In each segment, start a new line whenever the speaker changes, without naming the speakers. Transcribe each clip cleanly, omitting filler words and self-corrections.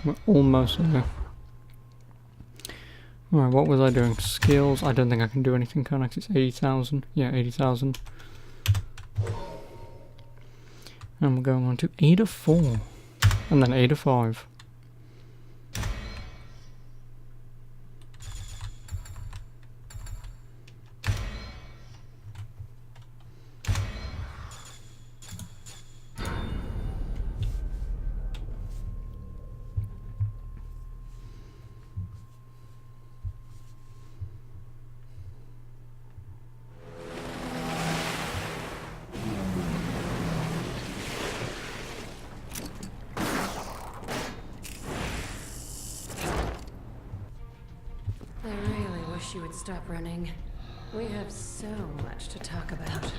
We're almost there. Alright, what was I doing? Skills. I don't think I can do anything, can I? 'Cause it's 80,000. Yeah, 80,000. And we're going on to Ada 4. And then Ada 5.
You would stop running. We have so much to talk about.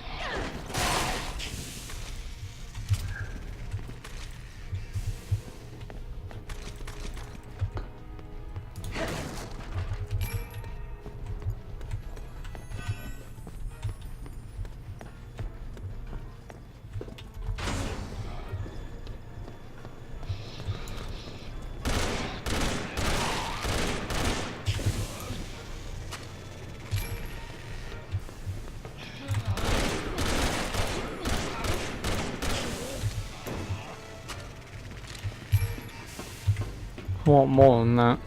I want more than that.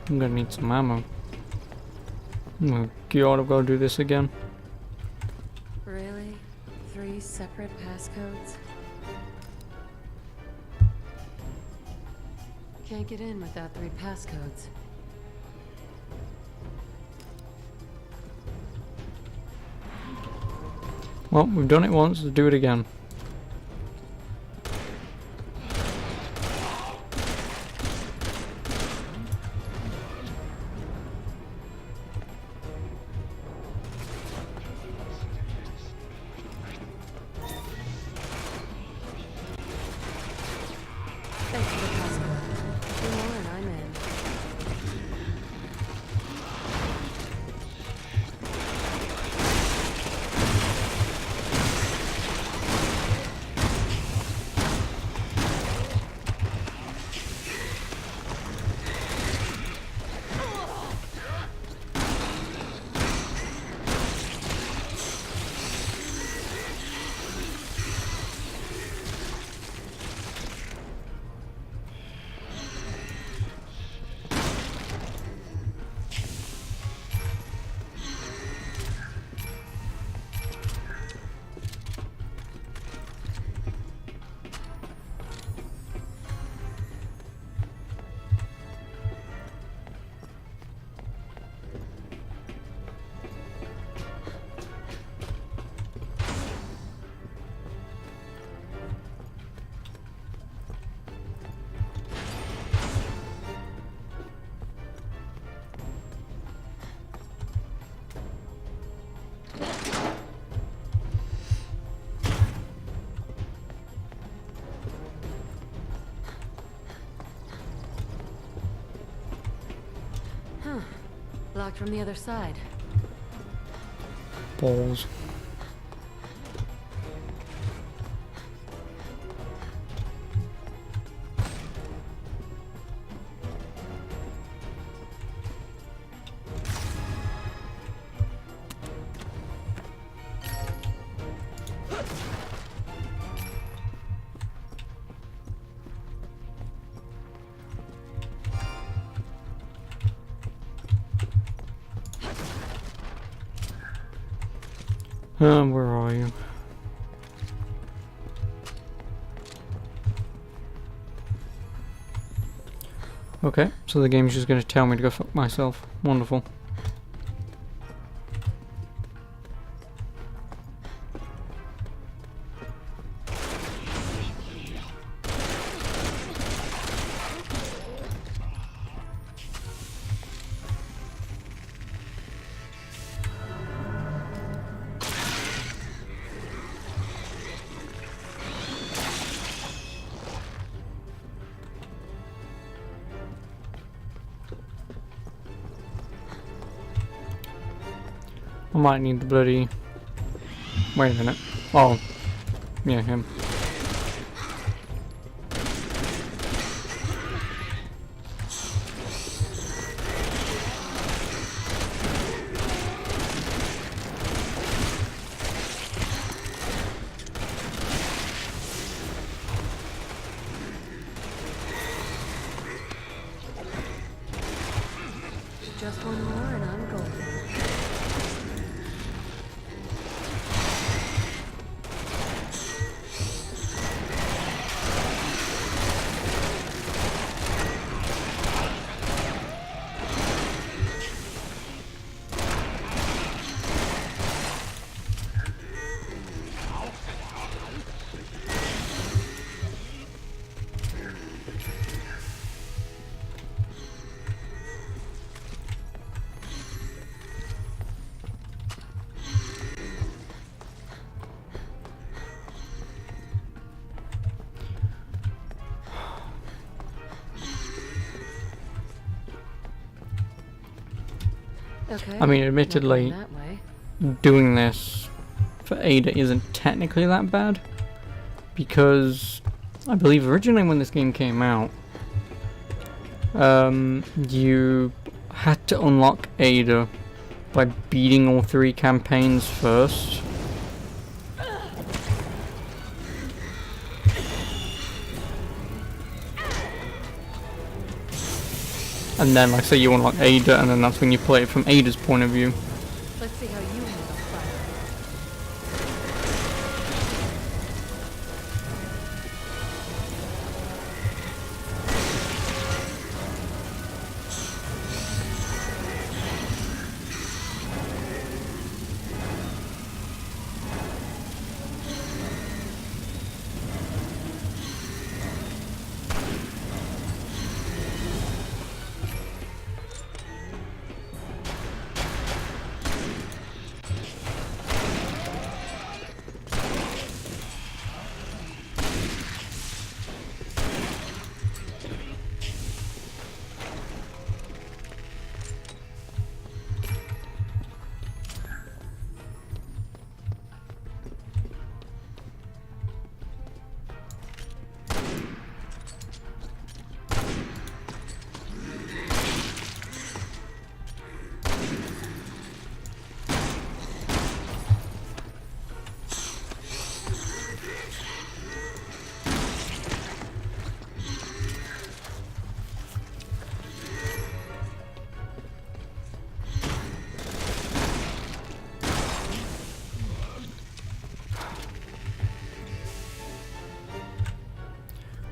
I'm gonna need some ammo. Oh my god, I've got to do this again.
Really? 3 separate passcodes? Can't get in without 3 passcodes.
Well, we've done it once, let's do it again.
Thanks for the passcode. 2 more and I'm in. Locked from the other side.
Balls. Where are you? Okay, so the game's just gonna tell me to go fuck myself. Wonderful. I might need the bloody... Wait a minute. Oh. Yeah, him.
Just one more and I'm golden. Okay.
I mean,
not
admittedly,
going that way.
doing this for Ada isn't technically that bad, because I believe originally when this game came out, you had to unlock Ada by beating all 3 campaigns first. And then, like, say you unlock Ada, and then that's when you play it from Ada's point of view.
Let's see how you handle fire.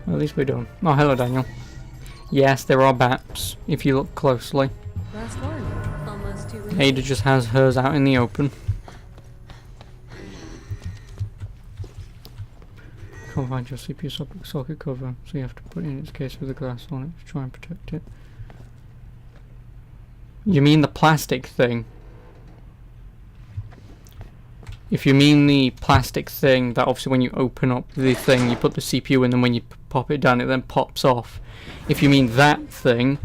At least we're done. Oh, hello, Daniel. Yes, there are BAPs, if you look closely.
Last one. Almost 2 weeks.
Ada just has hers out in the open. Can't find your CPU socket cover, so you have to put it in its case with a glass on it to try and protect it. You mean the plastic thing? If you mean the plastic thing that obviously when you open up the thing you put the CPU in, and when you pop it down it then pops off. If you mean that thing,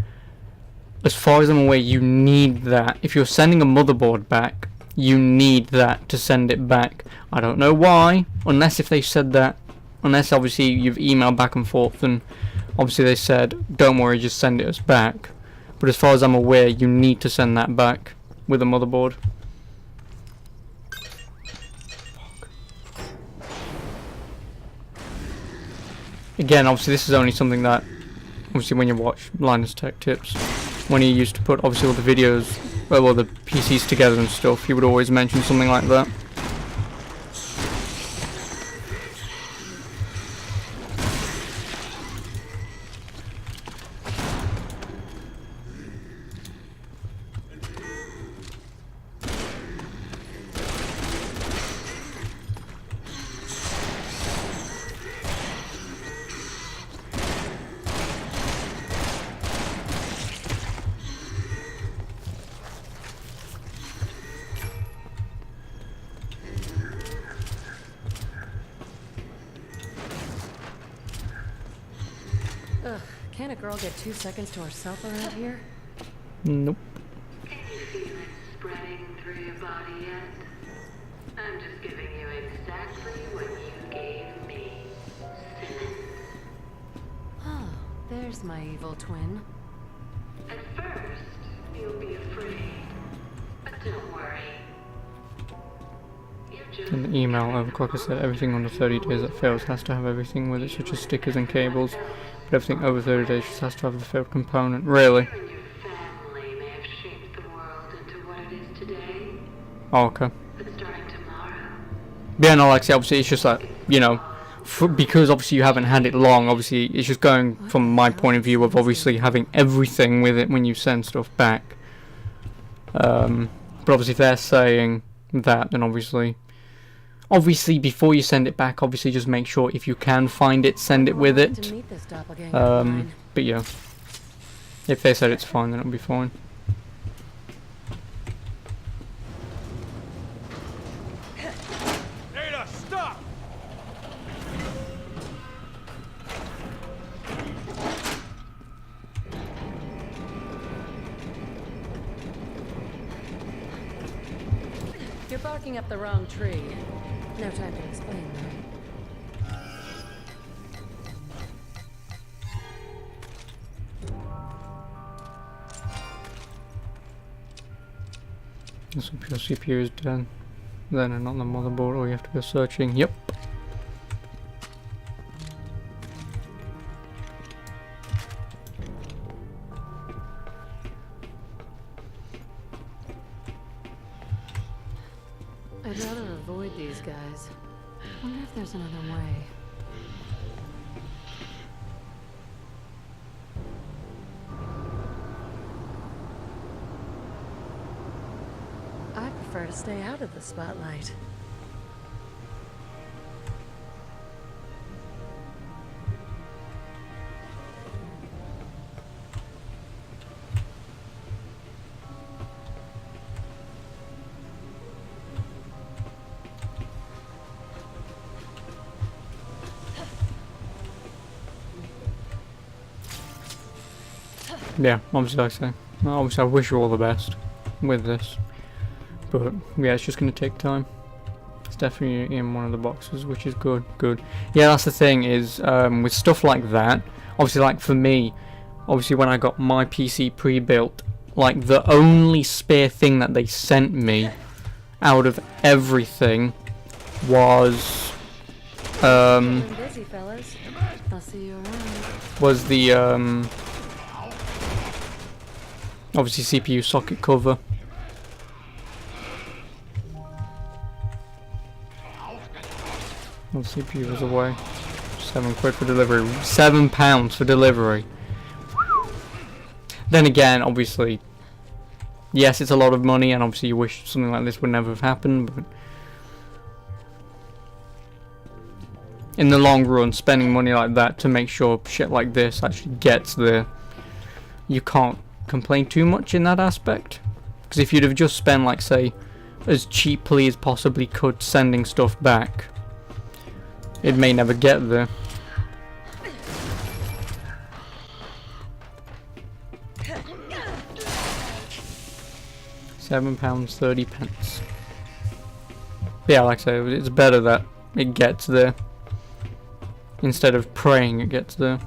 as far as I'm aware you need that. If you're sending a motherboard back, you need that to send it back. I don't know why, unless if they said that, unless obviously you've emailed back and forth and obviously they said don't worry, just send it us back. But as far as I'm aware you need to send that back with a motherboard. Again, obviously this is only something that, obviously when you watch Linus Tech Tips, when he used to put obviously all the videos, well the PCs together and stuff, he would always mention something like that.
Ugh, can't a girl get 2 seconds to herself around here?
Nope.
Can you feel it spreading through your body yet? I'm just giving you exactly what you gave me. Simmons.
Oh, there's my evil twin.
At first, you'll be afraid. But don't worry. You're just
In the email, Overclocker said everything under 30 days that fails has to have everything with it, such as stickers and cables. But everything over 30 days just has to have the failed component. Really?
your family may have shaped
Oh, okay.
starting tomorrow.
Yeah, no, like I say, obviously it's just like, you know, because obviously you haven't had it long, obviously it's just going from my point of view of obviously having everything with it when you send stuff back. But obviously if they're saying that, then obviously before you send it back, obviously just make sure if you can find it, send it with it.
To meet this doppelganger of mine.
But yeah, if they said it's fine, then it'll be fine.
Ada, stop!
You're barking up the wrong tree. No time to explain, though.
So if your CPU is dead, then and not the motherboard, or you have to go searching. Yep.
I'd rather avoid these guys. Wonder if there's another way. I prefer to stay out of the spotlight.
Yeah, obviously like I say, obviously I wish you all the best with this, but yeah, it's just going to take time. It's definitely in one of the boxes, which is good. Yeah, that's the thing is, with stuff like that, obviously like for me, obviously when I got my PC pre-built, like the only spare thing that they sent me out of everything was
Busy, fellas. I'll see you around.
was the obviously CPU socket cover. Well, the CPU was away. £7 for delivery. £7 for delivery. Then again, obviously, yes, it's a lot of money, and obviously you wish something like this would never have happened, but in the long run, spending money like that to make sure shit like this actually gets there, you can't complain too much in that aspect. Because if you'd have just spent, like, say, as cheaply as possibly could sending stuff back, it may never get there. £7.30. Yeah, like I say, it's better that it gets there instead of praying it gets there.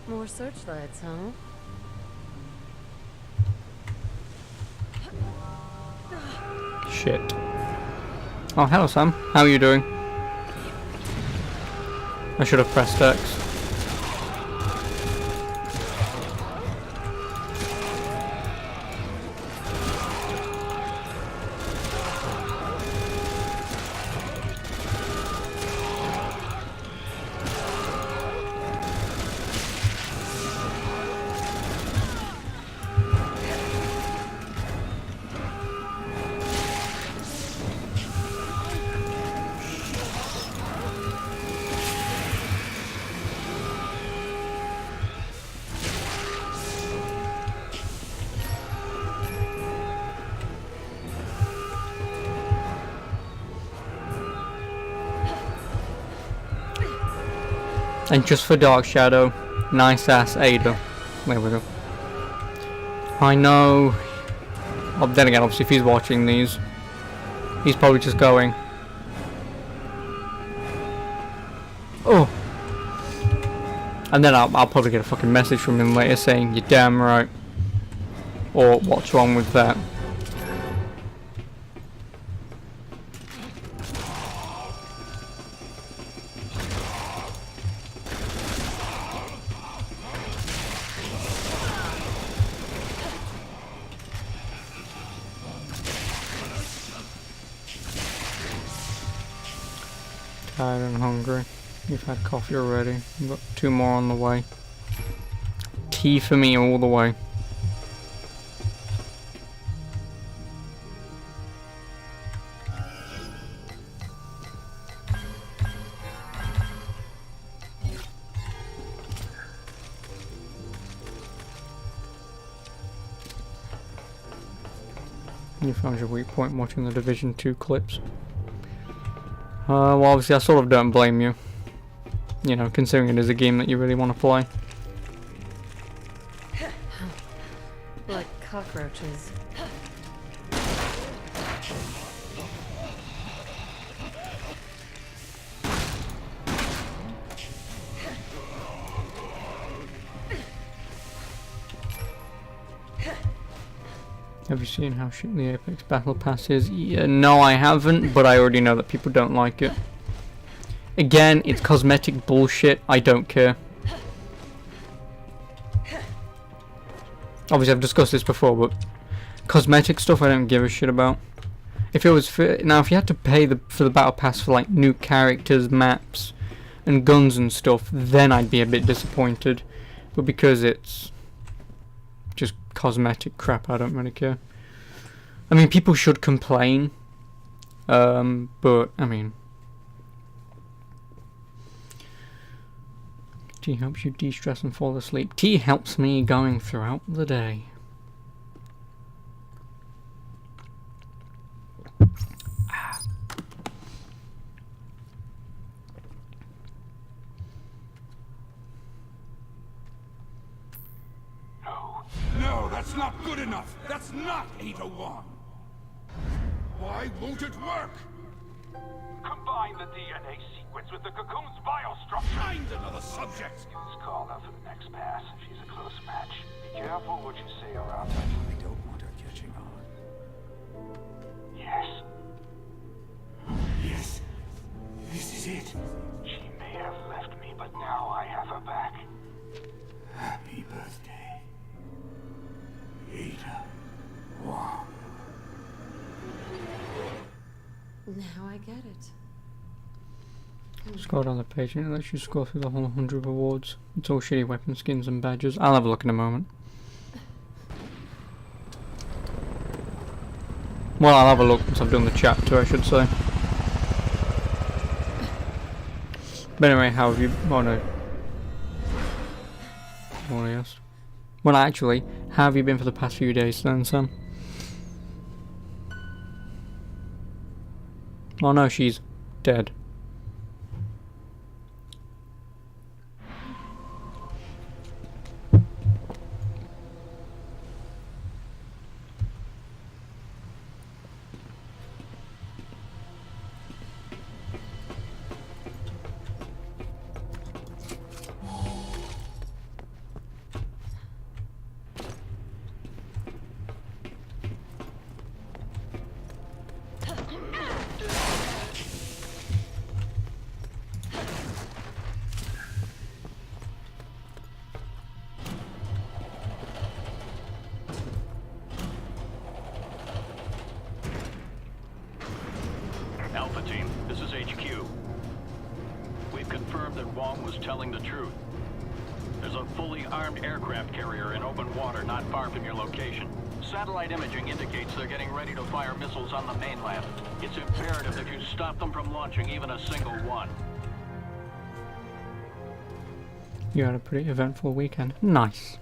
More searchlights, huh?
Shit. Oh, hello Sam. How are you doing? I should have pressed X. And just for Dark Shadow, nice ass Ada. There we go. I know. Well, then again, obviously, if he's watching these, he's probably just going, "Oh, And then I'll probably get a fucking message from him later saying, "You're damn right," or "What's wrong with that?" Tired and hungry. You've had coffee already. We've got 2 more on the way. Tea for me all the way. You found your weak point watching the Division 2 clips. Well, obviously I sort of don't blame you. You know, considering it is a game that you really want to play.
Like cockroaches.
Have you seen how shit the Apex Battle Pass is? Yeah, no, I haven't, but I already know that people don't like it. Again, it's cosmetic bullshit. I don't care. Obviously, I've discussed this before, but cosmetic stuff I don't give a shit about. If it was now, if you had to pay for the Battle Pass for like new characters, maps, and guns and stuff, then I'd be a bit disappointed. But because it's just cosmetic crap, I don't really care. I mean, people should complain, but I mean, tea helps you de-stress and fall asleep. Tea helps me going throughout the day.
No, that's not good enough. That's not 801. Why won't it work?
Combine the DNA sequence with the cocoon's biostructure.
Find another subject.
Use Carla for the next pass. She's a close match. Be careful what you say around her.
I don't want her catching on.
Yes,
Yes. This is it.
she may have left me, but now I have her back.
Happy birthday. Ada Wong.
Now I get it.
Scroll down the page and it lets you scroll through the whole 100 rewards. It's all shitty weapon skins and badges. I'll have a look in a moment. Well, I'll have a look once I've done the chapter, I should say. But anyway, how have you... Oh no. Oh yes. Well, actually, how have you been for the past few days then, Sam? Oh no, she's dead.
Alpha Team, this is HQ. We've confirmed that Wong was telling the truth. There's a fully armed aircraft carrier in open water not far from your location. Satellite imaging indicates they're getting ready to fire missiles on the mainland. It's imperative that you stop them from launching even a single one.
You had a pretty eventful weekend. Nice.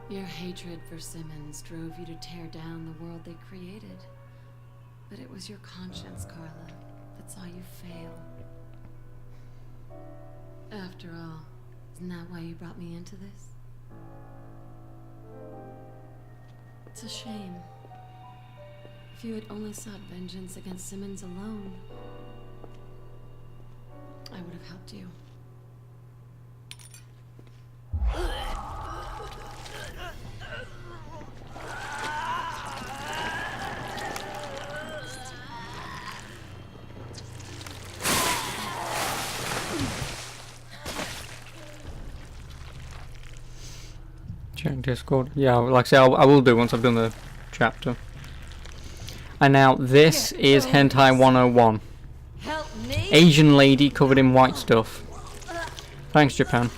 Your hatred for Simmons drove you to tear down the world they created. But it was your conscience, Carla, that saw you fail. After all, isn't that why you brought me into this? It's a shame. If you had only sought vengeance against Simmons alone, I would have helped you.
Check Discord. Yeah, like I say, I will do once I've done the chapter. And now this is Hentai 101.
Help me!
Asian lady covered in white stuff. Thanks, Japan.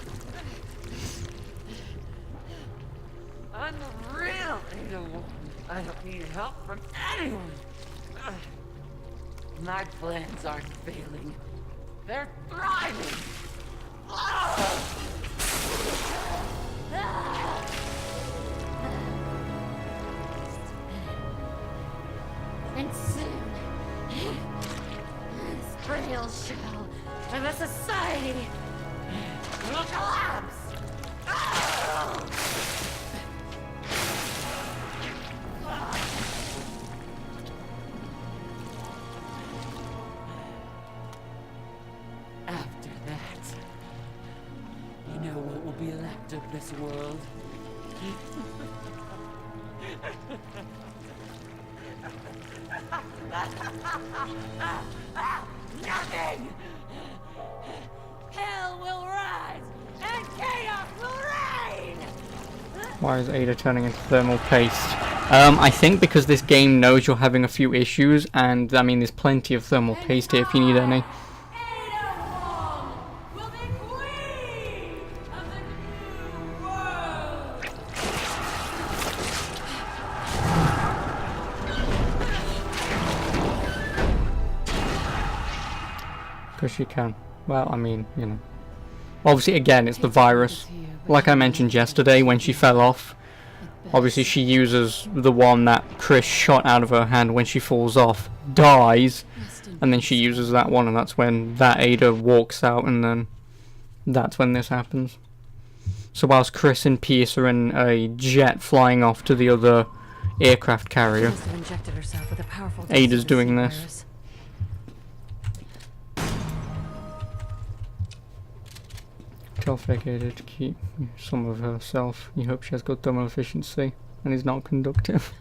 I'm real. I don't need help from anyone. My plans aren't failing. They're thriving.
And soon, this frail shell of a society will collapse.
After that, you know what will be left of this world? Nothing!
Hell will rise, and chaos will reign!
Why is Ada turning into thermal paste? I think because this game knows you're having a few issues, and I mean there's plenty of thermal paste here if you need any.
Ada Wong will be queen of the new world!
Because she can. Well, I mean, you know. Obviously, again, it's the virus. Like I mentioned yesterday, when she fell off, obviously she uses the one that Chris shot out of her hand when she falls off, dies, and then she uses that one, and that's when that Ada walks out, and then that's when this happens. So whilst Chris and Pierce are in a jet flying off to the other aircraft carrier,
Must have injected herself with a powerful dose
Ada's
of the
doing
sea
this.
virus.
Tell fake Ada to keep some of herself. You hope she has good thermal efficiency and is not conductive.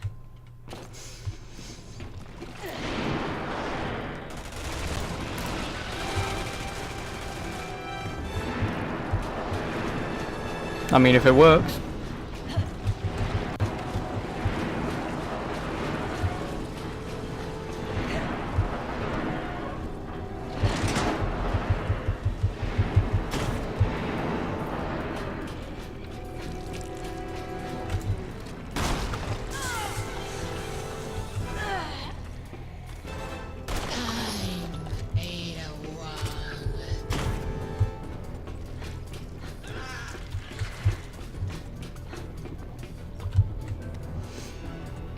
I mean, if it works.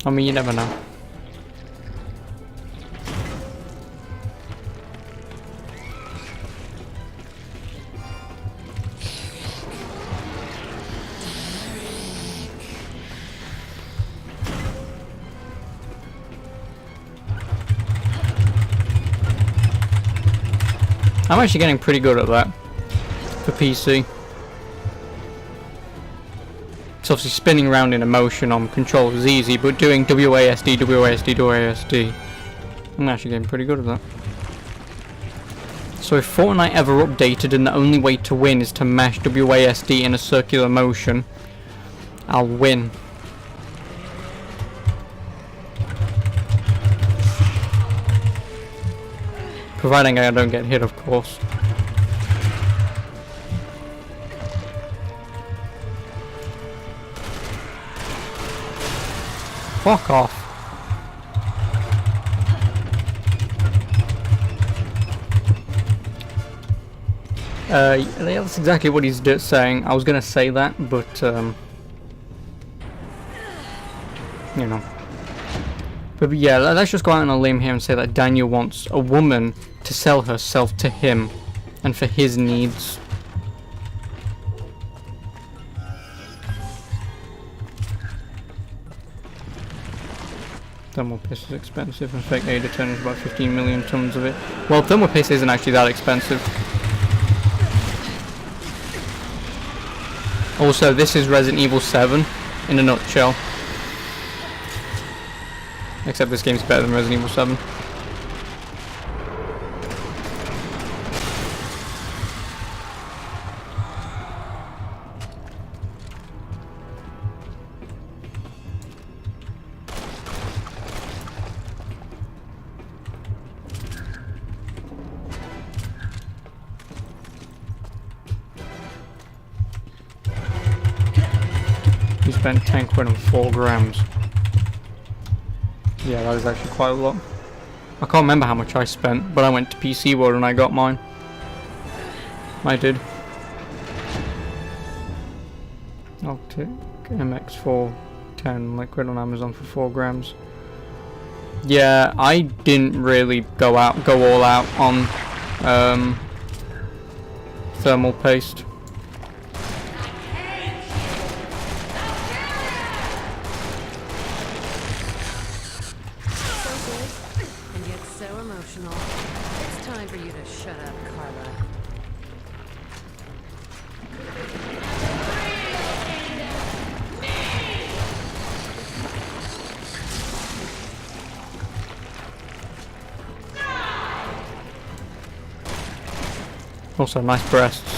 I mean, you never know. I'm actually getting pretty good at that for PC. It's obviously spinning around in a motion on control is easy, but doing WASD, WASD, WASD, I'm actually getting pretty good at that. So if Fortnite ever updated and the only way to win is to mash WASD in a circular motion, I'll win. Providing I don't get hit, of course. Fuck off. Yeah, that's exactly what he's saying. I was gonna say that, but you know. But yeah, let's just go out on a limb here and say that Daniel wants a woman to sell herself to him, and for his needs. Thermal paste is expensive. In fact, Ada 10 is about 15 million tons of it. Well, thermal paste isn't actually that expensive. Also, this is Resident Evil 7 in a nutshell. Except this game's better than Resident Evil 7. You spent 10 quid on 4 grams. Yeah, that is actually quite a lot. I can't remember how much I spent, but I went to PC World and I got mine. I did. I'll take MX410 liquid on Amazon for 4 grams. Yeah, I didn't really go all out on thermal paste.
It's time for you to shut up, Carla.
Also, nice breasts.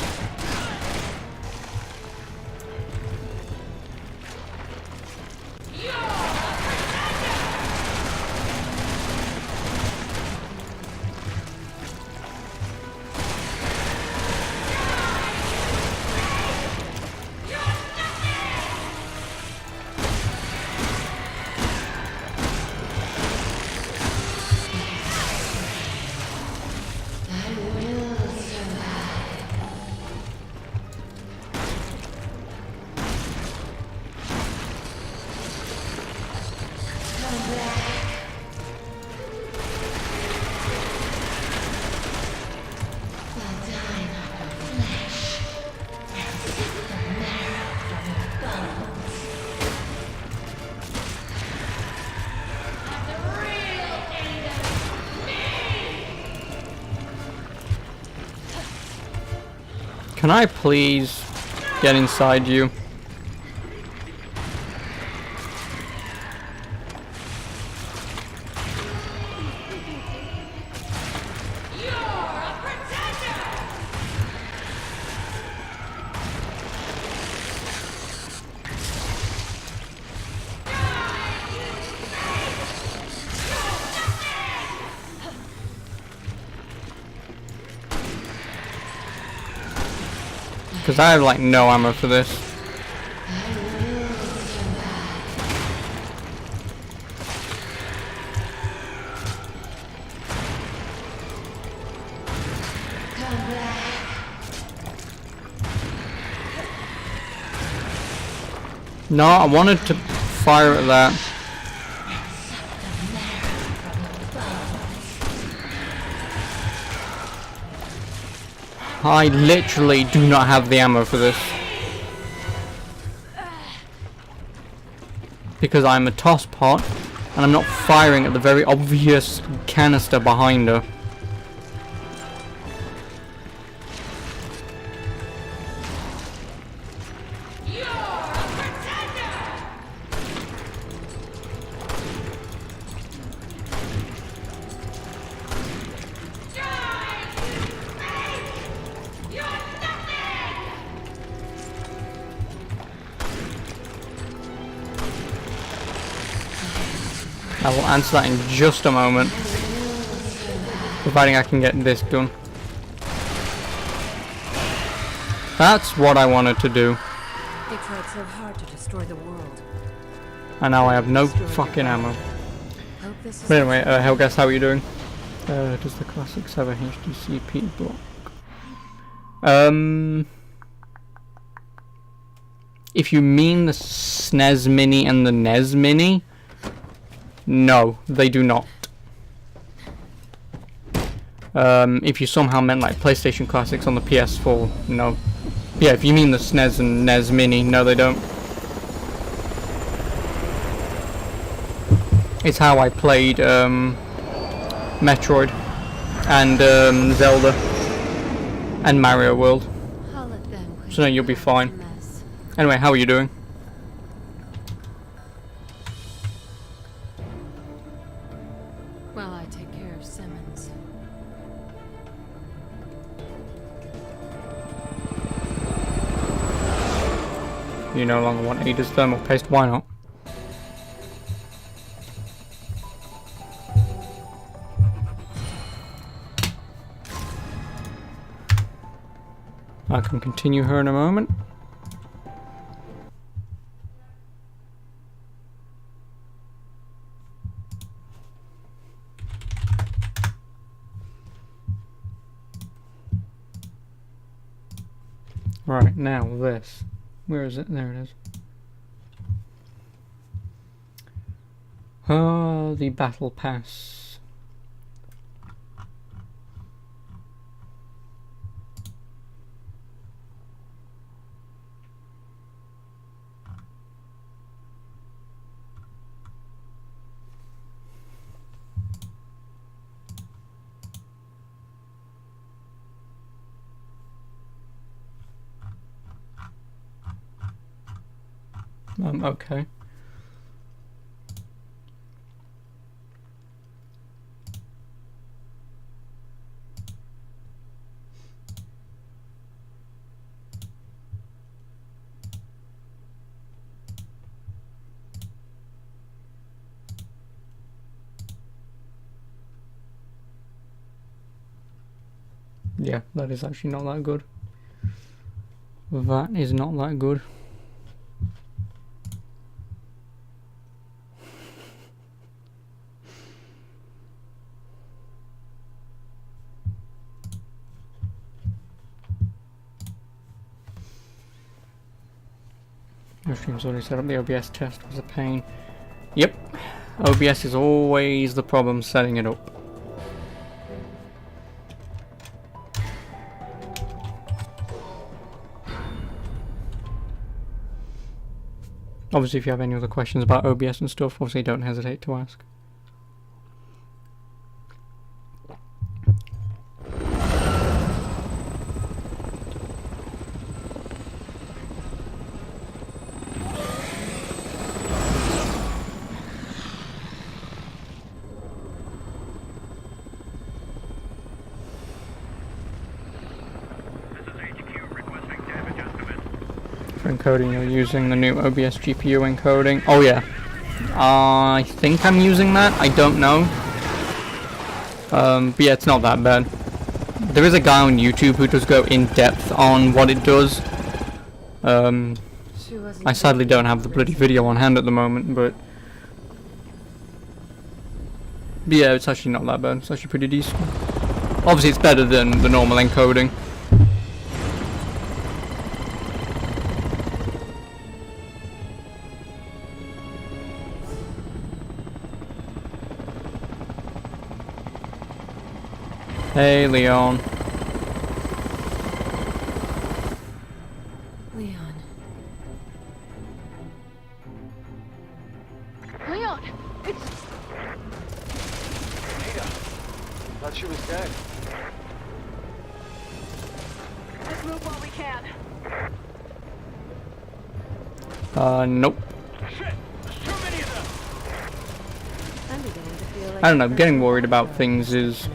Can I please get inside you? Because I have like no ammo for this. No, I wanted to fire at that. I literally do not have the ammo for this. Because I'm a tosspot and I'm not firing at the very obvious canister behind her. I will answer that in just a moment, providing I can get this done. That's what I wanted to do.
They tried so hard to destroy the world.
And now I have no fucking ammo. But anyway, Helgas, how are you doing? Does the Classics have a HDCP block? If you mean the SNES Mini and the NES Mini, no, they do not. If you somehow meant like PlayStation Classics on the PS4, no. Yeah, if you mean the SNES and NES Mini, no they don't. It's how I played Metroid and Zelda and Mario World.
I'll let them
So no, you'll be fine.
mess.
Anyway, how are you doing?
While I take care of Simmons.
You no longer want Ada's thermal paste, why not? I can continue her in a moment. Right, now this. Where is it? There it is. Oh, the battle pass. Okay. Yeah, that is actually not that good. That is not that good. Your stream's already set up. The OBS test was a pain. Yep, OBS is always the problem setting it up. Obviously, if you have any other questions about OBS and stuff, obviously don't hesitate to ask. For encoding, you're using the new OBS GPU encoding. Oh yeah, I think I'm using that. I don't know. But yeah, it's not that bad. There is a guy on YouTube who does go in depth on what it does. I sadly don't have the bloody video on hand at the moment, but yeah, it's actually not that bad. It's actually pretty decent. Obviously, it's better than the normal encoding. Hey, Leon.
Leon.
Leon! It's...
Ada, thought she was dead.
Let's move while we can.
Nope.
Shit! There's too many of them!
I'm beginning to feel like
I don't know, getting worried about things is...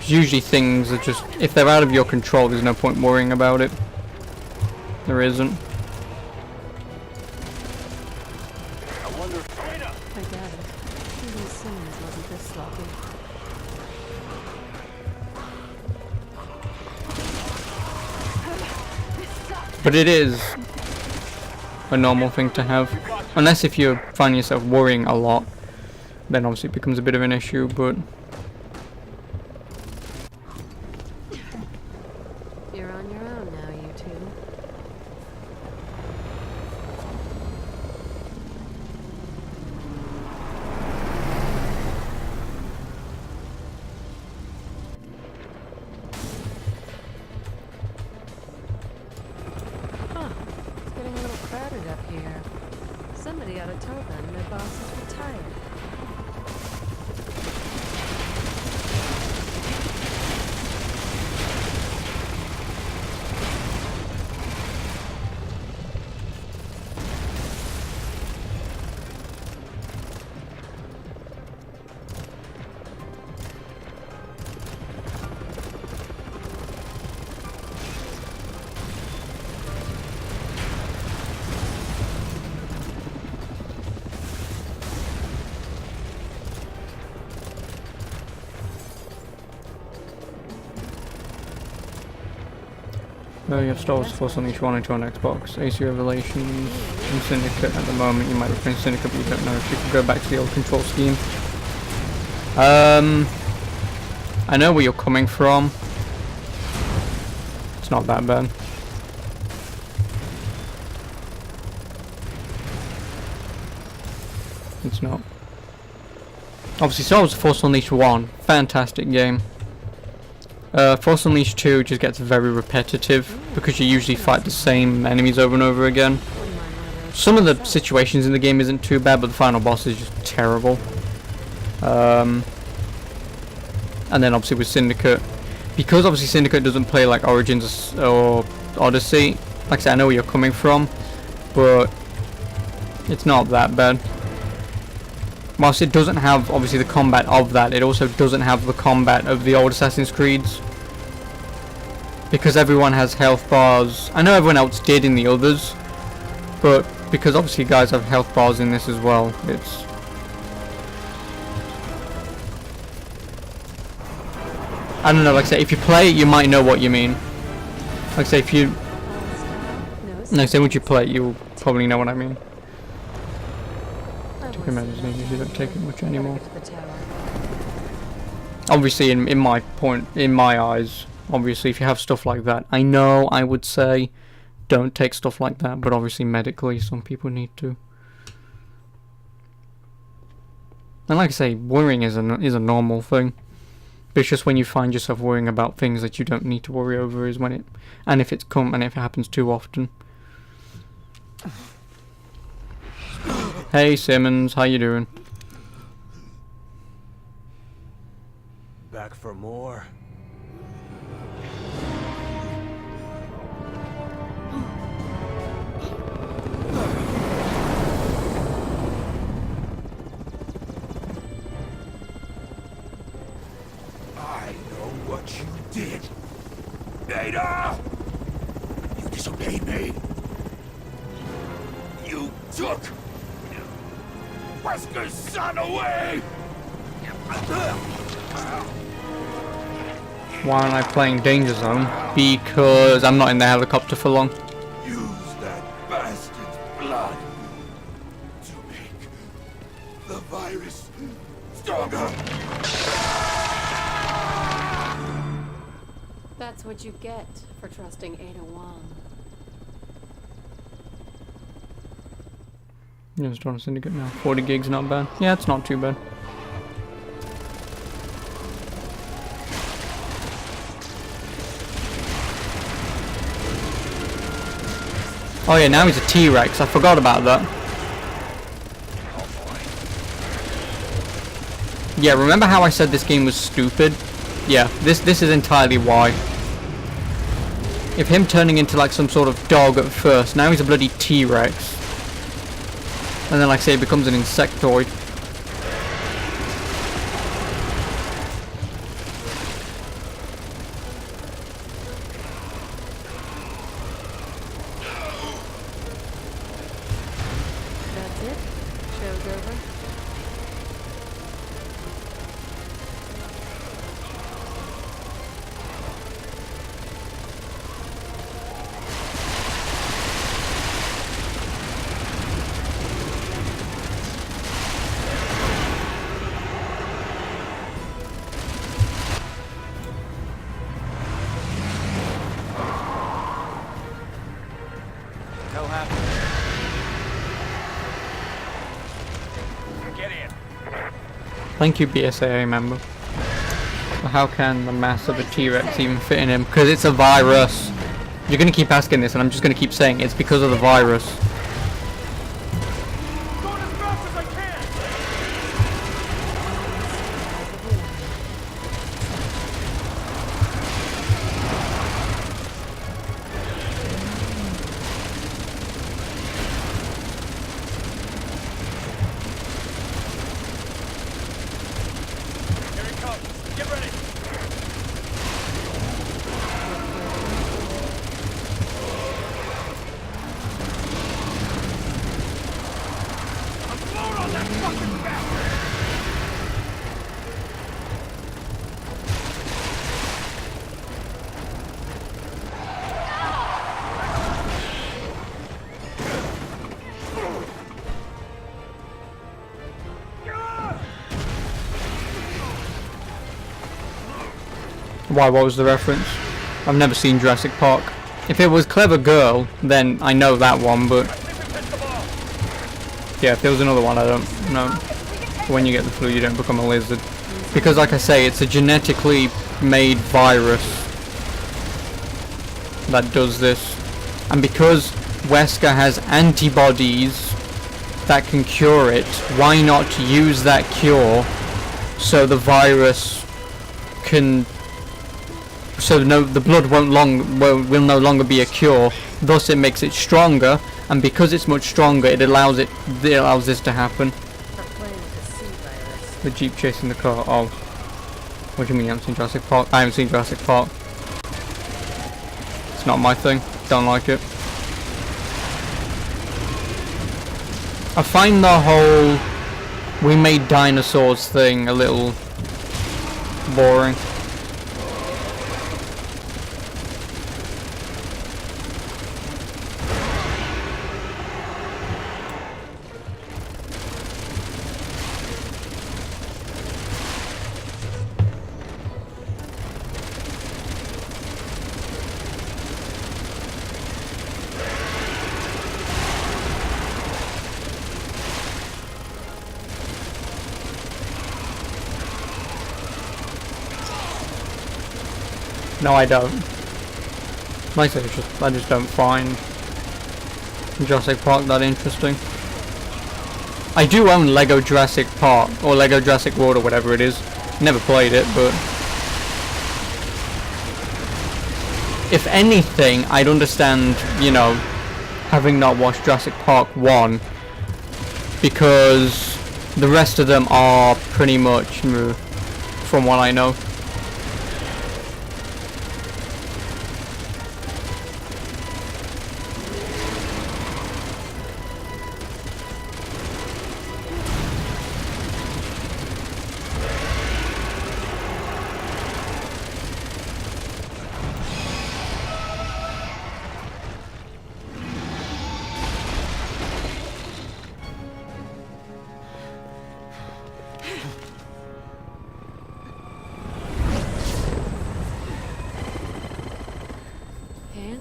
Usually things are just... If they're out of your control, there's no point worrying about it. There isn't.
I wonder
Ada!
I doubt it. Even Simmons wasn't this sloppy.
But it is a normal thing to have. Unless if you find yourself worrying a lot, then obviously it becomes a bit of an issue, but...
You're on your own now, you two. Huh. It's getting a little crowded up here.
gotta tell them my boss is retired.
You have Star Wars Force Unleashed 1 and 2 on Xbox, AC Revelations, and Syndicate at the moment. You might have played Syndicate, but you don't know if you can go back to the old control scheme. I know where you're coming from. It's not that bad. It's not. Obviously, Star Wars Force Unleashed 1, fantastic game. Force Unleashed 2 just gets very repetitive because you usually fight the same enemies over and over again. Some of the situations in the game isn't too bad, but the final boss is just terrible. And then obviously with Syndicate, because obviously Syndicate doesn't play like Origins or Odyssey, like I said, I know where you're coming from, but it's not that bad. Whilst it doesn't have obviously the combat of that, it also doesn't have the combat of the old Assassin's Creeds. Because everyone has health bars. I know everyone else did in the others, but because obviously guys have health bars in this as well, it's... I don't know, like I say, if you play it, you might know what you mean. Like I say, if you... Like I say, once you play it, you'll probably know what I mean. You don't take it much anymore. Obviously, in my eyes, obviously, if you have stuff like that, I know I would say don't take stuff like that, but obviously medically, some people need to. And like I say, worrying is a normal thing. But it's just when you find yourself worrying about things that you don't need to worry over is when it, and if it happens too often. Hey Simmons, how you doing?
Back for more.
I know what you did. Ada! You disobeyed me. You took Wesker's son away!
Why aren't I playing Danger Zone? Because I'm not in the helicopter for long.
Use that bastard's blood to make the virus stronger.
That's what you get for trusting Ada Wong.
Yeah, it's on Syndicate now. 40 gigs, not bad. Yeah, it's not too bad. Oh yeah, now he's a T-Rex. I forgot about that. Yeah, remember how I said this game was stupid? Yeah, this is entirely why. If him turning into like some sort of dog at first, now he's a bloody T-Rex. And then, like I say, it becomes an insectoid.
That's it? Show's over?
No happening. Get in.
Thank you, BSAA member. But how can the mass of a T-Rex even fit in him? Because it's a virus. You're going to keep asking this, and I'm just going to keep saying it's because of the virus.
Going
Get ready! Unload on that fucking bastard!
Why, what was the reference? I've never seen Jurassic Park. If it was Clever Girl, then I know that one, but... yeah, if there was another one, I don't know. When you get the flu, you don't become a lizard. Because, like I say, it's a genetically made virus that does this. And because Wesker has antibodies that can cure it, why not use that cure so the virus can... so the blood will no longer be a cure, thus it makes it stronger, and because it's much stronger, it allows this to happen. The Jeep chasing the car. Oh, what do you mean you haven't seen Jurassic Park? I haven't seen Jurassic Park. It's not my thing. Don't like it. I find the whole "we made dinosaurs" thing a little boring. No, I don't. Like I said, I just don't find Jurassic Park that interesting. I do own Lego Jurassic Park, or Lego Jurassic World, or whatever it is. Never played it, but... if anything, I'd understand, you know, having not watched Jurassic Park 1, because the rest of them are pretty much, from what I know.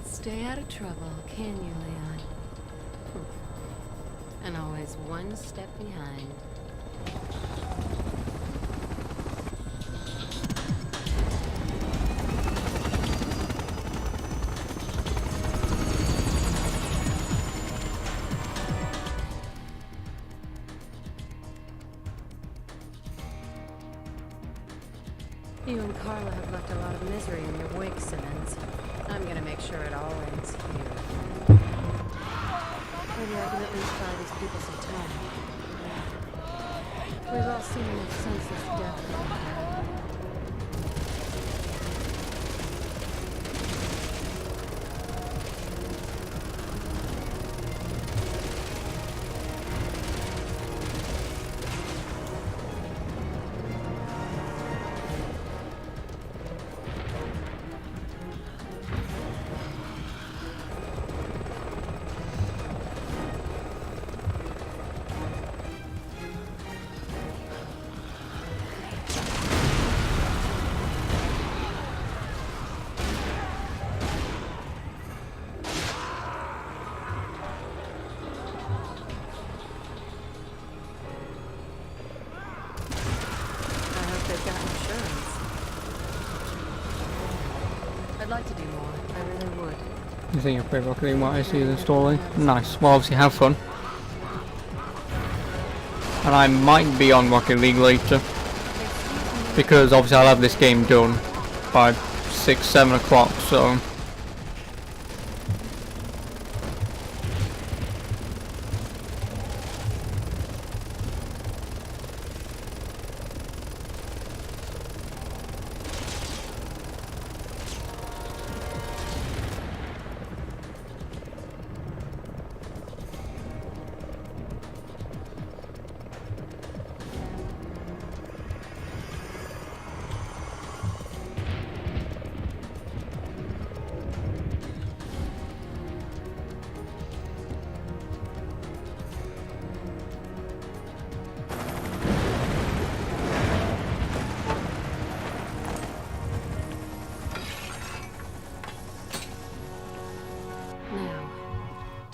Stay out of trouble, can you, Leon? And always one step behind. You and Carla have left a lot of misery in your wake, Simmons. I'm gonna make sure it all ends here. Maybe I can at least buy these people some time. We've all seen enough senseless death in the past. I'd like to do more. I really would.
You think you'll play Rocket League while I see you installing? Nice. Well, obviously have fun. And I might be on Rocket League later. Because obviously I'll have this game done by 6, 7 o'clock, so...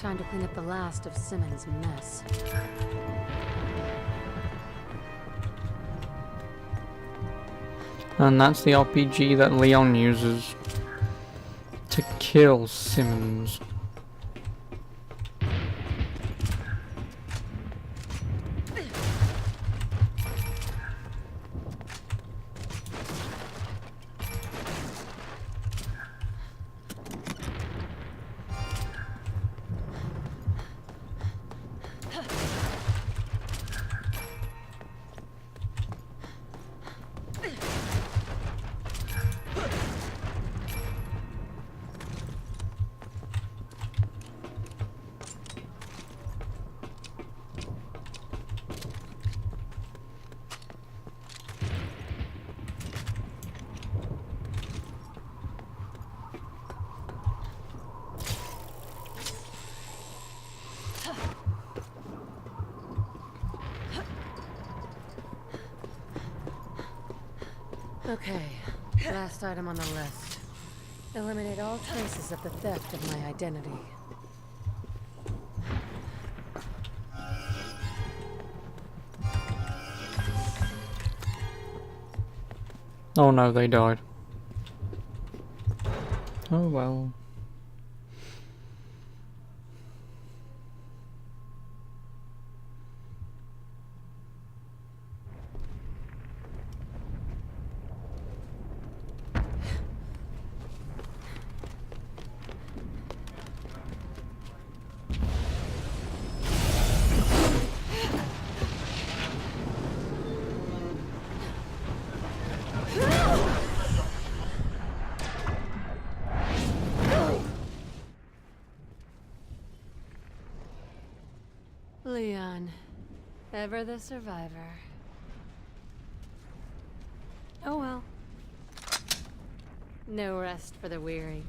Time to clean up the last of Simmons' mess.
And that's the RPG that Leon uses to kill Simmons.
Okay, last item on the list. Eliminate all traces of the theft of my identity.
Oh no, they died. Oh well.
Leon, ever the survivor. Oh well. No rest for the weary.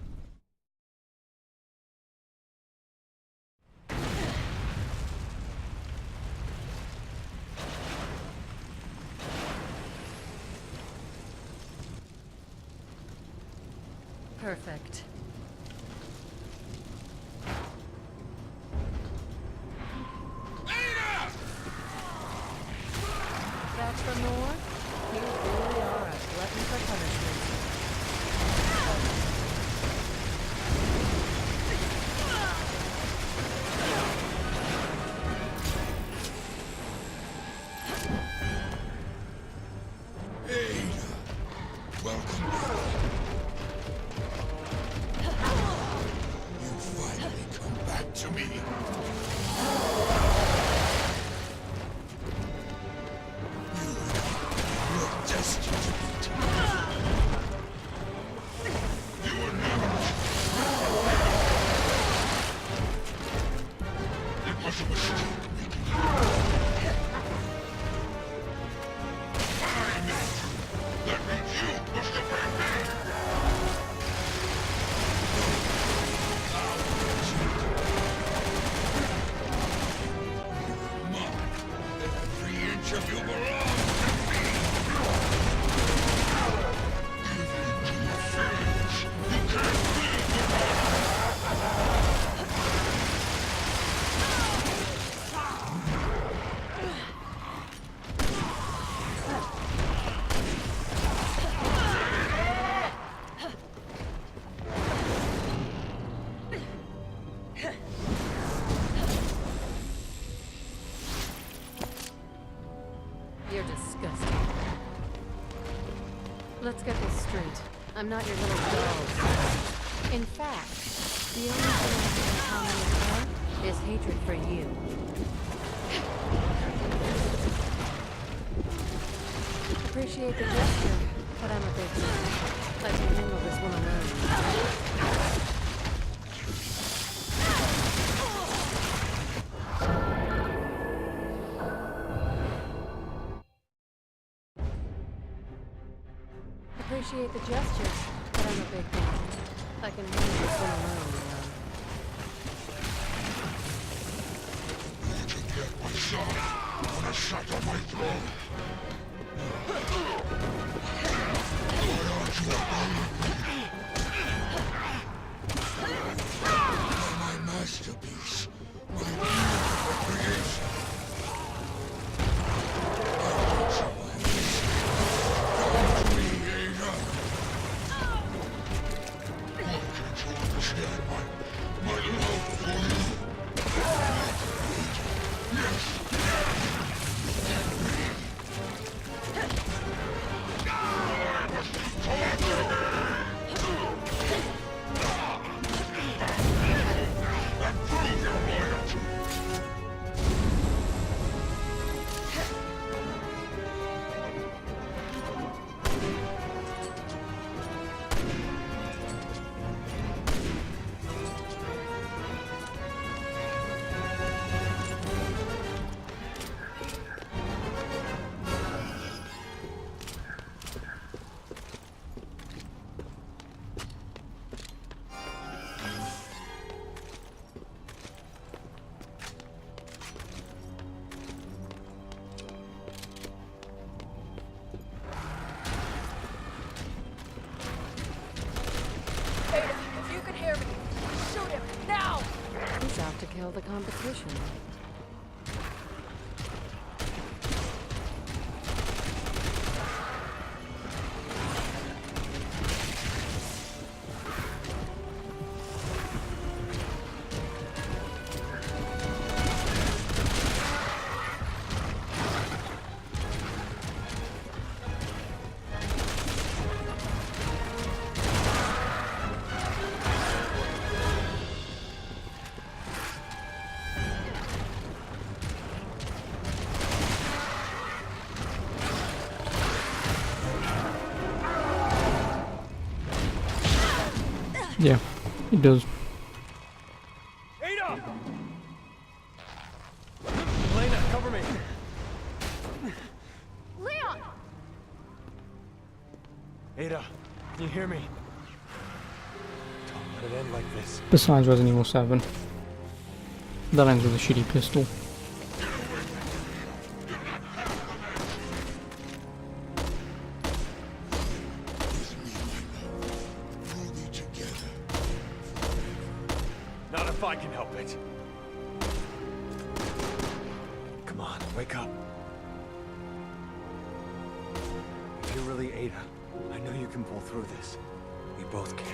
Perfect. Back for more? You really are a glutton for punishment.
Ada, welcome back. You finally come back to me. You're destined to be taken. You are not. It was a mistake making you. I made you. That means you must obey me. Every inch of you belongs to me. Give in to your feelings. You can't live without.
You're disgusting. Let's get this straight. I'm not your little doll. In fact, the only thing I have in common with her is hatred for you. Appreciate the gesture, but I'm a big man. I can handle this one alone. Appreciate the gestures, but I'm a big man. I can handle this one alone.
You can get my son on a shot on my throat. Why aren't you obeying me? You're my masterpiece.
kill the competition.
Yeah, it does.
Ada! Elena, cover me!
Leon!
Ada, can you hear me? Don't let it end like this.
Besides Resident Evil 7. That ends with a shitty pistol.
Not if I can help it. Come on, wake up. If you're really Ada, I know you can pull through this. We both can.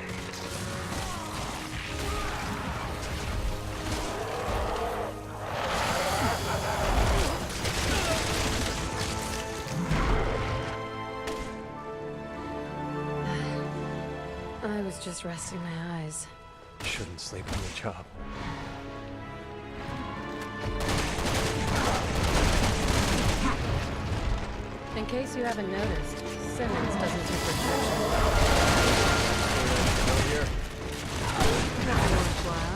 I was just resting my eyes.
Shouldn't sleep on the job.
In case you haven't noticed, Simmons doesn't take rejection.
Over here.
Nothing worthwhile.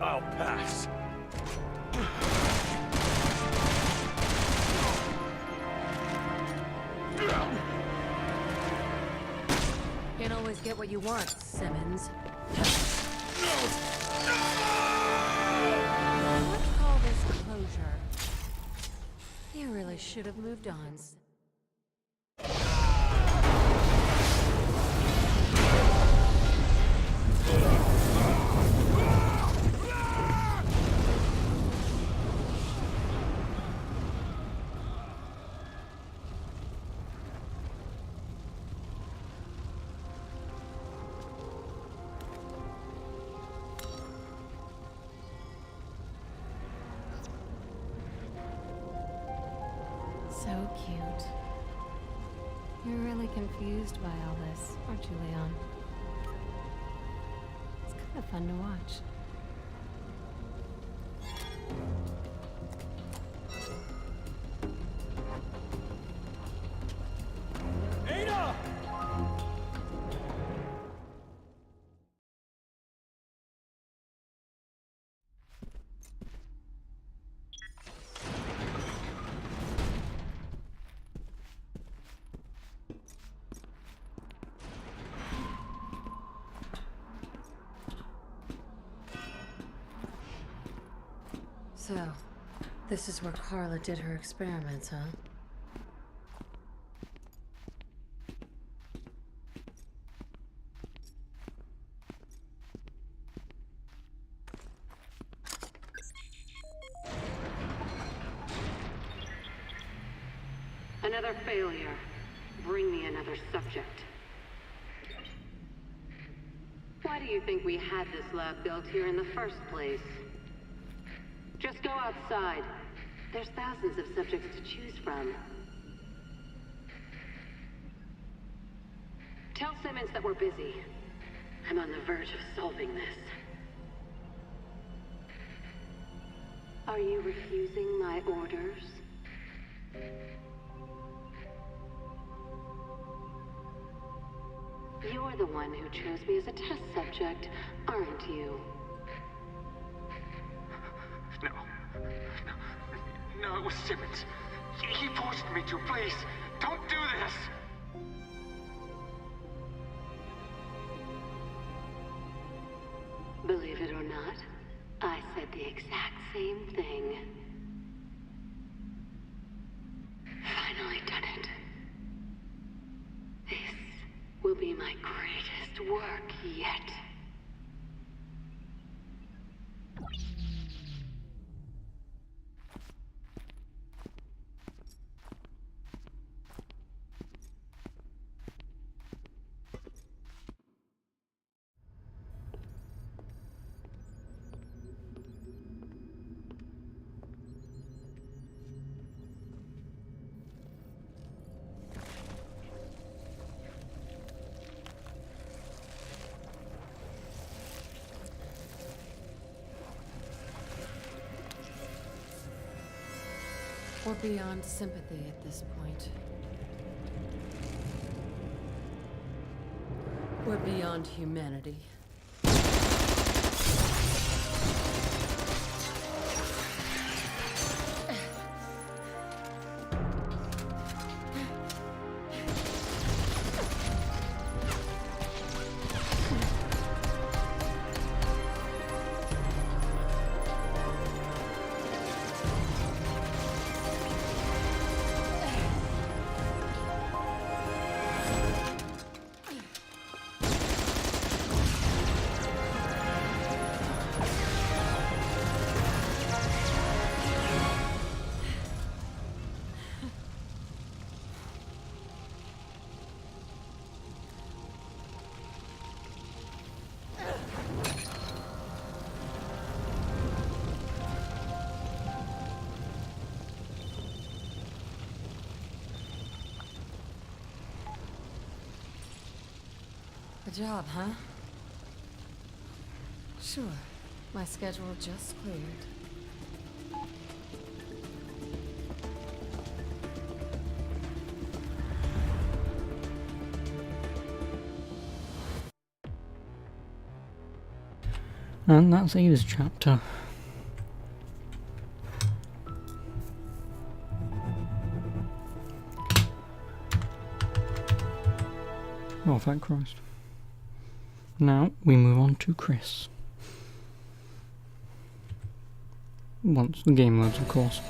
I'll pass.
Can't always get what you want, Simmons. Let's call this closure. You really should have moved on. So cute. You're really confused by all this, aren't you, Leon? It's kind of fun to watch.
Ada!
So, this is where Carla did her experiments, huh?
Another failure. Bring me another subject. Why do you think we had this lab built here in the first place? Just go outside. There's thousands of subjects to choose from. Tell Simmons that we're busy. I'm on the verge of solving this. Are you refusing my orders? You're the one who chose me as a test subject, aren't you?
No, it was Simmons. He forced me to. Please, don't do this!
Believe it or not, I said the exact same thing. Finally done it. This will be my greatest work yet.
We're beyond sympathy at this point. We're beyond humanity. Good job, huh? Sure. My schedule just cleared.
And that's Ada's chapter. Oh, thank Christ. Now we move on to Chris. Once the game loads, of course.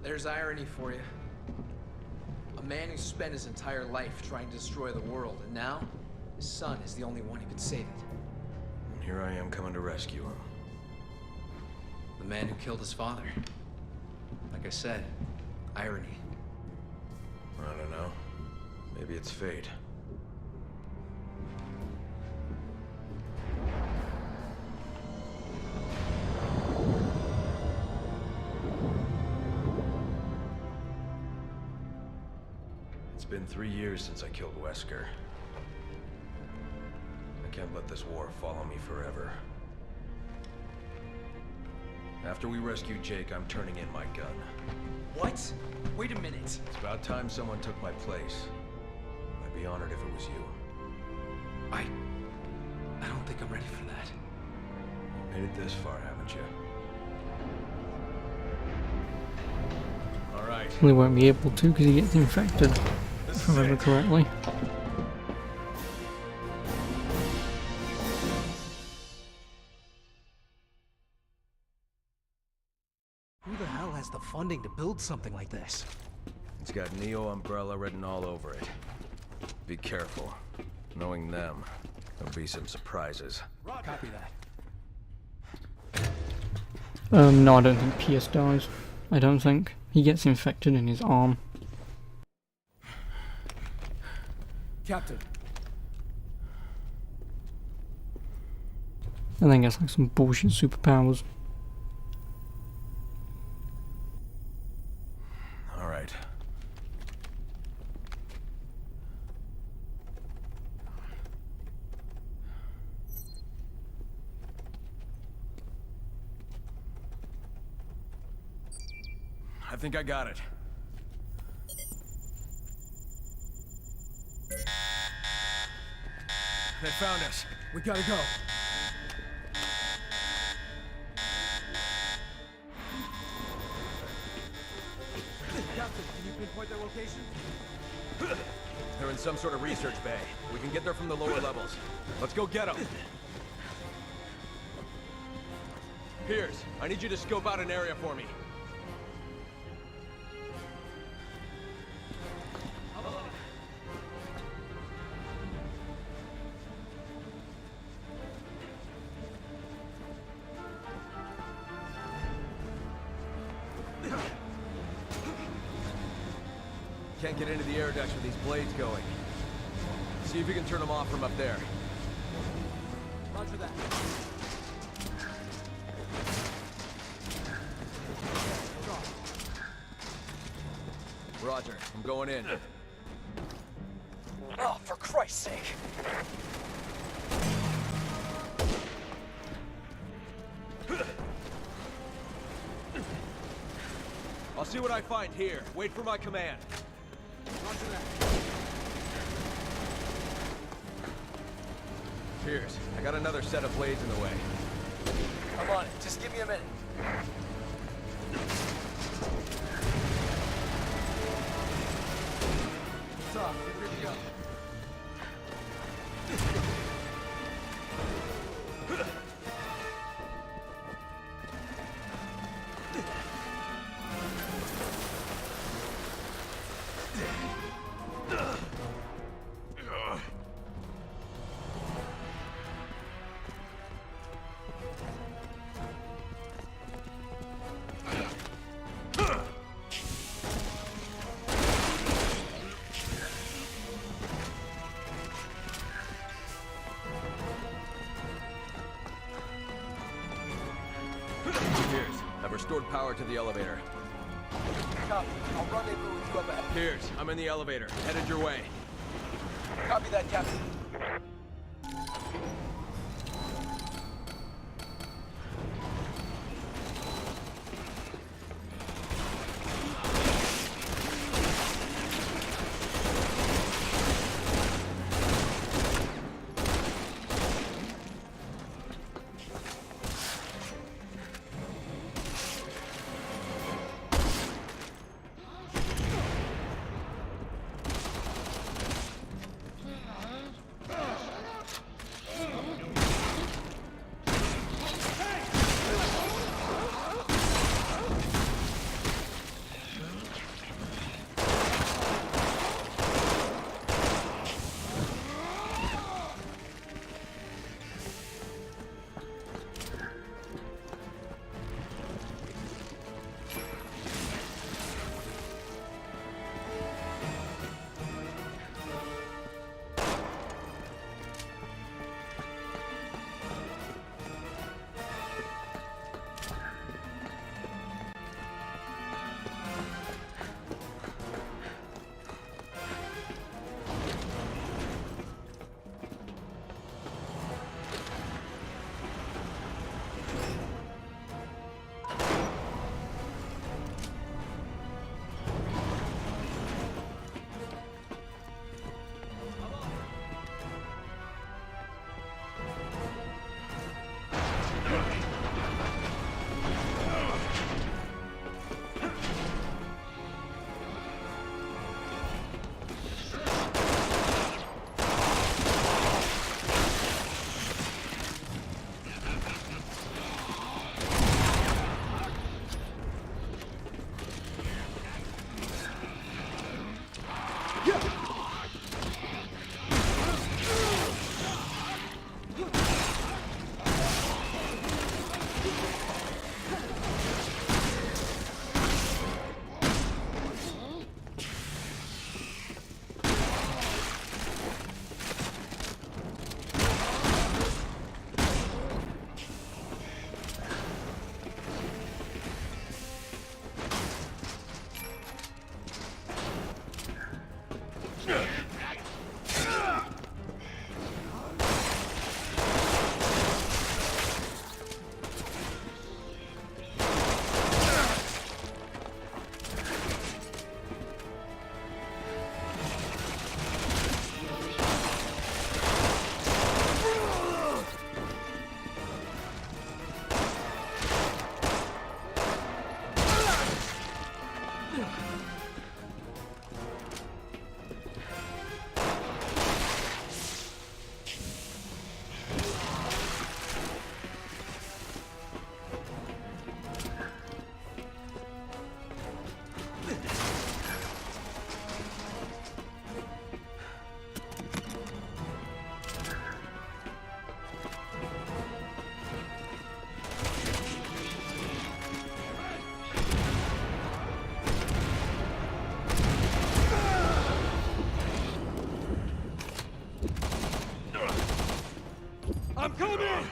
There's irony for you. A man who spent his entire life trying to destroy the world, and now his son is the only one who could save it.
And here I am coming to rescue him.
The man who killed his father. Like I said, irony.
I don't know. Maybe it's fate. It's been 3 years since I killed Wesker. I can't let this war follow me forever. After we rescue Jake, I'm turning in my gun.
What? Wait a minute.
It's about time someone took my place. I'd be honored if it was you.
I don't think I'm ready for that.
You made it this far, haven't you? All right.
He won't be able to because he gets infected, if I remember correctly.
Who the hell has the funding to build something like this?
It's got Neo Umbrella written all over it. Be careful. Knowing them, there'll be some surprises.
Copy that.
No, I don't think Pierce dies. I don't think. He gets infected in his arm.
Captain.
And then gets like some bullshit superpowers.
All right. I think I got it. They found us.
We gotta go. Captain, can you pinpoint their location?
They're in some sort of research bay. We can get there from the lower levels. Let's go get them. Piers, I need you to scope out an area for me. Can't get into the air ducts with these blades going. See if you can turn them off from up there.
Roger that.
Roger, I'm going in.
Oh, for Christ's sake.
I'll see what I find here. Wait for my command.
Roger that.
Piers, I got another set of blades in the way.
I'm on it. Just give me a minute. Tom, get ready to go.
Piers, I've restored power to the elevator.
Copy. I'll rendezvous with you up ahead.
Piers, I'm in the elevator. Headed your way.
Copy that, Captain.
Come in!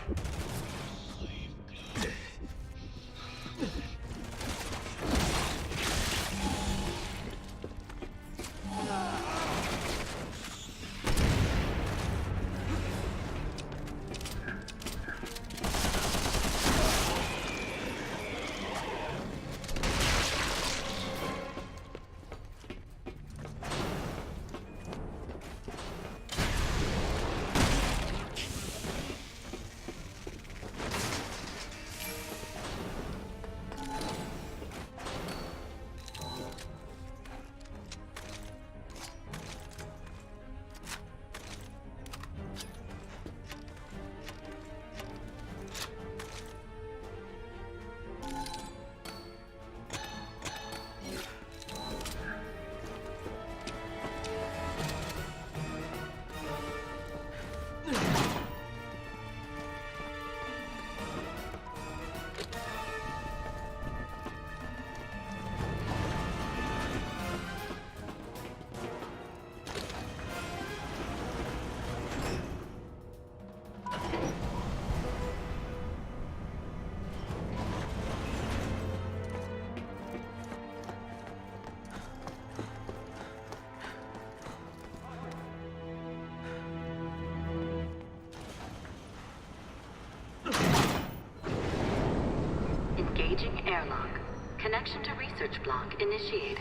Engaging airlock. Connection to research block initiated.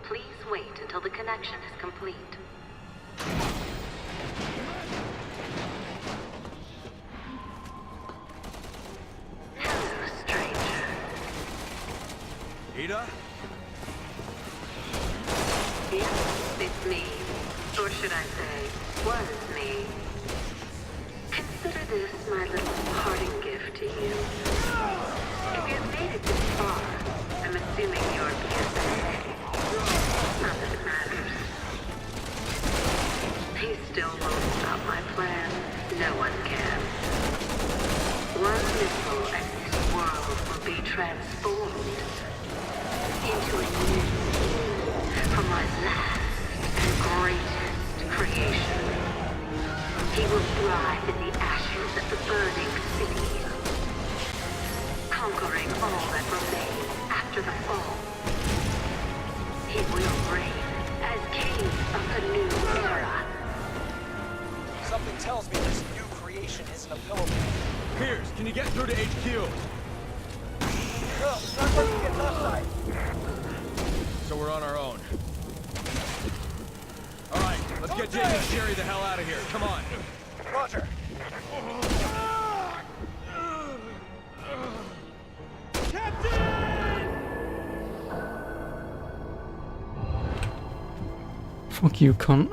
Please wait until the connection is complete. Hello, stranger.
Ada?
Yes, it's me. Or should I say, was me. Consider this my little parting gift to you. If you've made it this far, I'm assuming you're PSA. Not that it matters. He still won't stop my plan. No one can. One missile and this world will be transformed into a new, from my last and greatest creation. He will thrive in the ashes of the burning city, conquering all that remains after the fall. He will reign as king of the new era.
Something tells me this new creation isn't a pillow.
Piers, can you get through to HQ?
No, not letting you get topside.
So we're on our own. All right, let's get Jake and Sherry the hell out of here. Come on.
Roger.
Fuck you, cunt.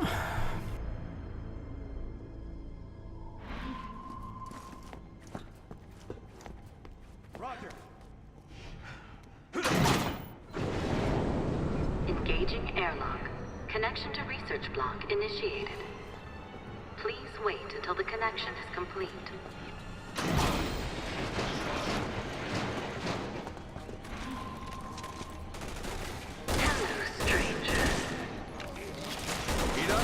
Engaging airlock. Connection to research block initiated. Please wait until the connection is complete. Hello, stranger.
Ada?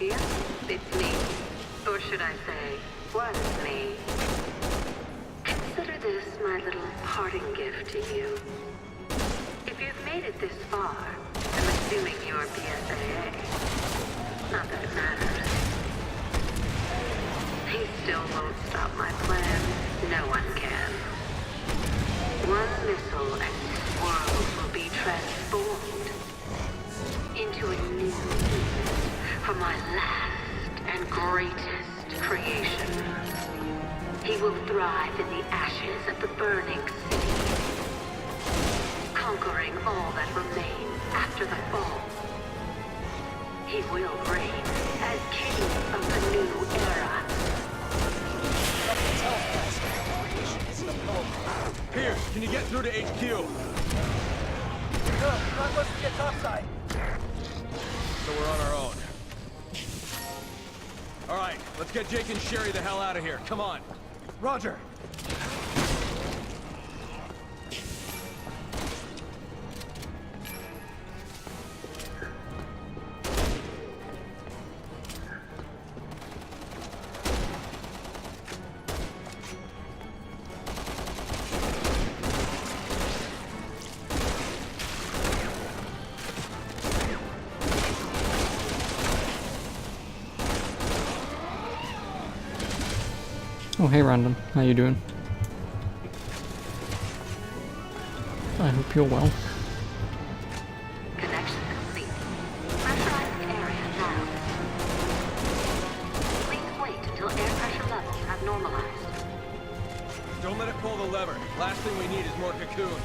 Yes, it's me. Or should I say, was me. Consider this my little parting gift to you. If you've made it this far, I'm assuming you're PSAA. Not that it matters. He still won't stop my plan. No one can. One missile and this world will be transformed into a new, for my last and greatest creation. He will thrive in the ashes of the burning city, conquering all that remains after the fall. He will reign as king of the new era.
Something tells me this new creation isn't a pillow.
Piers, can you get through to HQ?
No, not letting you get topside.
So we're on our own. All right, let's get Jake and Sherry the hell out of here. Come on.
Roger.
Oh, hey, Random. How you doing? I hope you're well.
Connection complete. Pressurizing area now. Please wait until air pressure levels have normalized.
Don't let it pull the lever. Last thing we need is more cocoons.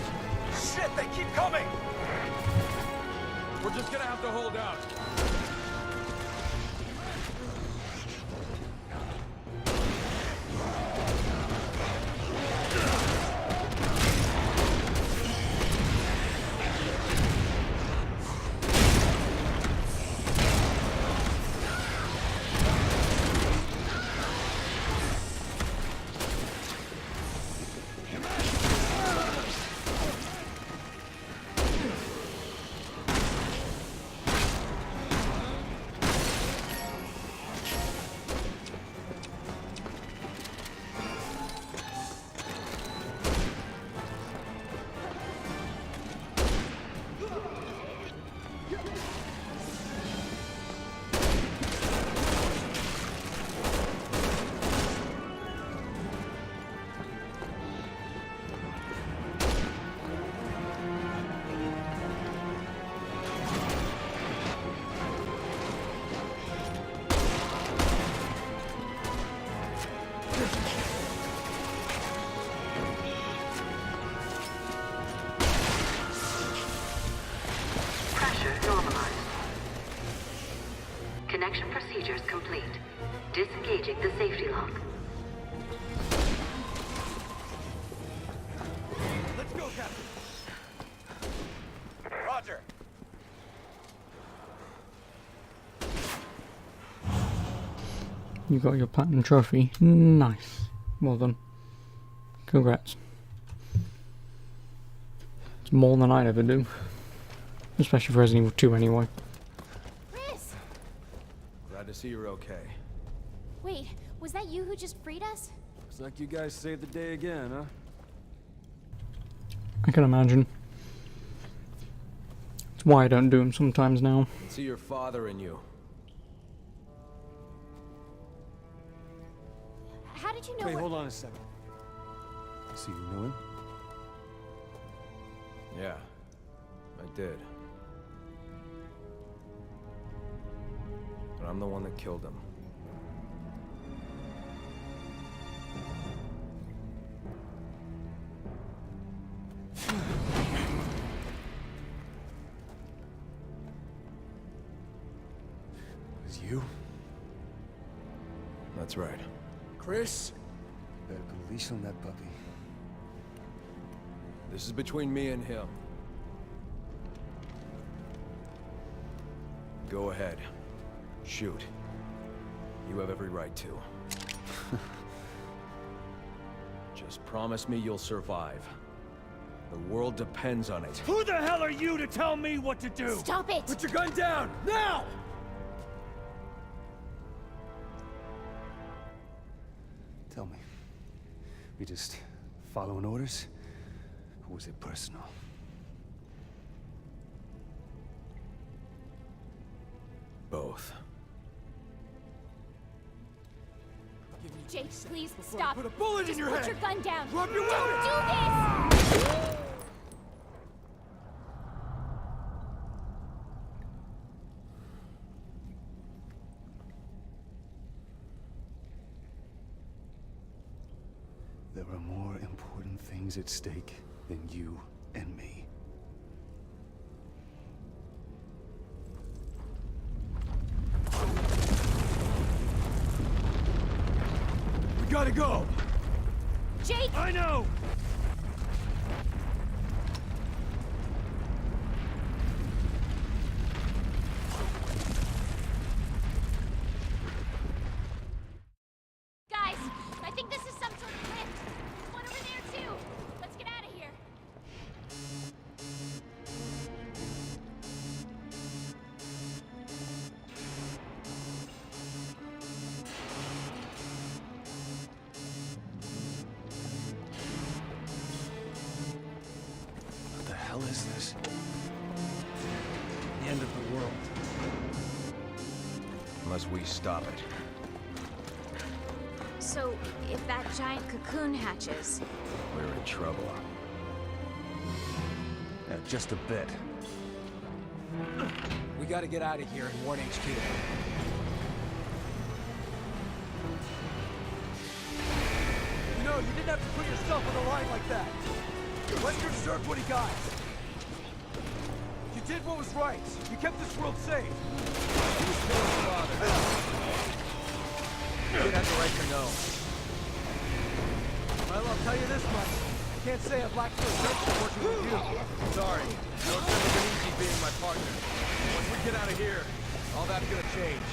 Shit, they keep coming!
We're just gonna have to hold out.
Connection procedures complete. Disengaging the safety lock.
Let's go, Captain. Roger.
You got your platinum trophy. Nice. Well done. Congrats. It's more than I'd ever do. Especially for Resident Evil 2 anyway.
Chris!
Glad to see you're okay.
Wait, was that you who just freed us?
Looks like you guys saved the day again, huh?
I can imagine. It's why I don't do them sometimes now.
I see your father in you.
How did you know?
Wait, hold on a second. So you knew him?
Yeah, I did. But I'm the one that killed him.
It was you?
That's right.
Chris? Better put a leash on that puppy.
This is between me and him. Go ahead. Shoot. You have every right to. Just promise me you'll survive. The world depends on it.
Who the hell are you to tell me what to do?
Stop it!
Put your gun down, now! Tell me, we just following orders? Or was it personal?
Both.
Jake, please stop.
Put a bullet in your head!
Put your gun down.
Drop your
Don't
weapon!
do this!
There are more important things at stake than you and me. We gotta go!
Jake!
I know!
Guys, I think this is some sort of lift. One over there too. Let's get out of here.
What the hell is this? The end of the world.
Unless we stop it.
So, if that giant cocoon hatches...
We're in trouble.
Yeah, just a bit.
We gotta get out of here and warn HQ. You know, you didn't have to put yourself on the line like that. Wesker deserved what he got. You did what was right. You kept this world safe. He was Taylor's father. You did have the right to know. Well, I'll tell you this much. I can't say I've lacked for attention working with you. Sorry. I know it's never been easy being my partner. Once we get out of here, all that's gonna change.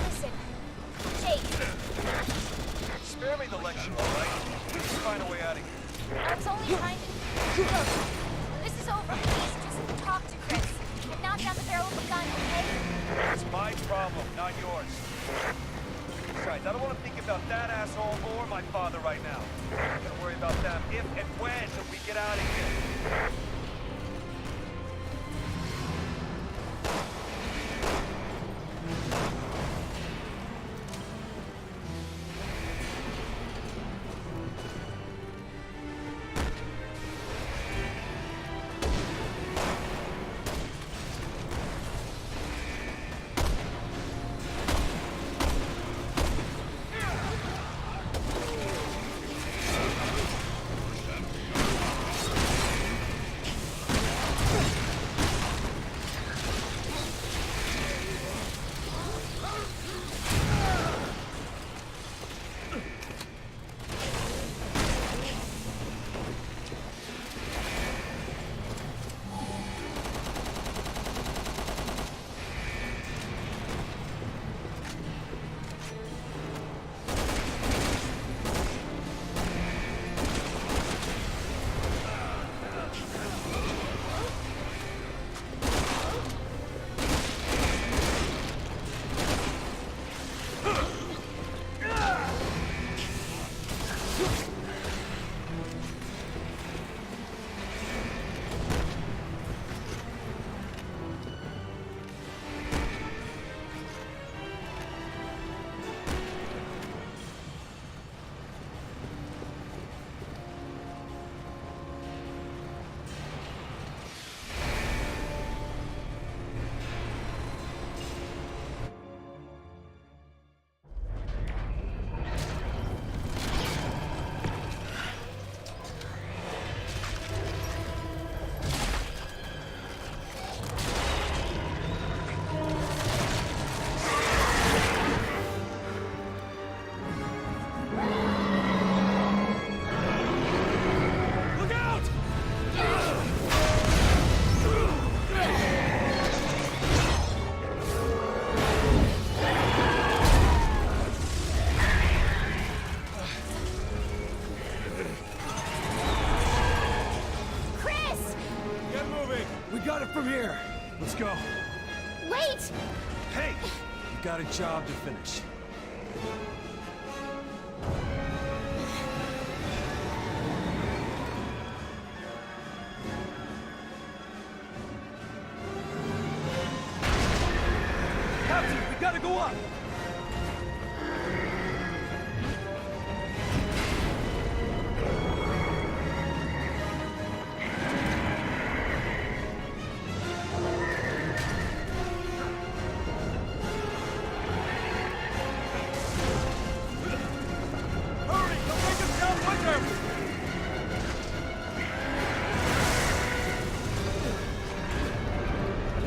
Listen, Jake,
Spare me the lecture, alright? Let's find a way out of here.
I was only trying to... When this is over, please just talk to Chris. And knock down the barrel of the gun, okay?
It's my problem, not yours. Besides, I don't want to think about that asshole or my father right now. I'm gonna worry about them if and when we get out of here.
From here. Let's go.
Wait!
Hey! You got a job to finish.
Captain, we gotta go up!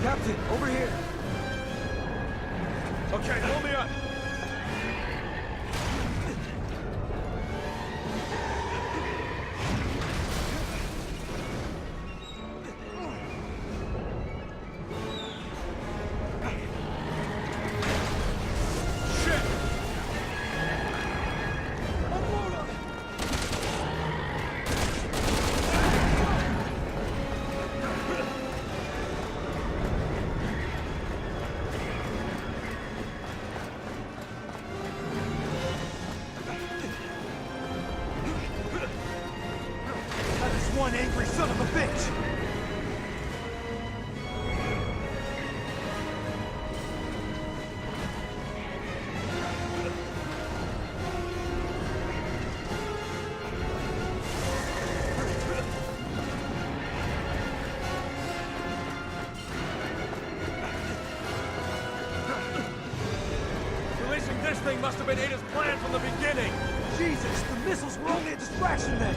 Captain, over here.
Okay, hold me up.
thing must have been Ada's plan from the beginning! Jesus, the missiles were only a distraction then!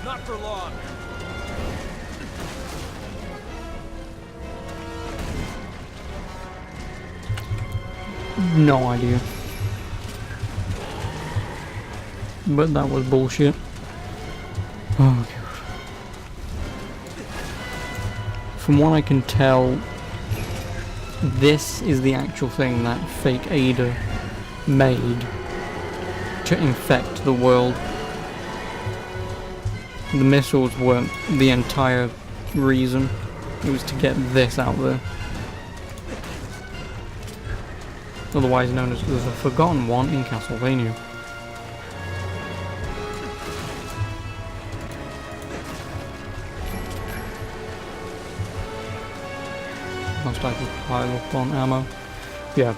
Not for long.
No idea. But that was bullshit. Oh god. From what I can tell, this is the actual thing that fake Ada made to infect the world. The missiles weren't the entire reason. It was to get this out there. Otherwise known as the Forgotten One in Castlevania. Most likely pile up on ammo. Yeah,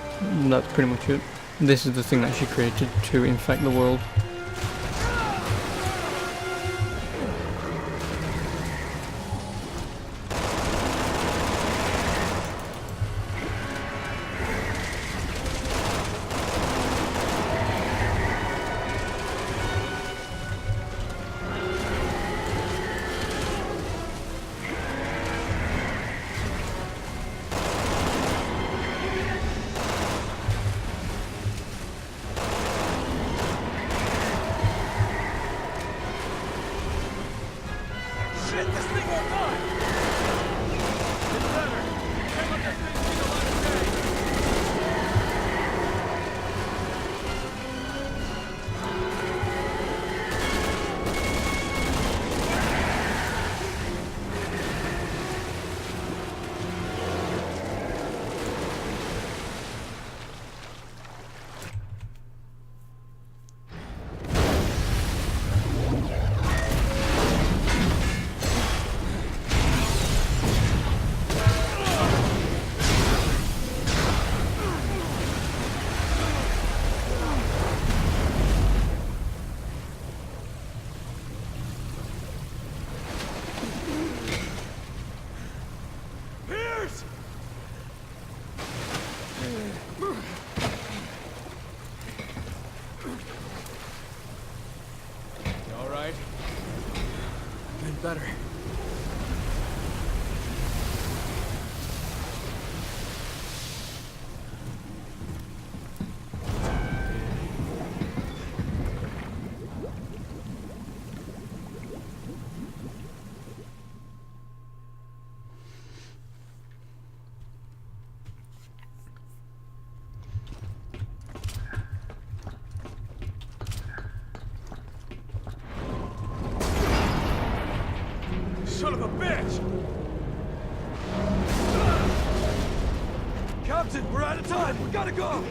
that's pretty much it. This is the thing that she created to infect the world.
All right. Been better. Son of a bitch! Captain, we're out of time! We gotta go!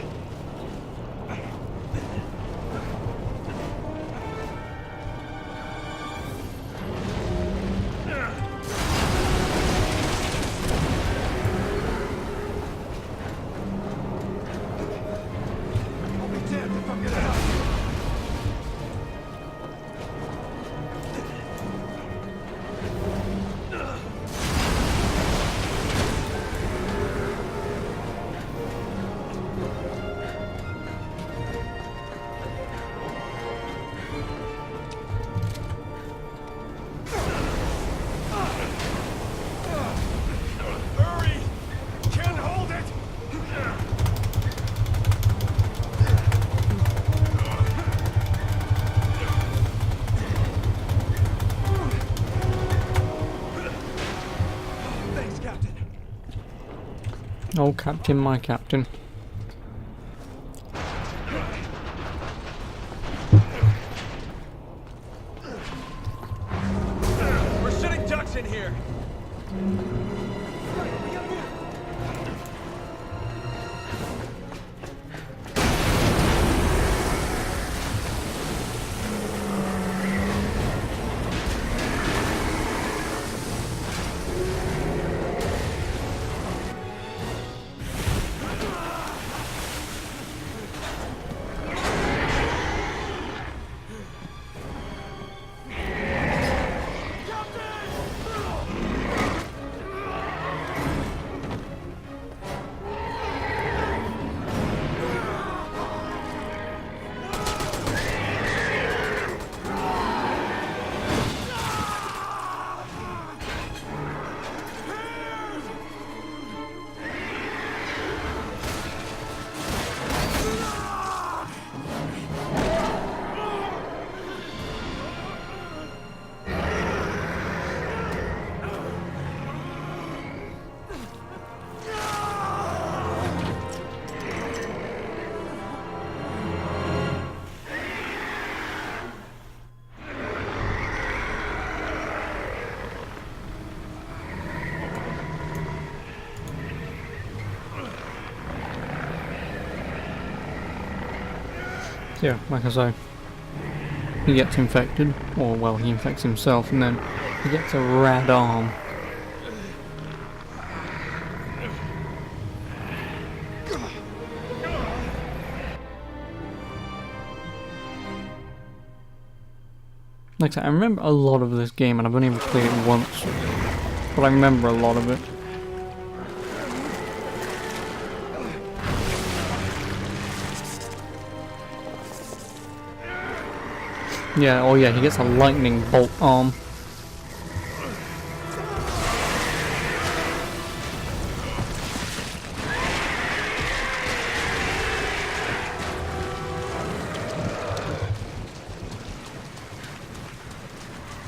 I'll be damned if I'm gonna help. Hurry! Can't hold it! Thanks, Captain.
Oh, Captain, my Captain.
We're sitting ducks in here.
Yeah, like I say, he gets infected, or well, he infects himself, and then he gets a rad arm. Like I said, I remember a lot of this game, and I've only ever played it once, but I remember a lot of it. Yeah, oh yeah, he gets a lightning bolt arm.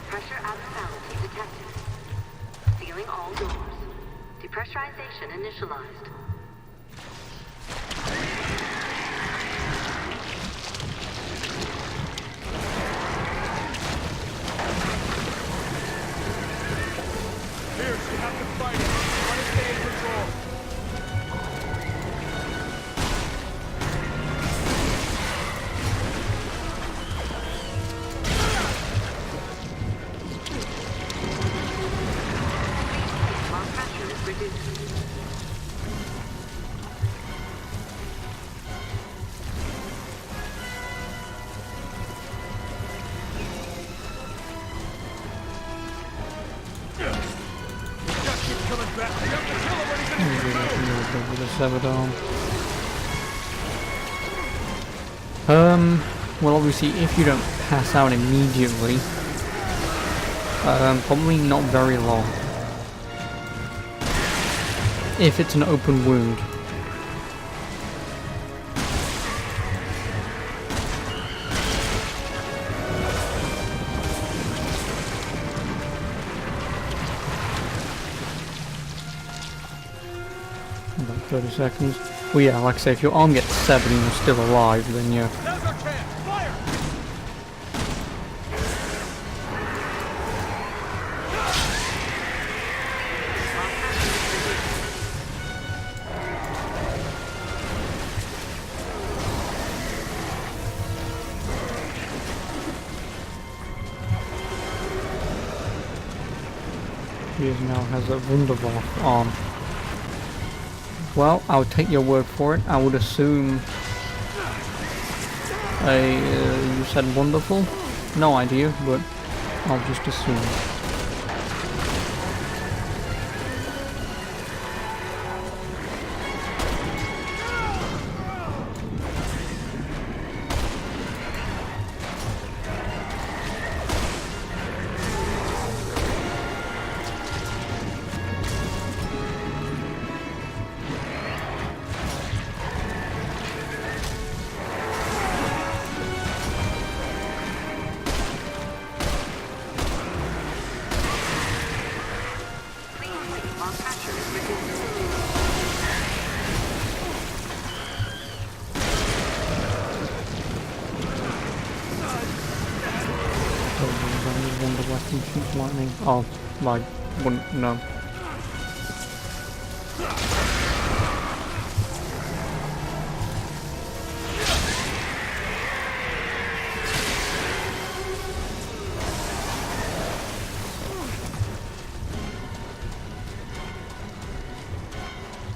Pressure abnormality detected. Sealing all doors. Depressurization initialized.
Pierce, you have to fight it. Try to stay in control.
While pressure is reduced.
Duck keeps coming back. We have to kill him when he's in his
With a severed arm. Well, obviously, if you don't pass out immediately, probably not very long. If it's an open wound. About 30 seconds. Well, yeah, like I say, if your arm gets severed and you're still alive, then yeah.
Now's our chance. Fire!
He now has a Wunderwaffe arm. Well, I'll take your word for it. I would assume you said wonderful? No idea, but I'll just assume. Shoots lightning. Oh, like, wouldn't know.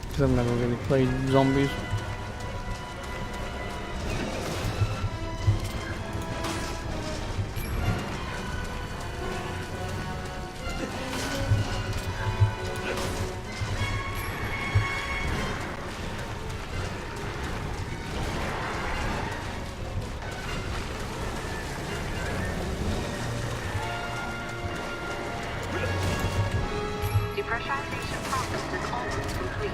Because I've never really played zombies.
Depressurization process is almost complete.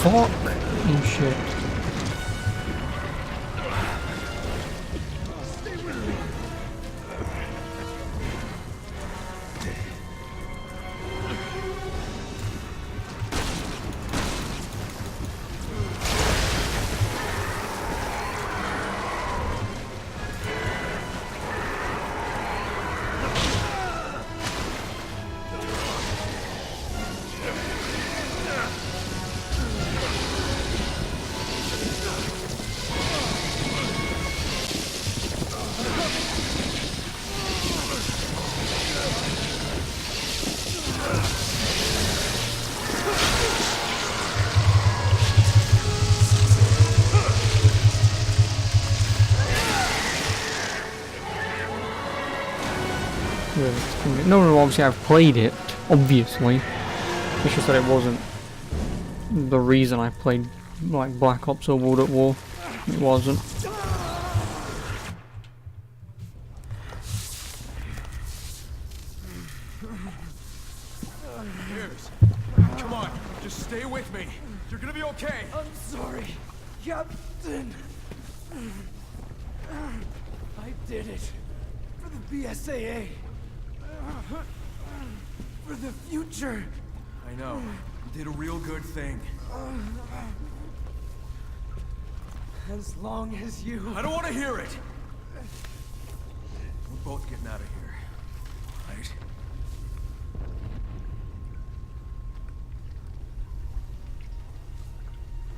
Fucking shit. No, obviously I've played it, obviously. It's just that it wasn't the reason I played like Black Ops or World at War. It wasn't.
Here's. Come on, just stay with me. You're gonna be okay.
I'm sorry, Captain. I did it. For the BSAA. For the future.
I know. You did a real good thing.
As long as you...
I don't want to hear it! We're both getting out of here. Right?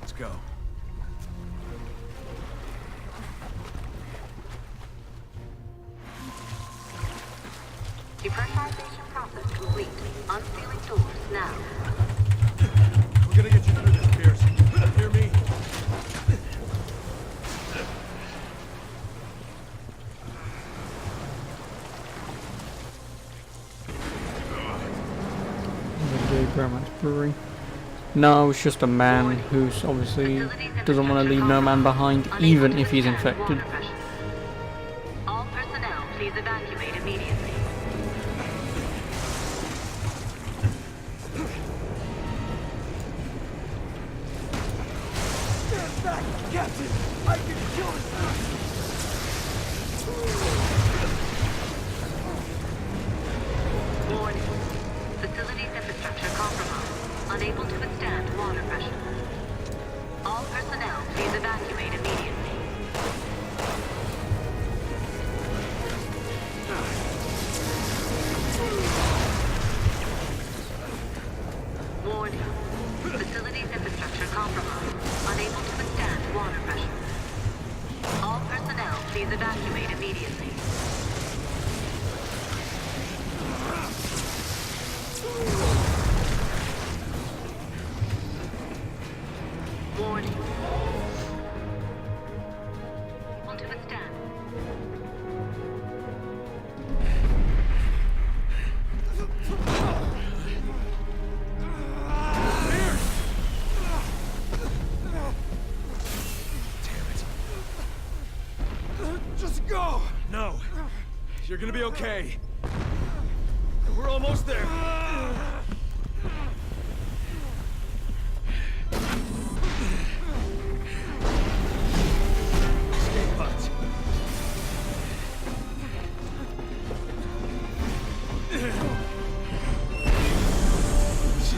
Let's go.
Depressurization process process complete. Unsealing doors now.
We're gonna get you through this, Pierce. Hear me?
Grandma's Brewery. No, it's just a man who's obviously doesn't want to leave no man behind, even if he's infected.
All personnel, please evacuate immediately.
Stand back, Captain! I can kill this man!
Warning. Facilities infrastructure compromised. Unable to withstand water pressure. All personnel, please evacuate immediately. Warning. Facilities infrastructure compromised. Unable to withstand water pressure. All personnel, please evacuate immediately. Warning. Able to withstand.
Just go! No. You're gonna be okay. We're almost there. Escape pods.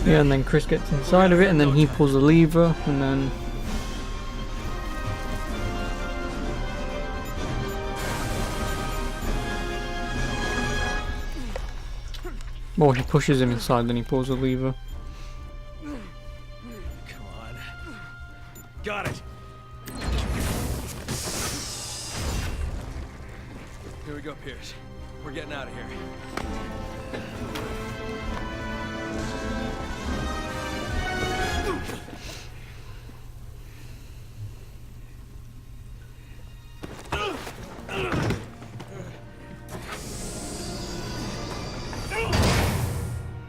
Yeah, and then Chris gets inside of it, and then he pulls the lever, and then well, he pushes him inside, then he pulls the lever.
Come on. Got it. Here we go, Pierce. We're getting out of here.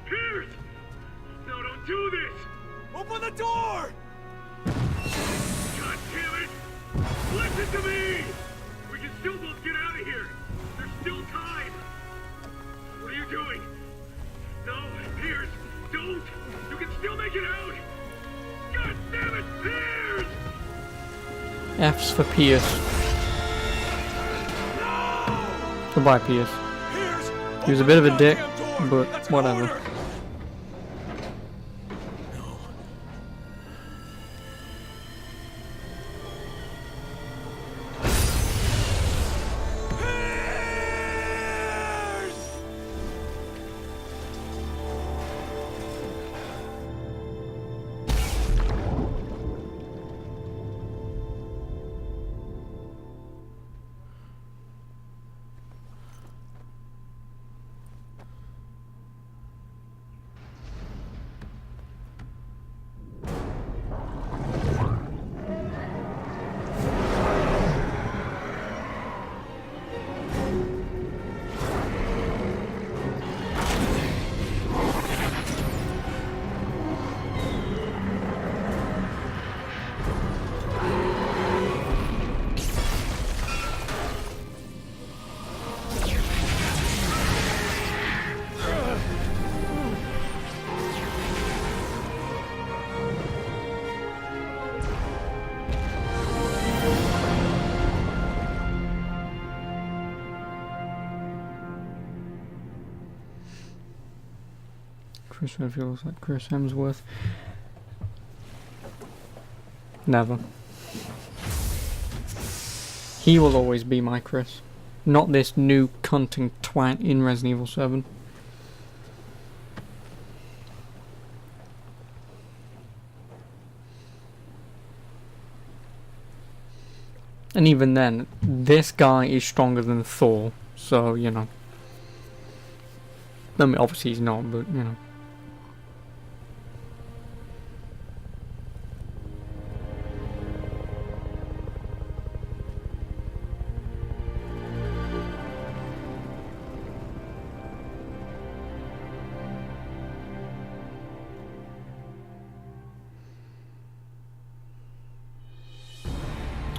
Pierce! No, don't do this!
Open the door!
God damn it! Listen to me! We can still both get out of here! There's still time! What are you doing? No, Pierce, don't! You can still make it out! God damn it, Pierce!
F's for Pierce. Goodbye, Pierce.
Pierce!
He was a bit of a dick, but whatever. Chris Redfield looks like Chris Hemsworth. Never. He will always be my Chris. Not this new cunting twat in Resident Evil 7. And even then, this guy is stronger than Thor, so, you know. I mean, obviously he's not, but you know.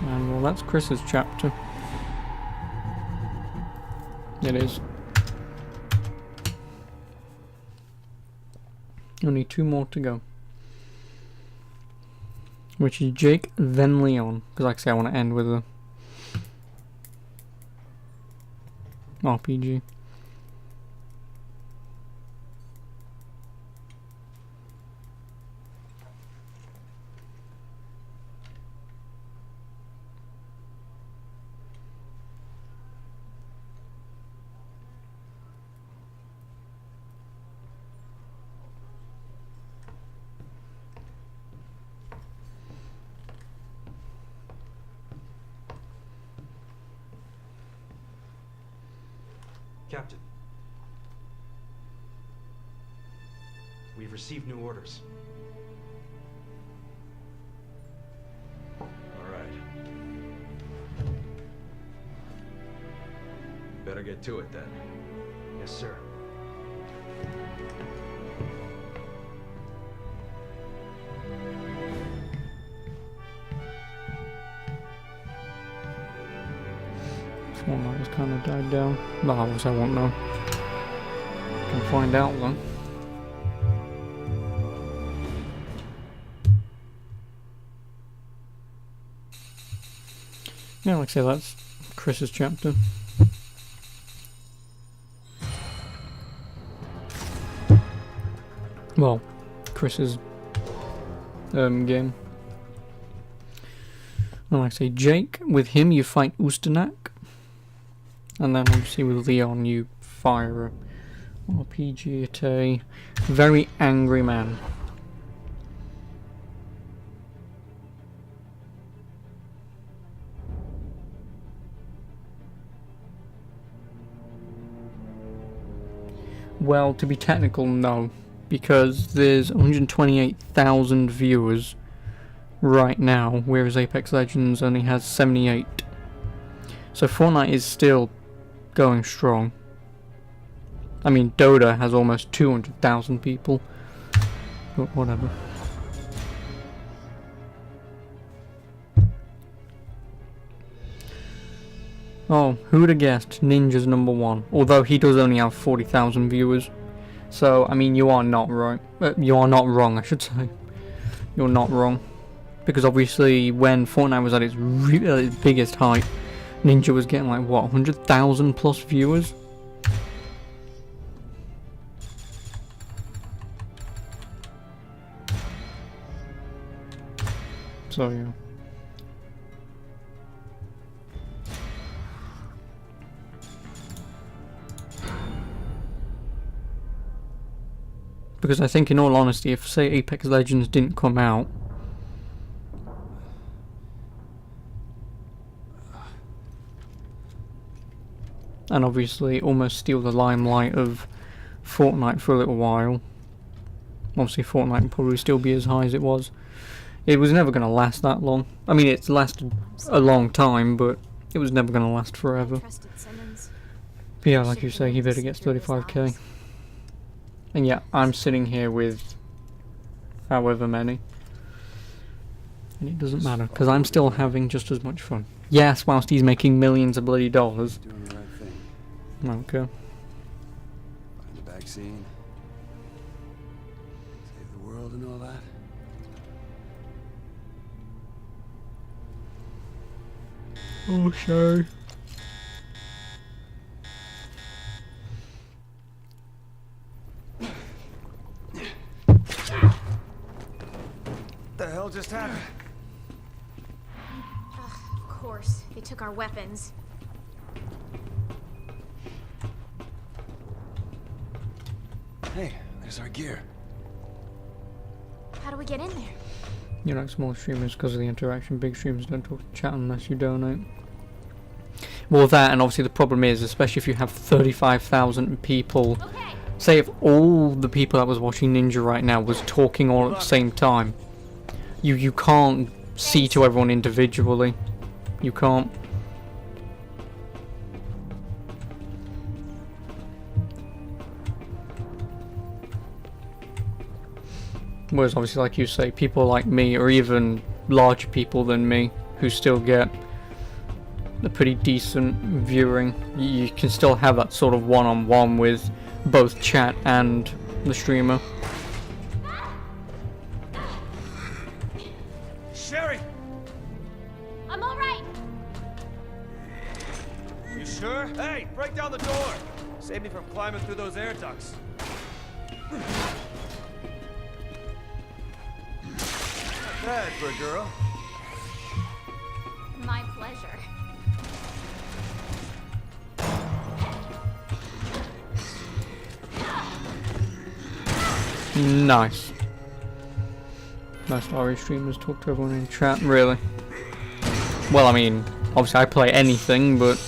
And well, that's Chris's chapter. It is. Only 2 more to go. Which is Jake, then Leon. Because like I say, I want to end with a RPG.
Captain, we've received new orders. All right.
Better get to it then.
Yes, sir.
Fortnite has kind of died down. Well, obviously I won't know. Can find out though. Yeah, like I say, that's Chris's chapter. Well, Chris's game. And like I say, Jake, with him you fight Ustanak. And then obviously with Leon you fire a RPG at a very angry man. Well, to be technical, no. Because there's 128,000 viewers right now, whereas Apex Legends only has 78. So Fortnite is still going strong. I mean, Dota has almost 200,000 people. But whatever. Oh, who would have guessed Ninja's #1? Although he does only have 40,000 viewers. So, I mean, you are not right. You are not wrong, I should say. You're not wrong. Because obviously, when Fortnite was at its biggest height, Ninja was getting like, what, 100,000 plus viewers? So, yeah. Because I think, in all honesty, if, say, Apex Legends didn't come out, and obviously almost steal the limelight of Fortnite for a little while. Obviously Fortnite would probably still be as high as it was. It was never going to last that long. I mean, it's lasted a long time, but it was never going to last forever. But yeah, like you say, he better get 35k. And yeah, I'm sitting here with however many. And it doesn't matter, because I'm still having just as much fun. Yes, whilst he's making millions of bloody dollars.
Doing the right thing.
Okay.
Find the vaccine. Save the world and all that.
Oh, sure.
What the hell just happened?
Of course, they took our weapons.
Hey, there's our gear.
How do we get in there?
You like small streamers because of the interaction. Big streamers don't talk to chat unless you donate. Well, that, and obviously the problem is, especially if you have 35,000 people say if all the people that was watching Ninja right now was talking all at the same time, you can't see to everyone individually. You can't. Whereas obviously, like you say, people like me, or even larger people than me, who still get a pretty decent viewing, you can still have that sort of one-on-one with both chat and the streamer.
Sherry!
I'm alright.
You sure? Hey, break down the door! Save me from climbing through those air ducts. Not bad for a girl.
My pleasure.
Nice. Nice RE streamers talk to everyone in chat, really. Well, I mean, obviously I play anything, but...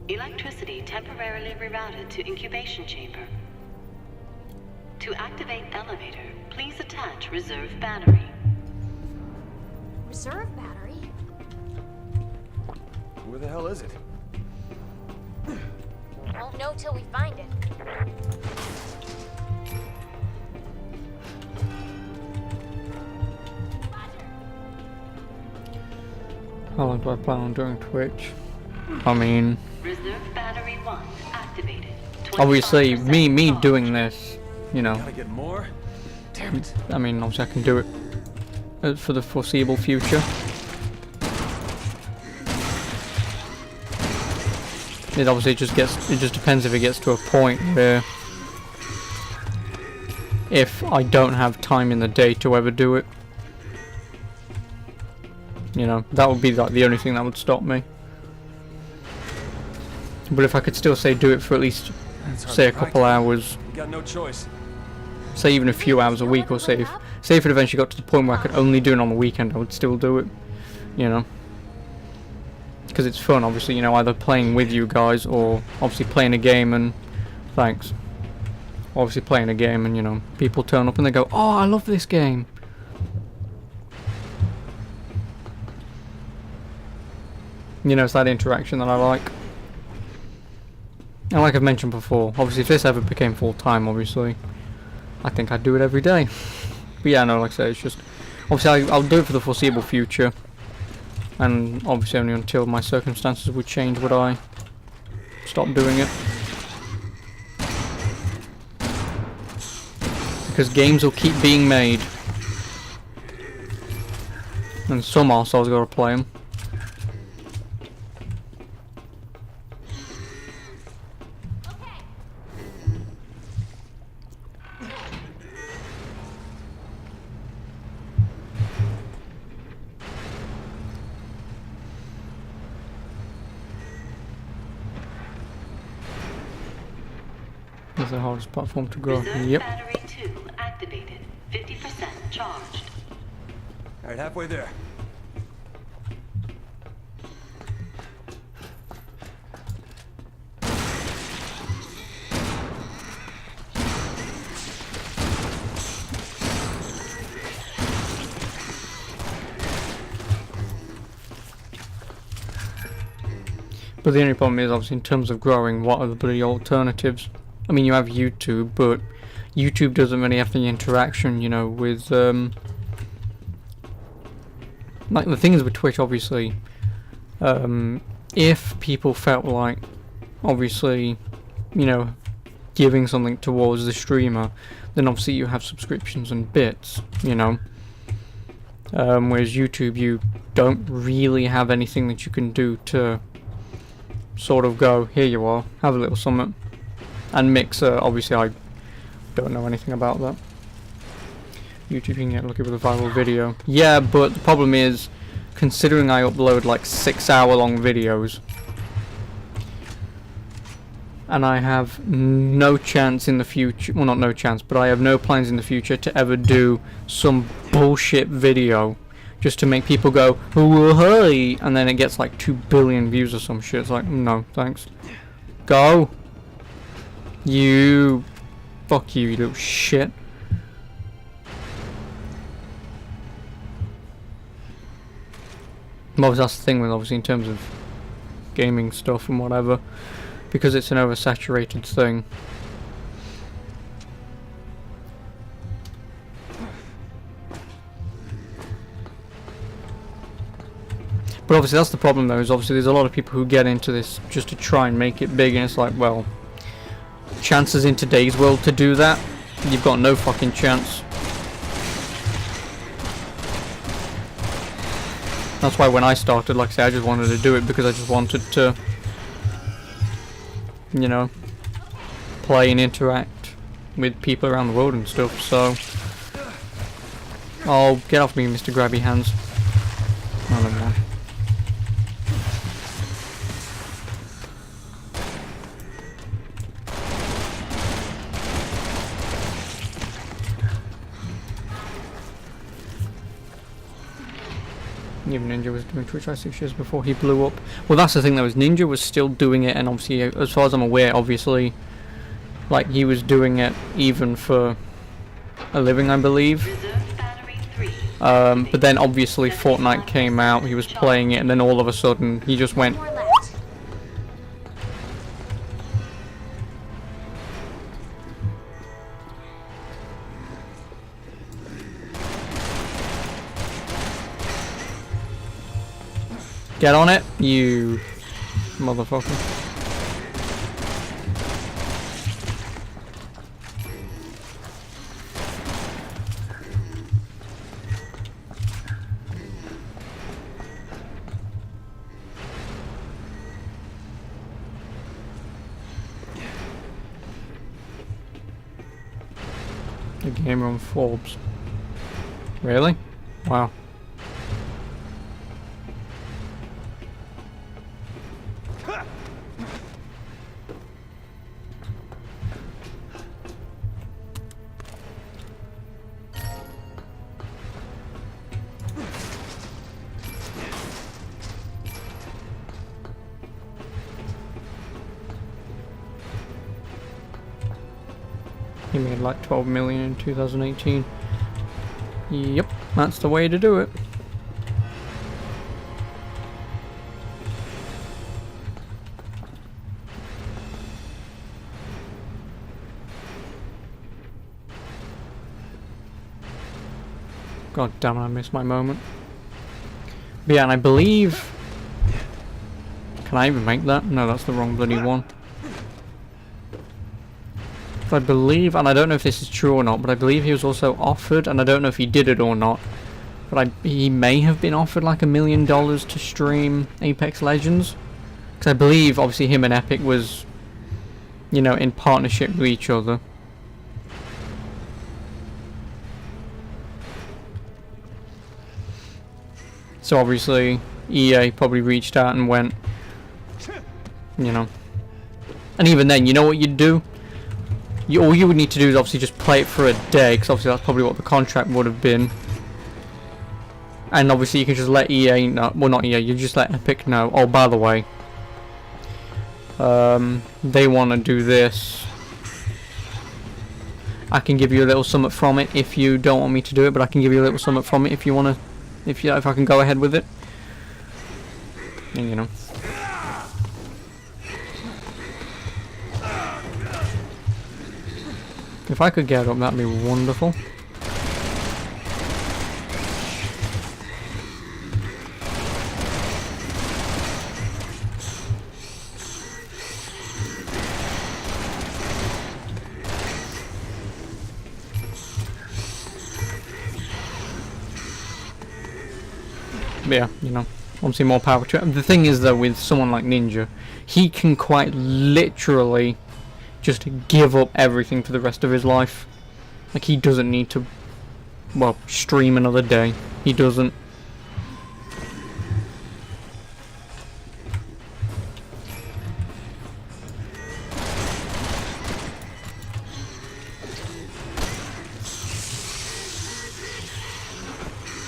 Electricity temporarily rerouted to incubation chamber. To activate elevator, please attach reserve battery.
Reserve battery?
Where the hell is it?
Won't know till we find it.
How long do I plan on doing Twitch? I mean...
Reserve battery 1 activated.
Obviously, me doing this, you know...
Gotta get more? Damn it.
I mean, obviously I can do it for the foreseeable future. It obviously just depends if it gets to a point where if I don't have time in the day to ever do it, you know, that would be like the only thing that would stop me. But if I could still say do it for at least say a couple hours,
Got no choice.
say even a few hours a week, or say if it eventually got to the point where I could only do it on the weekend, I would still do it, you know. Because it's fun, obviously, you know, either playing with you guys or obviously playing a game and thanks. Obviously playing a game and, you know, people turn up and they go, oh, I love this game. You know, it's that interaction that I like. And like I've mentioned before, obviously if this ever became full-time, obviously, I think I'd do it every day. But yeah, no, like I say, it's just... Obviously I'll do it for the foreseeable future. And obviously only until my circumstances would change would I stop doing it. Because games will keep being made. And some arseholes gotta play them. This is the hardest platform to grow.
Reserve
Yep.
battery 2 activated. 50% charged.
Alright, halfway there.
But the only problem is, obviously, in terms of growing, what are the bloody alternatives? I mean, you have YouTube, but YouTube doesn't really have the interaction, you know, with, like, the thing is with Twitch, obviously, if people felt like, obviously, you know, giving something towards the streamer, then obviously you have subscriptions and bits, you know. Whereas YouTube, you don't really have anything that you can do to sort of go, here you are, have a little something. And Mixer, obviously I don't know anything about that. YouTube, you can get lucky with a viral video. Yeah, but the problem is, considering I upload like 6-hour-long videos, and I have no chance in the future, well not no chance, but I have no plans in the future to ever do some bullshit video just to make people go, oh hey, and then it gets like 2 billion views or some shit. It's like, no, thanks. Go! You... Fuck you, you little shit. Well, that's the thing with, obviously, in terms of gaming stuff and whatever, because it's an oversaturated thing. But obviously that's the problem though, is obviously there's a lot of people who get into this just to try and make it big, and it's like, well, chances in today's world to do that, you've got no fucking chance. That's why when I started, like I say, I just wanted to do it because I just wanted to, you know, play and interact with people around the world and stuff, so... Oh, get off me, Mr. Grabby Hands. Oh, never mind. Even Ninja was doing Twitch like 6 years before he blew up. Well, that's the thing though, is Ninja was still doing it, and obviously, as far as I'm aware, obviously, like, he was doing it even for a living, I believe. But then obviously Fortnite came out, he was playing it, and then all of a sudden he just went... Get on it, you motherfucker. The gamer on Forbes. Really? Wow. He made like 12 million in 2018. Yep, that's the way to do it. God damn it, I missed my moment. But yeah, and I believe... Can I even make that? No, that's the wrong bloody one. I believe, and I don't know if this is true or not, but I believe he was also offered, and I don't know if he did it or not, but he may have been offered like $1 million to stream Apex Legends. Because I believe, obviously, him and Epic was, you know, in partnership with each other. So obviously, EA probably reached out and went, you know. And even then, you know what you'd do? All you would need to do is obviously just play it for a day, because obviously that's probably what the contract would have been. And obviously you can just let EA know, well not EA, you just let Epic know, oh by the way, they want to do this. I can give you a little something from it if you don't want me to do it, but I can give you a little something from it if you want to, if I can go ahead with it. And, you know. If I could get up, that'd be wonderful. But yeah, you know, obviously more power to him. The thing is though, with someone like Ninja, he can quite literally just give up everything for the rest of his life. Like, he doesn't need to, well, stream another day. He doesn't.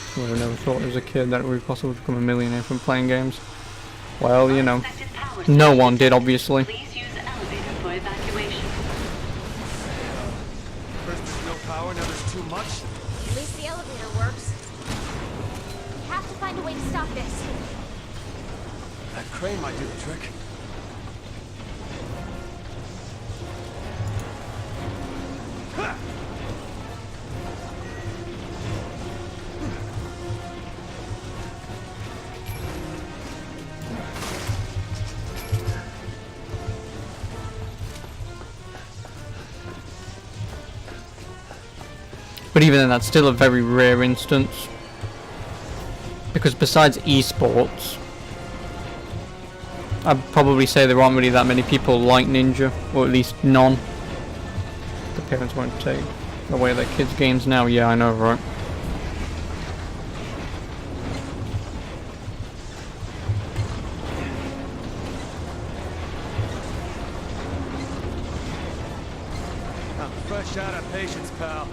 I would have never thought as a kid that it would be possible to become a millionaire from playing games. Well, you know, no one did, obviously.
Please use the elevator for evacuation.
First there's no power, now there's too much.
At least the elevator works. We have to find a way to stop this.
That crane might do the trick.
But even then, that's still a very rare instance. Because besides esports, I'd probably say there aren't really that many people like Ninja, or at least none. The parents won't take away their kids' games now. Yeah, I know, right?
I'm fresh out of patience, pal.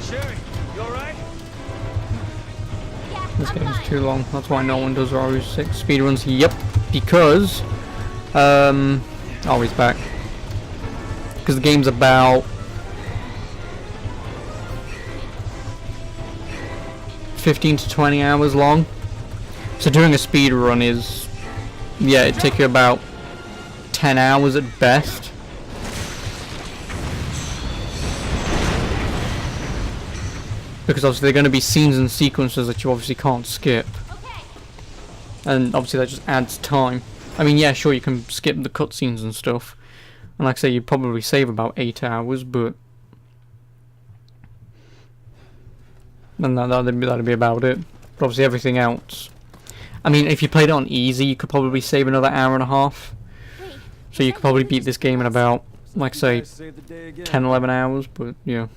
Sherry, you alright?
This game's too long. That's why no one does RE6 speedruns. Yep, because oh, he's back. Because the game's about 15 to 20 hours long. So doing a speed run is, yeah, it'd take you about 10 hours at best. Because obviously there are going to be scenes and sequences that you obviously can't skip. And obviously that just adds time. I mean, yeah, sure, you can skip the cutscenes and stuff. And like I say, you'd probably save about 8 hours, but... And that'd be about it. But obviously everything else... I mean, if you played it on easy, you could probably save another hour and a half. So you could probably beat this game in about, like say, 10, 11 hours, but yeah.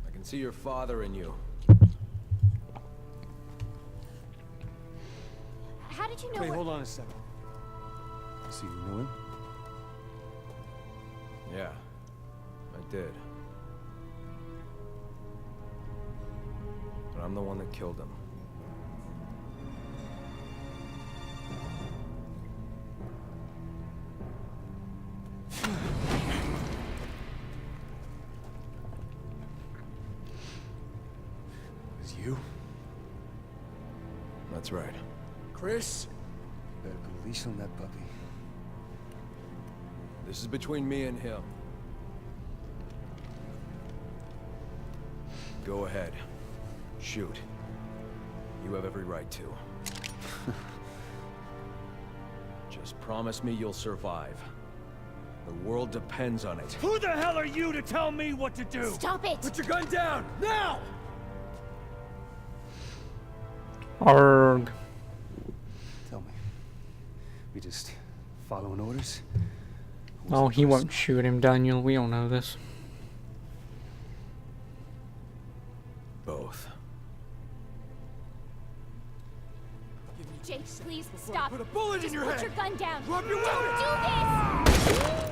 I can see your father in you.
How did you know?
Wait, hold on a second.
So you know him?
Yeah, I did. But I'm the one that killed him.
It was you?
That's right.
Chris?
Better put a leash on that puppy.
This is between me and him. Go ahead. Shoot. You have every right to. Just promise me you'll survive. The world depends on it.
Who the hell are you to tell me what to do?
Stop it!
Put your gun down, now!
Arg.
Tell me. We just following orders?
Oh, he won't shoot him, Daniel. We all know this.
Both.
Jake, please stop.
Put a bullet in your head.
Put your gun down.
Drop your
Don't
weapon.
do this.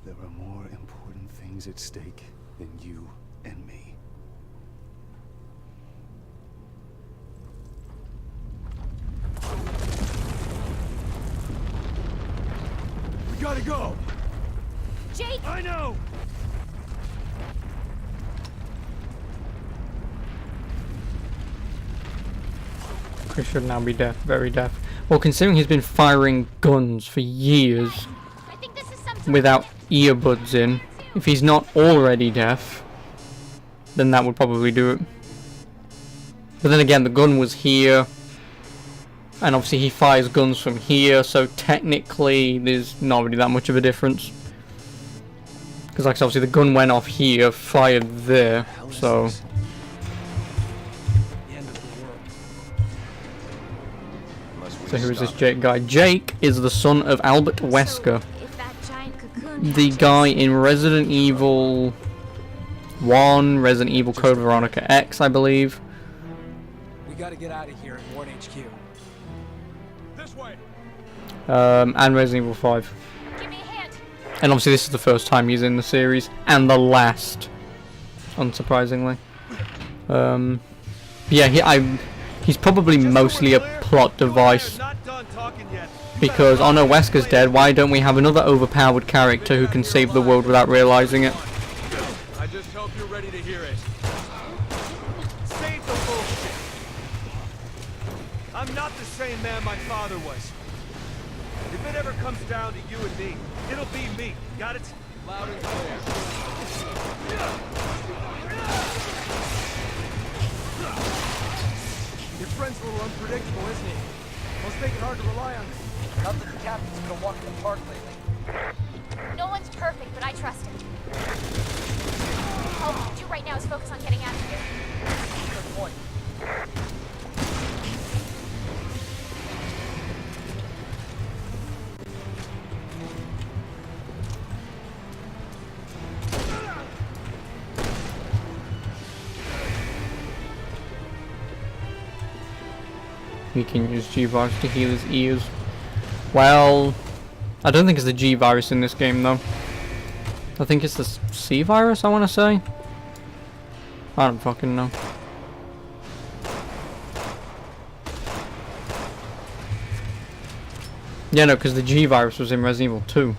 There are more important things at stake than you and me.
We gotta go.
Jake!
I know.
Chris should now be deaf, very deaf. Well, considering he's been firing guns for years
I think this is some sort
without earbuds in, if he's not already deaf, then that would probably do it. But then again, the gun was here, and obviously he fires guns from here, so technically there's not really that much of a difference. Because like obviously the gun went off here, fired there, so... So who is this Jake guy? Jake is the son of Albert Wesker,
if that giant cocoon
the guy in Resident Evil 1, Resident Evil Code Veronica X, I believe.
We gotta get out of here and warn HQ. This way.
And Resident Evil 5.
Give me a hand.
And obviously this is the first time he's in the series, and the last, unsurprisingly. Yeah, he's probably mostly a plot device. Because, oh no, Wesker's dead, why don't we have another overpowered character who can save the world without realizing it?
I just hope you're ready to hear it. Save the bullshit. I'm not the same man my father was. If it ever comes down to you and me, it'll be me. Got it? Loud and clear. Your friend's a little unpredictable, isn't he? Must make it hard to rely on him.
Not that the captain's been a walk in the park lately.
No one's perfect, but I trust him. All we can do right now is focus on getting out of here.
Good point.
He can use G-Virus to heal his ears. Well, I don't think it's the G-Virus in this game though. I think it's the C-Virus, I want to say. I don't fucking know. Yeah, no, because the G-Virus was in Resident Evil 2.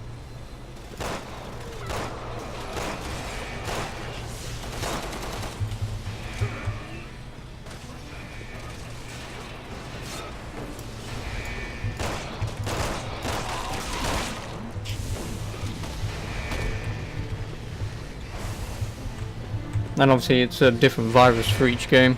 And obviously it's a different virus for each game.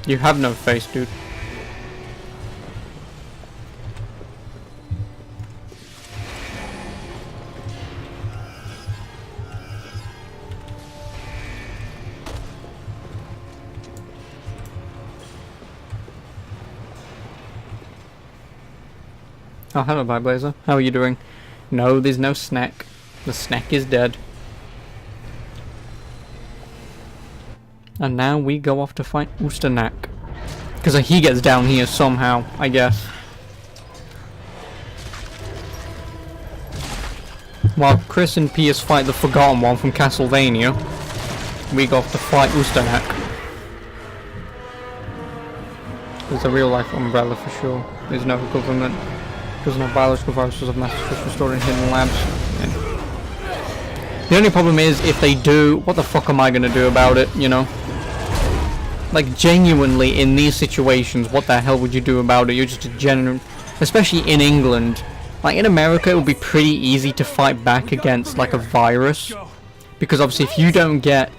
You have no face, dude. Oh, hello, Blazer. How are you doing? No, there's no snack. The snack is dead. And now we go off to fight Usternak. Because he gets down here somehow, I guess. While Chris and Pierce fight the Forgotten One from Castlevania, we go off to fight Usternak. There's a real life umbrella for sure. There's no government. Doesn't have biological viruses of mass restored in hidden labs. Yeah. The only problem is, if they do, what the fuck am I gonna do about it, you know? Like, genuinely, in these situations, what the hell would you do about it? You're just a especially in England. Like in America, it would be pretty easy to fight back against like a virus, because obviously if you don't get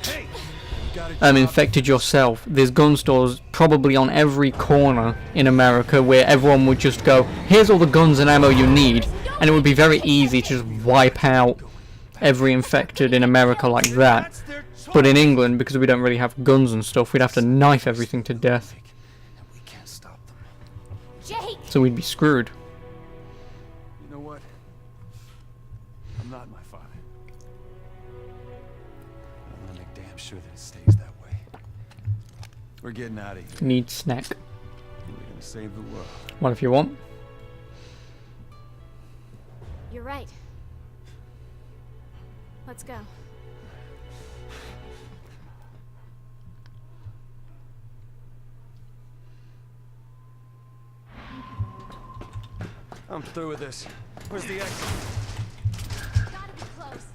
infected yourself, there's gun stores probably on every corner in America where everyone would just go, here's all the guns and ammo you need, and it would be very easy to just wipe out every infected in America like that. But in England, because we don't really have guns and stuff, we'd have to knife everything to death.
We can't stop them.
Jake!
So we'd be screwed.
You know what? I'm not my father. I'm gonna make damn sure that it stays that way. We're getting out of here.
Need snack.
We're gonna save the world.
What if you want?
You're right. Let's go.
I'm through with this. Where's the exit?
Gotta be close.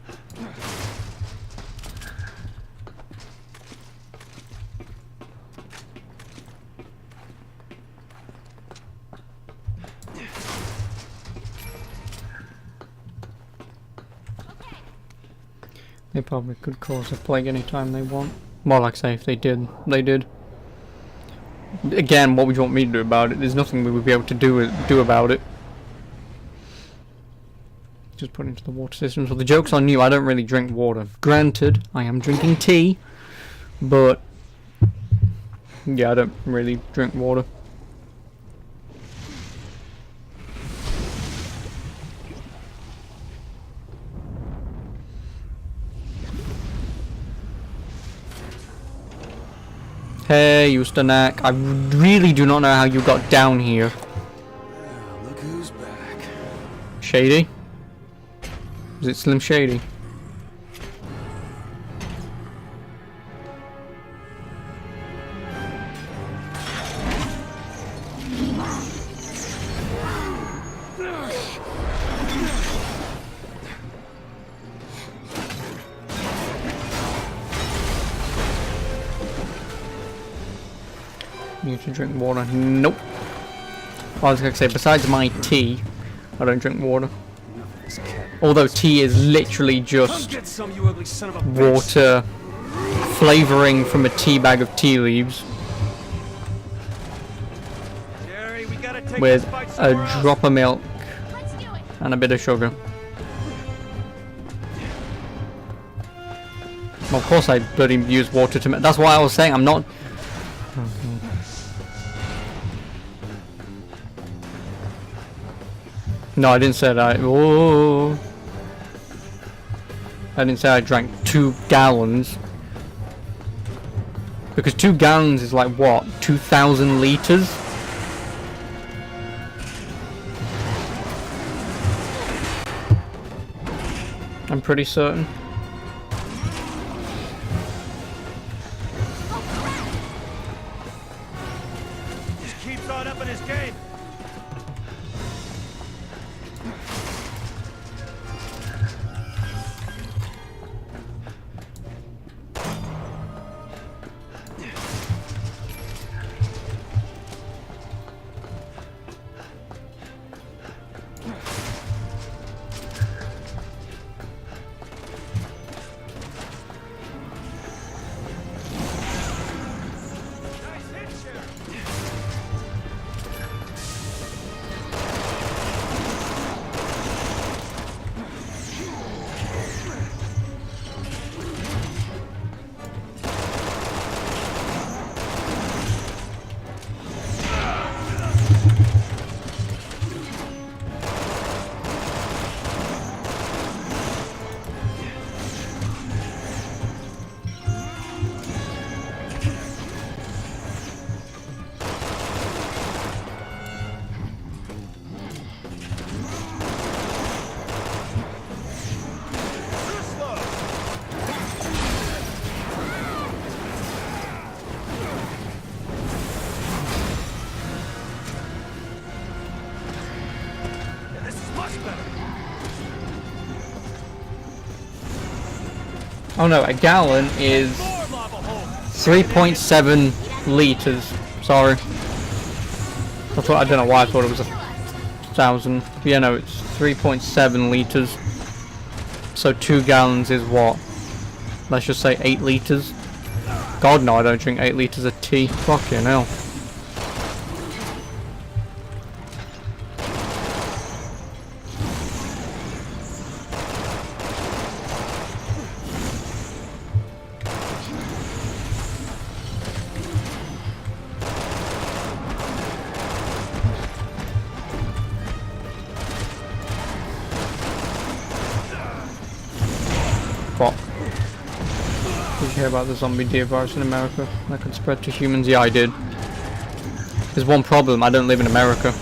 They probably could cause a plague anytime they want. Well, like I say, if they did, they did. Again, what would you want me to do about it? There's nothing we would be able to do about it. Just put it into the water system. So the joke's on you, I don't really drink water. Granted, I am drinking tea, but yeah, I don't really drink water. Hey, Ustanak, I really do not know how you got down here.
Look who's back.
Shady? Is it Slim Shady? Need to drink water. Nope. I was gonna say, besides my tea, I don't drink water. Although tea is literally just water flavoring from a tea bag of tea leaves with a drop of milk and a bit of sugar. Well, of course I bloody use water to make. That's why I was saying I'm not. No, I didn't say that. Oh, I didn't say I drank 2 gallons. Because 2 gallons is like what? 2,000 liters? I'm pretty certain.
Just keeps on up in his game.
Oh no, a gallon is 3.7 liters. Sorry. That's what I don't know why I thought it was a thousand. Yeah, no, it's 3.7 liters. So 2 gallons is what? Let's just say 8 liters. God, no, I don't drink 8 liters of tea. Fucking hell. Fuck. Did you hear about the zombie deer virus in America that could spread to humans? Yeah, I did. There's one problem, I don't live in America.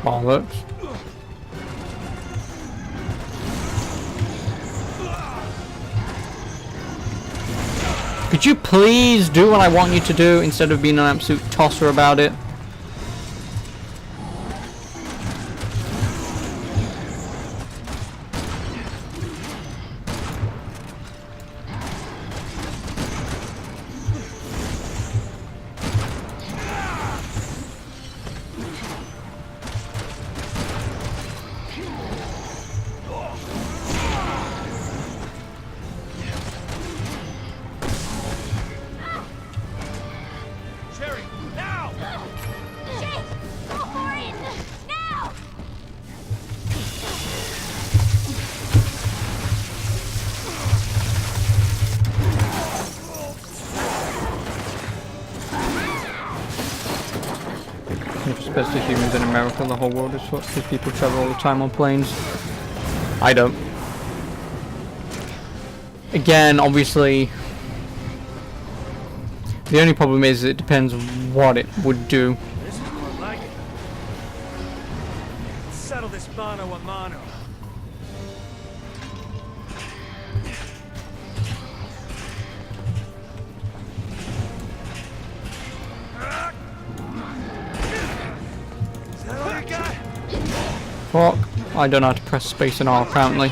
Bollocks. Could you please do what I want you to do instead of being an absolute tosser about it? Especially humans in America, the whole world is fucked because people travel all the time on planes. I don't. Again, obviously, the only problem is it depends what it would do.
This is more like it. Let's settle this mano a mano.
Fuck. I don't know how to press space and R apparently.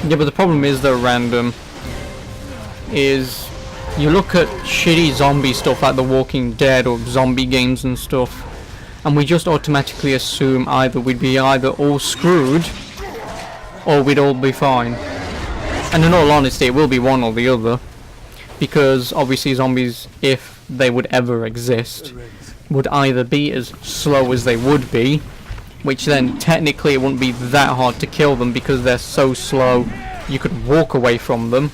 Yeah, but the problem is they're random. Is you look at shitty zombie stuff like The Walking Dead or zombie games and stuff, and we just automatically assume either we'd be either all screwed or we'd all be fine. And in all honesty, it will be one or the other. Because obviously zombies, if they would ever exist, would either be as slow as they would be, which then technically it wouldn't be that hard to kill them because they're so slow you could walk away from them,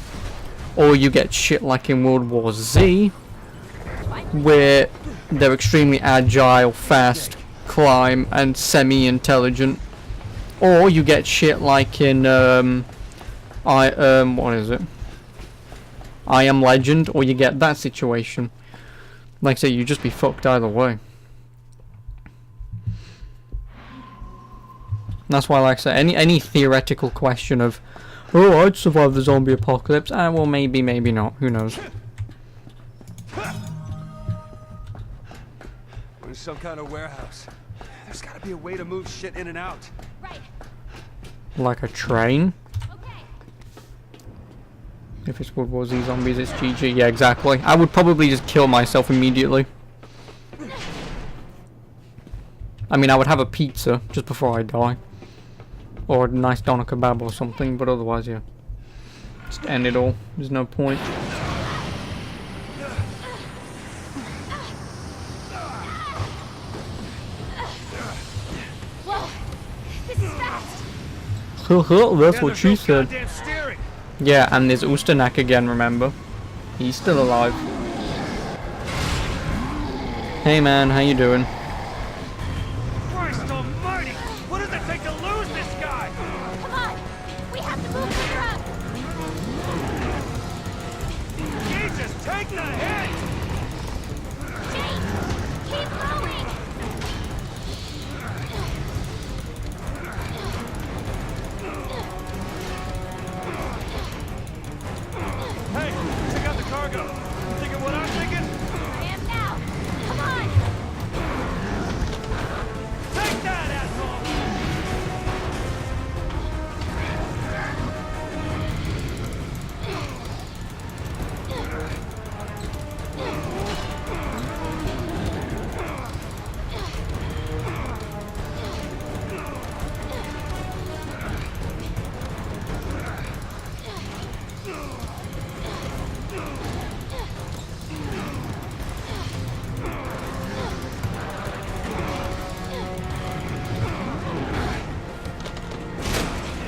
or you get shit like in World War Z, where they're extremely agile, fast, climb, and semi-intelligent, or you get shit like in what is it? I Am Legend, or you get that situation. Like I say, you'd just be fucked either way. That's why, like I say, any theoretical question of, oh, I'd survive the zombie apocalypse, well, maybe, maybe not, who knows.
We're in some kind of warehouse. There's gotta be a way to move shit in and out.
Right.
Like a train? If it's World War Z zombies, it's GG. Yeah, exactly. I would probably just kill myself immediately. I mean, I would have a pizza just before I die. Or a nice doner kebab or something, but otherwise, yeah. Just end it all. There's no point.
Whoa! This is fast!
That's what she said. Yeah, and there's Usternak again, remember? He's still alive. Hey man, how you doing?
Christ almighty! What does it take to lose this guy?
Come on! We have to move the truck!
Jesus, take the hit!
James! Keep going!
Hey, check out the cargo. Thinking what I'm thinking?
I am now! Come on!
Take that, asshole!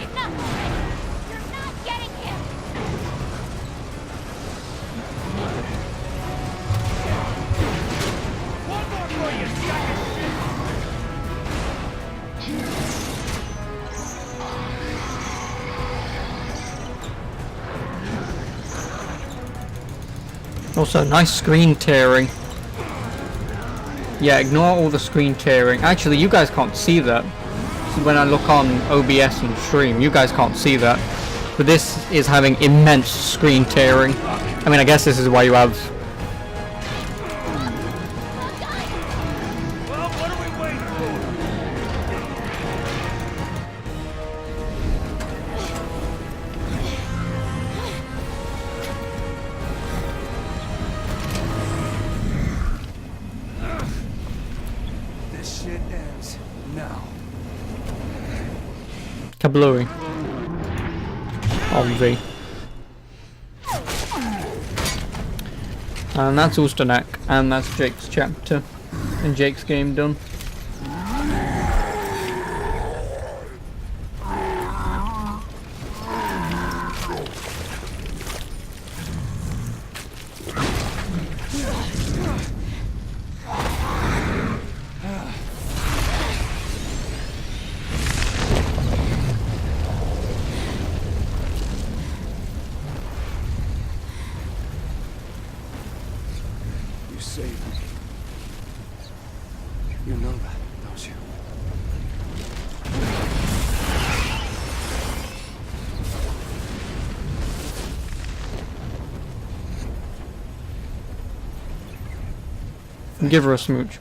Enough already! You're not getting him!
One more for you, sucker!
Also, nice screen tearing. Yeah, ignore all the screen tearing. Actually, you guys can't see that. When I look on OBS and stream, you guys can't see that. But this is having immense screen tearing. I mean, I guess this is why you have...
Well, what are we waiting
This shit ends now.
Kablooey. On V. And that's Usternak, and that's Jake's chapter. And Jake's game done.
You saved me. You know that, don't you?
Give her a smooch.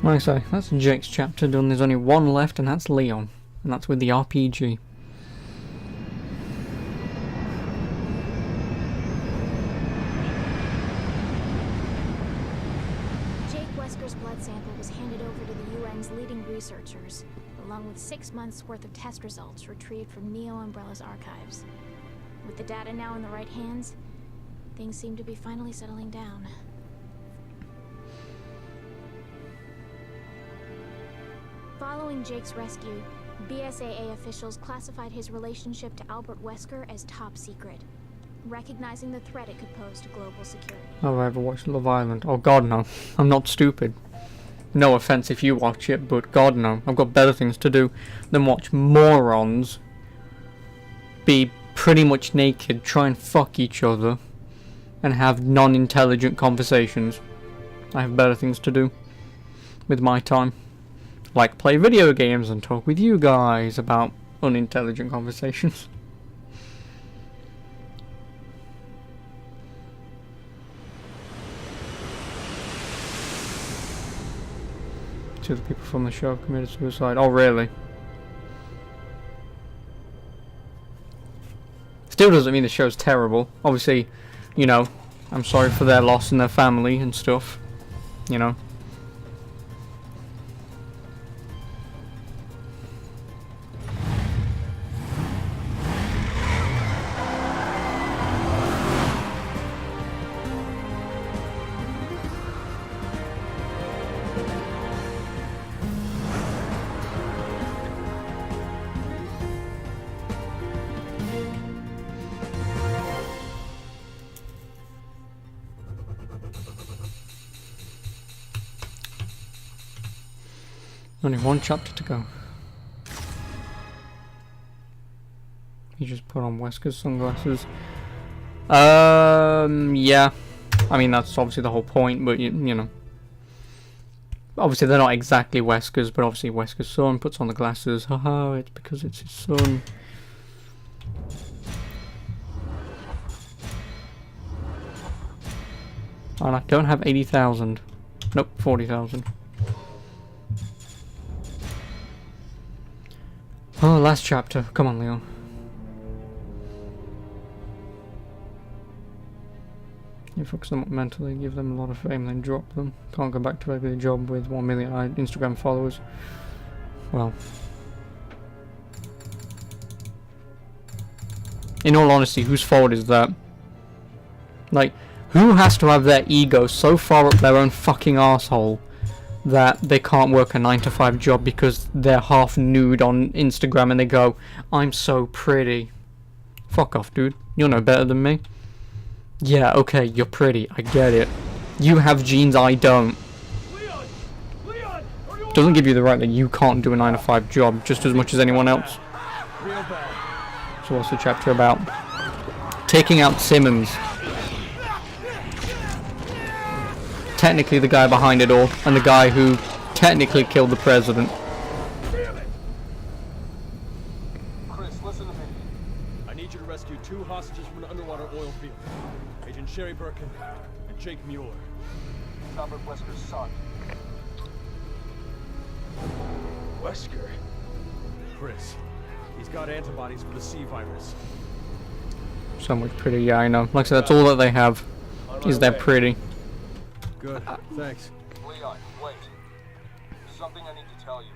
Like I say, that's Jake's chapter done. There's only one left, and that's Leon. And that's with the RPG.
Jake Wesker's blood sample was handed over to the UN's leading researchers, along with 6 months' worth of test results retrieved from Neo Umbrella's archives. With the data now in the right hands, things seem to be finally settling down. Following Jake's rescue, BSAA officials classified his relationship to Albert Wesker as top secret, recognizing the threat it could pose to global security.
Have I ever watched Love Island? Oh god no. I'm not stupid. No offense if you watch it, but god no. I've got better things to do than watch morons be pretty much naked, try and fuck each other, and have non-intelligent conversations. I have better things to do with my time. Like play video games and talk with you guys about unintelligent conversations. Two of the people from the show committed suicide. Oh really? Still doesn't mean the show's terrible. Obviously, you know, I'm sorry for their loss and their family and stuff. You know. Only one chapter to go. You just put on Wesker's sunglasses. Yeah. I mean, that's obviously the whole point, but you know. Obviously, they're not exactly Wesker's, but obviously Wesker's son puts on the glasses. Haha, it's because it's his son. And I don't have 80,000. Nope, 40,000. Oh, last chapter. Come on, Leon. You focus them up mentally, give them a lot of fame, then drop them. Can't go back to regular job with 1 million Instagram followers. Well. In all honesty, whose fault is that? Like, who has to have their ego so far up their own fucking arsehole that they can't work a 9-to-5 job because they're half nude on Instagram and they go, I'm so pretty. Fuck off, dude. You're no better than me. Yeah, okay, you're pretty. I get it. You have genes I don't. Doesn't give you the right that you can't do a 9-to-5 job just as much as anyone else. So what's the chapter about? Taking out Simmons. Technically the guy behind it all, and the guy who technically killed the president.
Chris, listen to me. I need you to rescue 2 hostages from an underwater oil field. Agent Sherry Birkin and Jake Mueller. It's Albert Wesker's son. Wesker? Chris, he's got antibodies for the C virus.
So much pretty, yeah, I know. Like I said, that's all that they have, is they're pretty.
Good, thanks.
Leon, wait. There's something I need to tell you.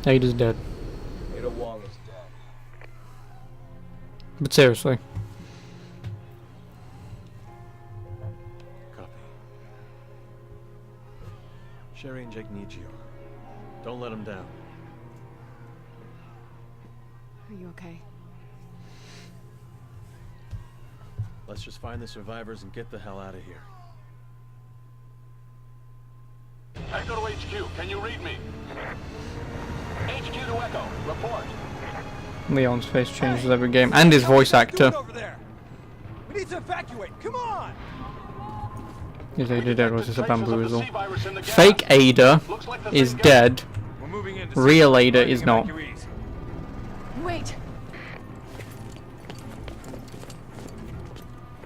Ada's dead.
Ada Wong is dead.
But seriously.
Copy. Sherry and Jake need you. Don't let them down.
Are you okay?
Let's just find the survivors and get the hell out of here.
Echo to HQ, can you read me? HQ to Echo, report.
Leon's face changes every game, and his voice actor.
We need to evacuate, come on!
Is Ada dead or is this a bamboozle? Fake Ada is dead. Real Ada is not.
Wait!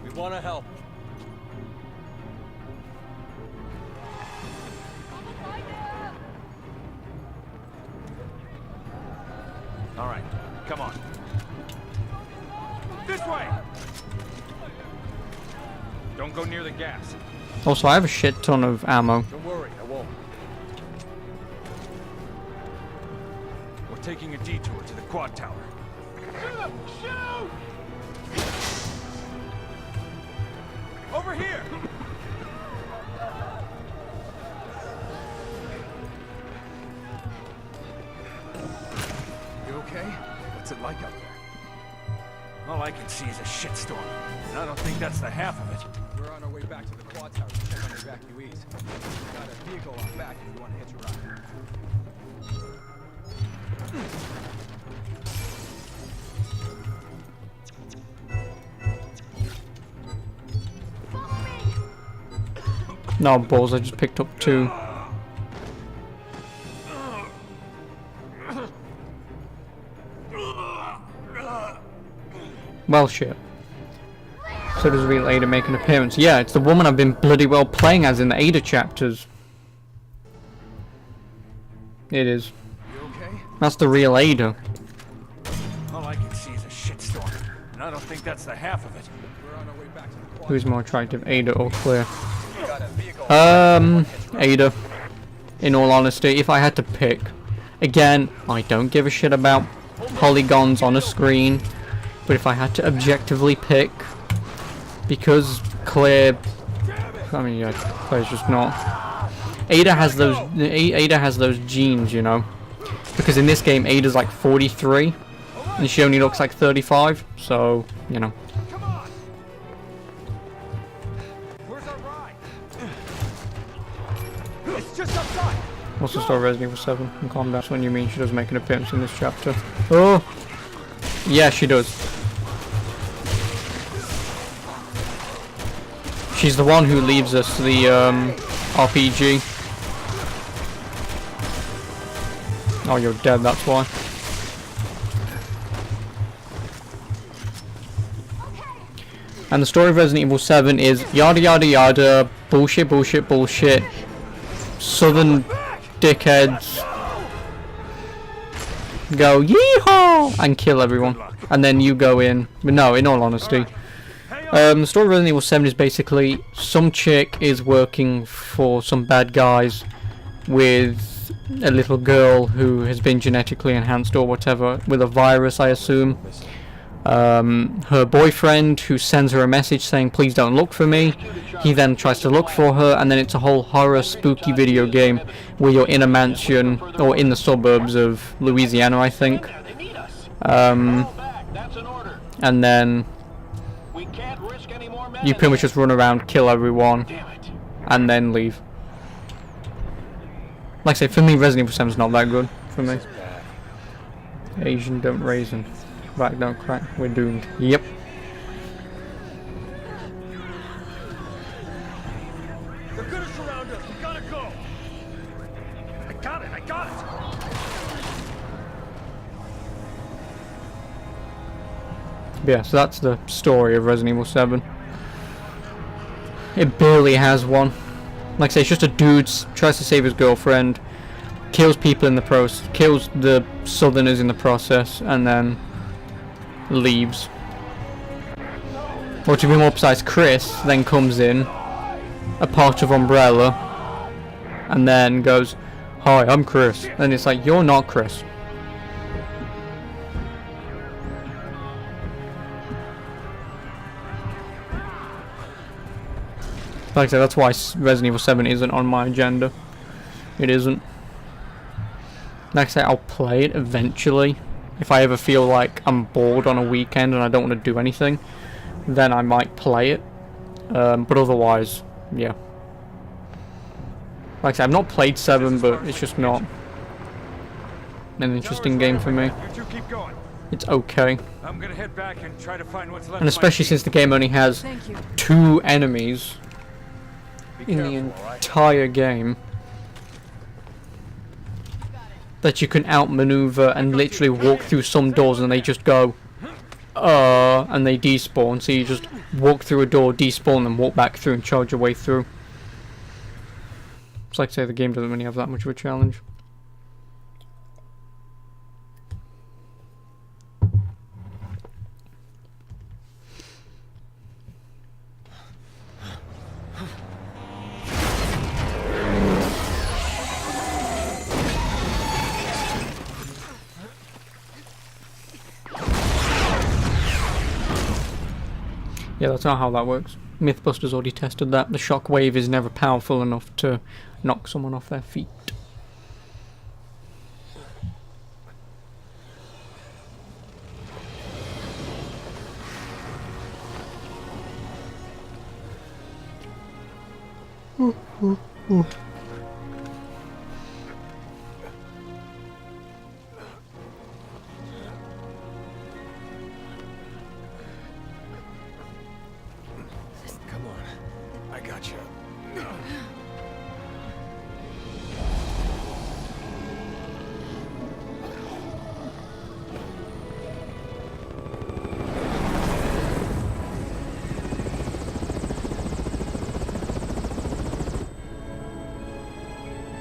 We want to help.
Come on. This way! Don't go near the gas.
Also, I have a shit ton of ammo.
Don't worry, I won't.
We're taking a detour to the quad tower.
Shoot!
Over here!
You okay? What's it like out there?
All I can see is a shitstorm, and I don't think that's the half of it.
We're on our way back to the quad tower to check on the evacuees. We've got a vehicle on back if you want to hitch a ride.
No balls, I just picked up 2. Well, shit. So does real Ada make an appearance? Yeah, it's the woman I've been bloody well playing as in the Ada chapters. It is.
You okay?
That's the real Ada.
All I can see is a shitstorm, and I don't think that's the half of it.
We're on our way back to the quad.
Who's more attractive, Ada or Claire?
We got a vehicle.
Ada. In all honesty, if I had to pick. Again, I don't give a shit about polygons on a screen. But if I had to objectively pick, because Claire, I mean, yeah, Claire's just not. Ada has those genes, you know. Because in this game, Ada's like 43, and she only looks like 35. So, you know.
Come on! Where's our ride? It's just outside.
What's the story of Resident Evil 7? And calm down. That's when you mean she does make an appearance in this chapter. Oh, yeah, she does. She's the one who leaves us the RPG. Oh, you're dead, that's why. And the story of Resident Evil 7 is yada yada yada, bullshit, bullshit, bullshit. Southern dickheads go yeehaw and kill everyone. And then you go in. But no, in all honesty. The story of Resident Evil 7 is basically some chick is working for some bad guys with a little girl who has been genetically enhanced or whatever with a virus, I assume. Her boyfriend, who sends her a message saying please don't look for me, he then tries to look for her, and then it's a whole horror spooky video game where you're in a mansion or in the suburbs of Louisiana, I think. And then you pretty much just run around, kill everyone, and then leave. Like I say, for me, Resident Evil 7 is not that good. For me, Asian don't raisin, back don't crack. We're doomed. Yep.
They're gonna surround us. We gotta go. I got it. I got it.
Yeah, so that's the story of Resident Evil 7. It barely has one. Like I say, it's just a dude tries to save his girlfriend, kills people in the process, kills the Southerners in the process, and then leaves. Or to be more precise, Chris then comes in, a part of Umbrella, and then goes, "Hi, I'm Chris." And it's like, you're not Chris. Like I said, that's why Resident Evil 7 isn't on my agenda. It isn't. Like I say, I'll play it eventually. If I ever feel like I'm bored on a weekend and I don't want to do anything, then I might play it. But otherwise, yeah. Like I said, I've not played 7, but it's just not an interesting game for me.
You two keep going.
It's okay.
I'm gonna head back and try to find what's left.
And especially since the game only has 2 enemies in the entire game that you can outmaneuver and literally walk through some doors and they just go and they despawn, so you just walk through a door, despawn, and walk back through and charge your way through. It's like I say, the game doesn't really have that much of a challenge. Yeah, that's not how that works. Mythbusters already tested that. The shockwave is never powerful enough to knock someone off their feet.
Come on. I got you.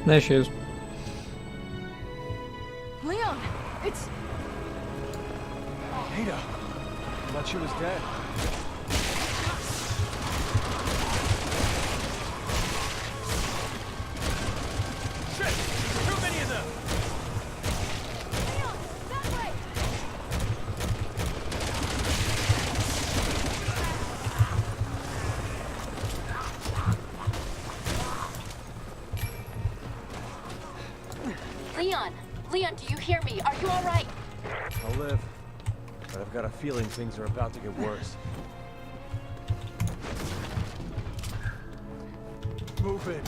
There she is.
Leon, it's...
Ada. I thought she was dead.
Shit! Too many of them!
Leon, that way!
Leon! Leon, do you hear me? Are you alright?
I'll live. But I've got a feeling things are about to get worse. Move it.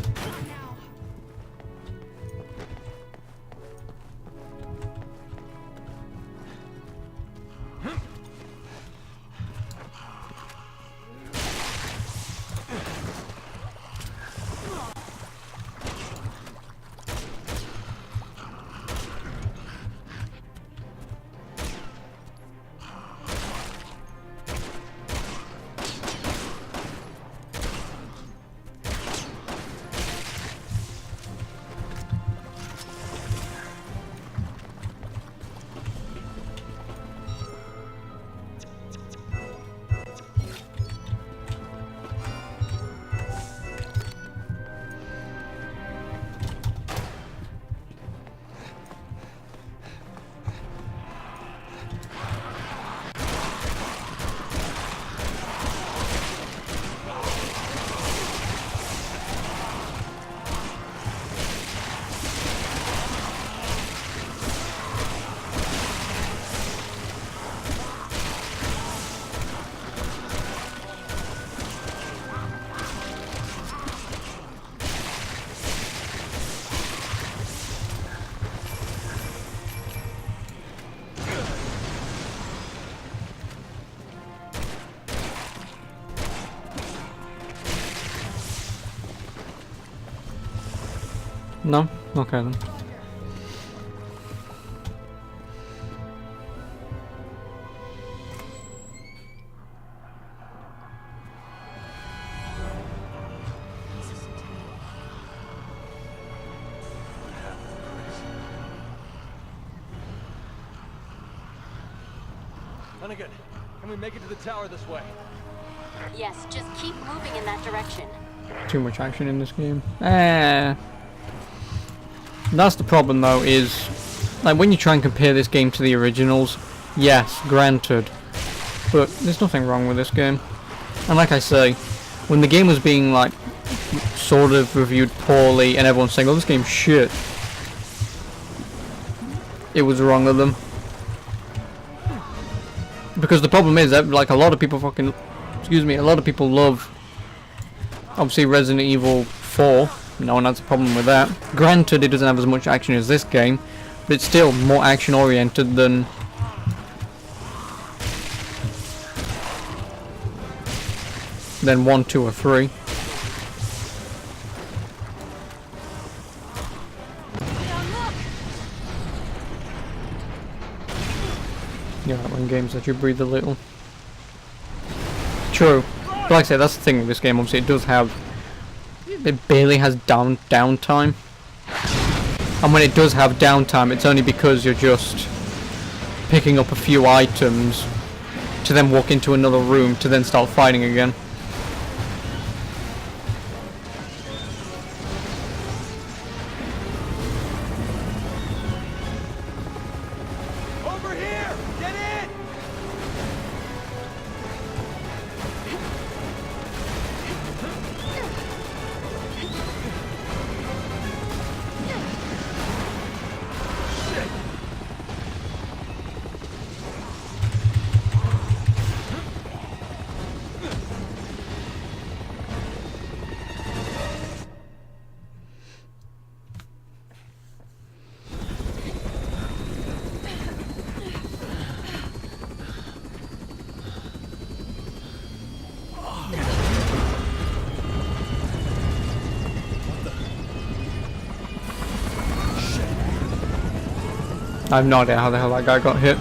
No? Okay then.
Hunnigan, can we make it to the tower this way?
Yes, just keep moving in that direction.
Too much action in this game. That's the problem though, is like when you try and compare this game to the originals, yes, granted, but there's nothing wrong with this game. And like I say, when the game was being like sort of reviewed poorly and everyone's saying, oh, this game's shit, it was wrong of them. Because the problem is that like a lot of people fucking, a lot of people love obviously Resident Evil 4. No one has a problem with that. Granted, it doesn't have as much action as this game, but it's still more action oriented than than 1, 2 or 3. Yeah, when games let you breathe a little. True. But like I said, that's the thing with this game, obviously it barely has downtime. And when it does have downtime, it's only because you're just picking up a few items to then walk into another room to then start fighting again.
Over here! Get in!
I have no idea how the hell that guy got hit.
I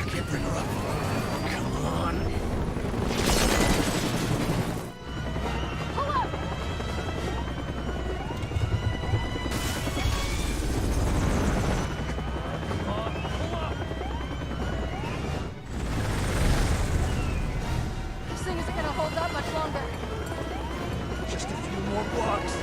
can't bring her up. Come on.
This thing isn't gonna hold up much longer.
Just a few more blocks.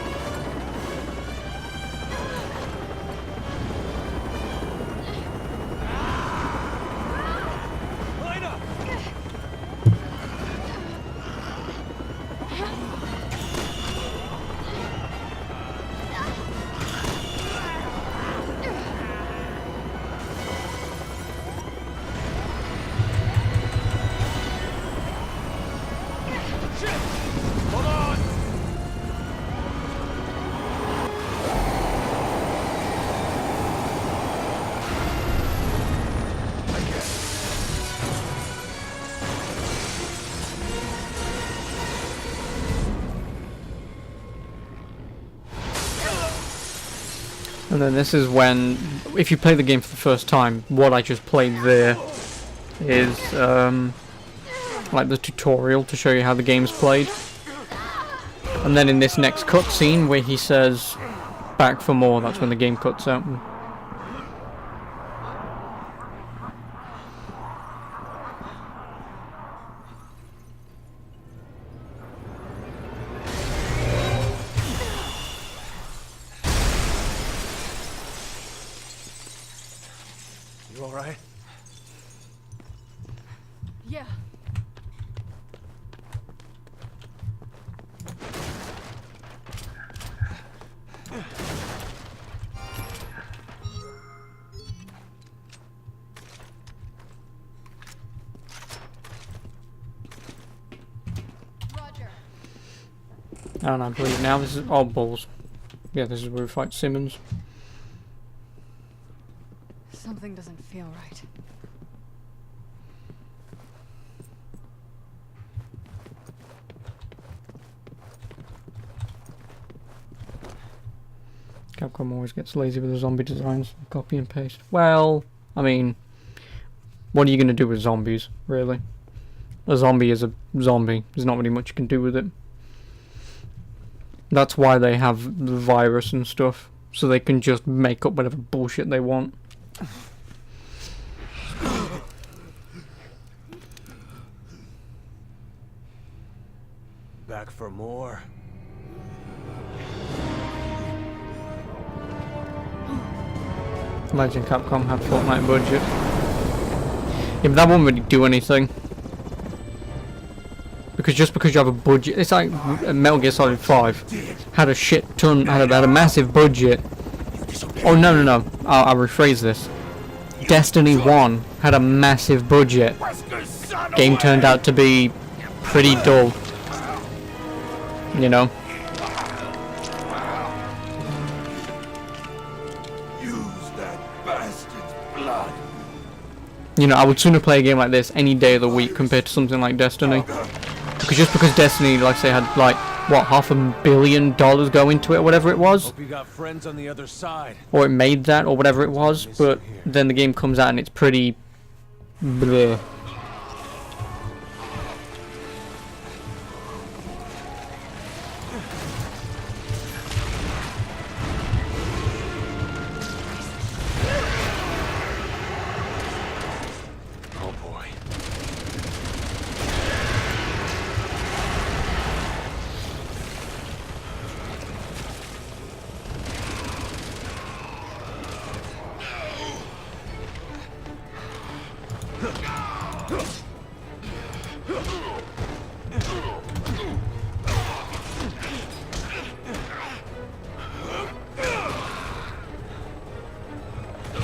And then this is when, if you play the game for the first time, what I just played there is like the tutorial to show you how the game's played. And then in this next cutscene where he says, "Back for more," that's when the game cuts out.
You alright?
Yeah.
Roger.
And I believe now this is balls. Yeah, this is where we fight Simmons.
Something doesn't feel right.
Capcom always gets lazy with the zombie designs. Copy and paste. Well, I mean, what are you going to do with zombies, really? A zombie is a zombie. There's not really much you can do with it. That's why they have the virus and stuff, so they can just make up whatever bullshit they want.
Back for more.
Imagine Capcom had Fortnite budget. Yeah, but that wouldn't really do anything. Because just because you have a budget, it's like Metal Gear Solid 5 had a shit ton, had a massive budget. Oh no, I'll rephrase this. Destiny 1 had a massive budget. Game turned out to be pretty dull. You know.
Use that bastard's blood.
You know, I would sooner play a game like this any day of the week compared to something like Destiny. Because just because Destiny, like I say, had like, what, $500 million go into it or whatever it was?
Hope you got friends on the other side.
Or it made that or whatever it was, but then the game comes out and it's pretty bleh.
Oh boy.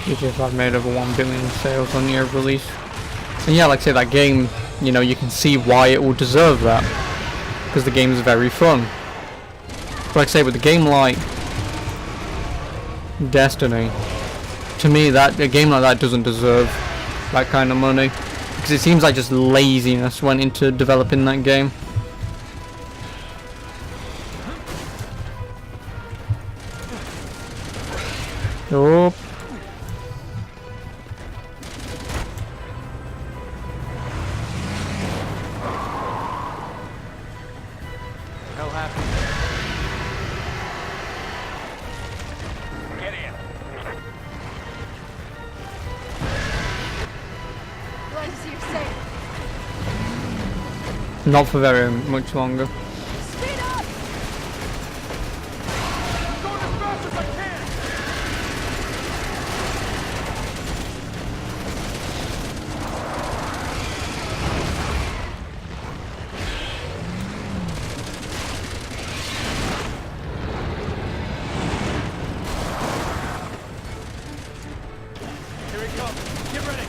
GTA 5 made over 1 billion sales on year of release. And yeah, like I say, that game, you know, you can see why it will deserve that. Because the game is very fun. But like I say, with a game like Destiny, to me, that a game like that doesn't deserve that kind of money. Because it seems like just laziness went into developing that game.
so you're safe.
Not for very much longer.
Speed up!
I'm going as fast as I can! Here he comes. Get ready.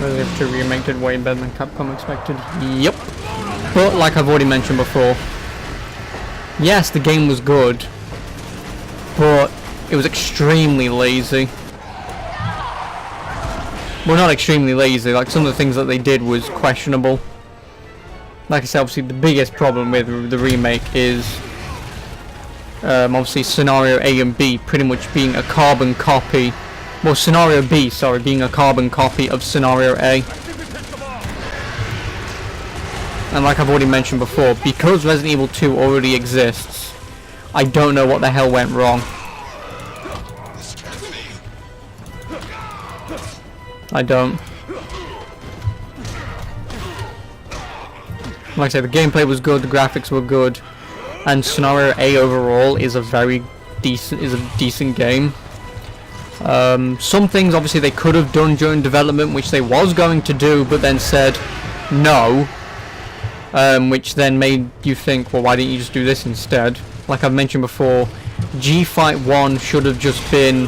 Resident Evil 2 Remake did way better than Capcom expected. Yep. But like I've already mentioned before, yes, the game was good, but it was extremely lazy. Well, not extremely lazy, like some of the things that they did was questionable. Like I said, obviously the biggest problem with the remake is obviously scenario A and B pretty much being a carbon copy. Well, scenario B, sorry, being a carbon copy of scenario A. And like I've already mentioned before, because Resident Evil 2 already exists, I don't know what the hell went wrong. I don't. Like I said, the gameplay was good, the graphics were good, and scenario A overall is a very decent game. Some things obviously they could have done during development, which they was going to do, but then said no, which then made you think, well, why didn't you just do this instead? Like I've mentioned before, G-Fight 1 should have just been